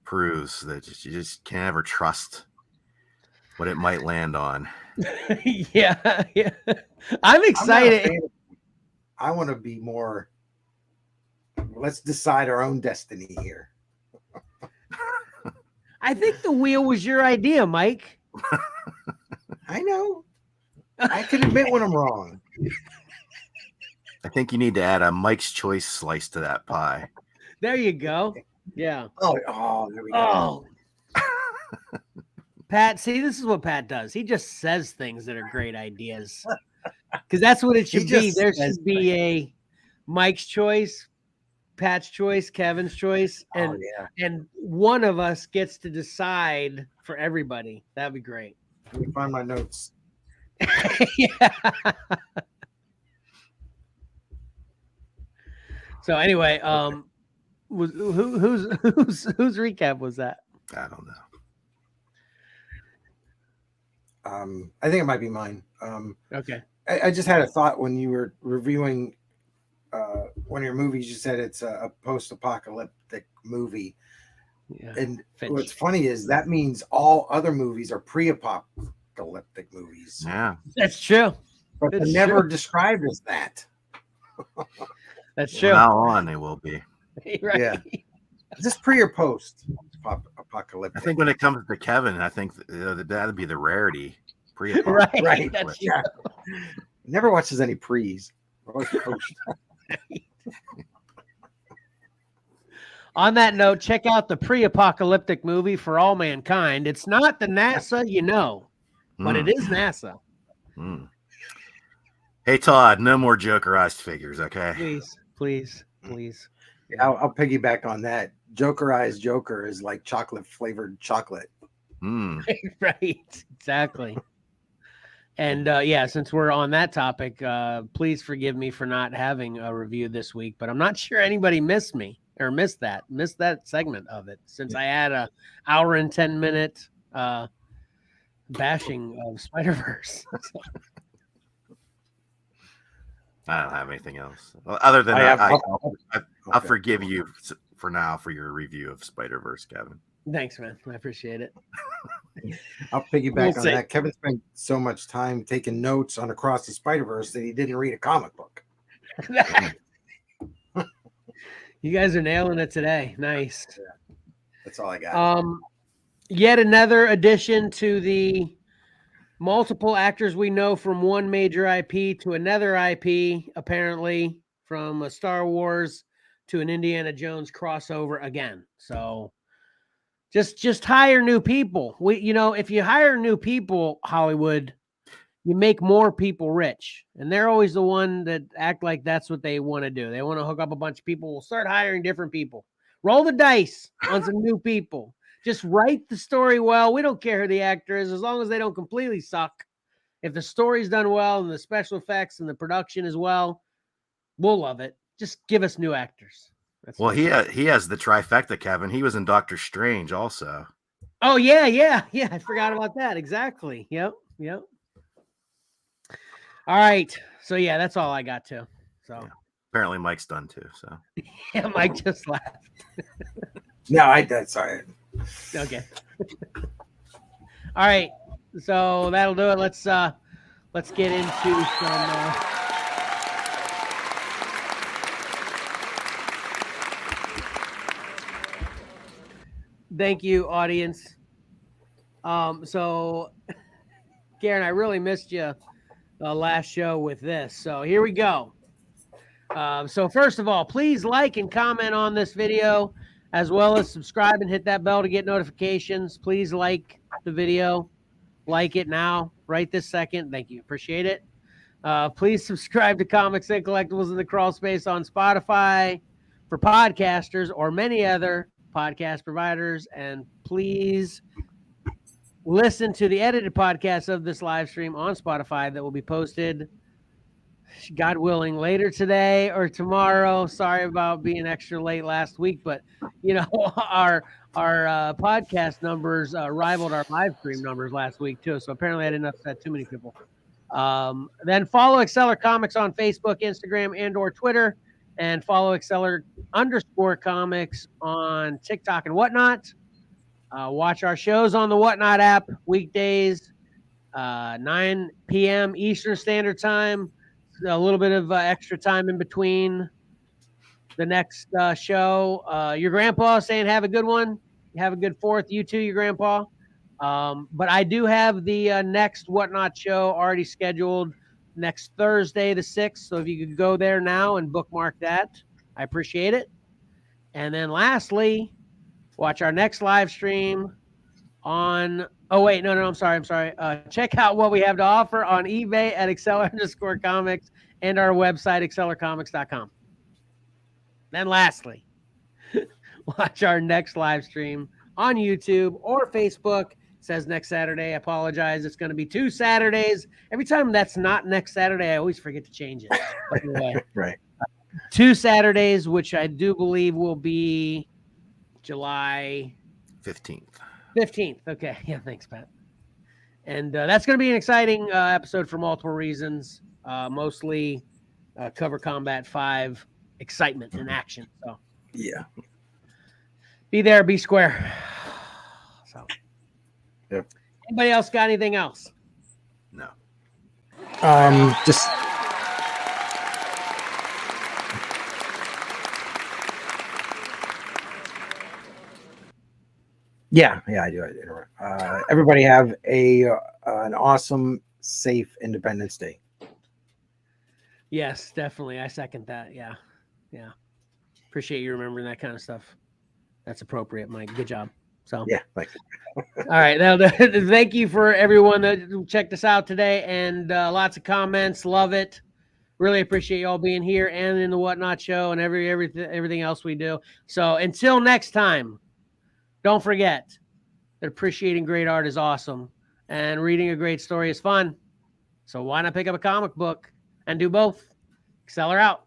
proves that you just can't ever trust what it might land on. yeah. I'm excited. I want to be more. Let's decide our own destiny here. I think the wheel was your idea, Mike. I know. I can admit when I'm wrong. I think you need to add a Mike's Choice slice to that pie. There you go. Yeah. Oh, there we go. Oh. Pat, see, this is what Pat does. He just says things that are great ideas. Because that's what it should be. There should be a Mike's Choice, Pat's Choice, Kevin's Choice, and and one of us gets to decide for everybody. That'd be great. Let me find my notes. Yeah. So anyway, whose recap was that? I don't know. I think it might be mine. Okay. I just had a thought when you were reviewing one of your movies. You said it's a post-apocalyptic movie. Yeah. And Finch. what's funny is that means all other movies are pre-apocalyptic movies. Yeah. That's true. But they're It's never true. described as that. That's From true. now on, they will be. Right. Yeah. Is this pre or post apocalyptic? I think when it comes to Kevin, I think that'd be the rarity. Right. That's true. Yeah. Never watches any pre's. Always post. On that note, check out the pre-apocalyptic movie For All Mankind. It's not the NASA you know, but it is NASA. Mm. Hey, Todd, no more Jokerized figures, okay? Please. Yeah, I'll piggyback on that. Jokerized Joker is like chocolate flavored chocolate. Mm. Right. Exactly. And since we're on that topic, please forgive me for not having a review this week, but I'm not sure anybody missed that segment of it, since I had a hour and 10 minute bashing of Spider-Verse. I don't have anything else other than I'll forgive you for now for your review of Spider-Verse, Kevin. Thanks, man. I appreciate it. I'll piggyback on that. Kevin spent so much time taking notes on Across the Spider-Verse that he didn't read a comic book. You guys are nailing it today. Nice. Yeah, that's all I got. Yet another addition to the multiple actors we know from one major IP to another IP, apparently from a Star Wars to an Indiana Jones crossover again. So just hire new people. If you hire new people, Hollywood, you make more people rich. And they're always the one that act like that's what they want to do. They want to hook up a bunch of people. We'll start hiring different people. Roll the dice on some new people. Just write the story well. We don't care who the actor is, as long as they don't completely suck. If the story's done well and the special effects and the production as well, we'll love it. Just give us new actors. Well, he has the trifecta, Kevin. He was in Doctor Strange also. Oh, yeah. I forgot about that. Exactly. Yep. All right. So, yeah, that's all I got to. So, Yeah. Apparently Mike's done too. So, yeah, Mike just laughed. No, that's all right. Okay. All right. So that'll do it. Let's get into some. Thank you, audience. So, Karen, I really missed you last show with this. So here we go. So first of all, please like and comment on this video, as well as subscribe and hit that bell to get notifications. Please like the video. Like it now, right this second. Thank you. Appreciate it. Please subscribe to Comics and Collectibles in the Crawl Space on Spotify for podcasters or many other podcast providers. And please listen to the edited podcast of this live stream on Spotify that will be posted, God willing, later today or tomorrow. Sorry about being extra late last week, but our podcast numbers rivaled our live stream numbers last week too. So apparently I didn't upset too many people. Then follow XcellarComics on Facebook, Instagram, and/or Twitter, and follow Xcellar_comics on TikTok and whatnot. Watch our shows on the Whatnot app weekdays, 9 p.m. Eastern Standard Time. A little bit of extra time in between the next show. Your grandpa saying have a good one. Have a good 4th. You too, your grandpa. But I do have the next Whatnot show already scheduled next Thursday, the 6th. So if you could go there now and bookmark that, I appreciate it. And then lastly, watch our next live stream on. Oh wait, no, I'm sorry. Check out what we have to offer on eBay at Xcellar_comics and our website XcellarComics.com. Then lastly, watch our next live stream on YouTube or Facebook. It says next Saturday. I apologize. It's going to be 2 Saturdays. Every time that's not next Saturday, I always forget to change it. Anyway, Right. 2 Saturdays, which I do believe will be July 15th. 15th. Okay. Yeah. Thanks, Pat. And that's going to be an exciting episode for multiple reasons. Mostly Cover Combat 5 excitement and action. So Yeah. be there, be square. So, Yep. Anybody else got anything else? No. Just yeah, I do. Everybody have an awesome, safe Independence Day. Yes, definitely. I second that. Yeah. Appreciate you remembering that kind of stuff. That's appropriate, Mike. Good job. So Yeah, thanks. all right. Now, thank you for everyone that checked us out today, and lots of comments. Love it. Really appreciate you all being here and in the Whatnot show and everything else we do. So until next time, don't forget that appreciating great art is awesome and reading a great story is fun. So why not pick up a comic book and do both? Xcellar out.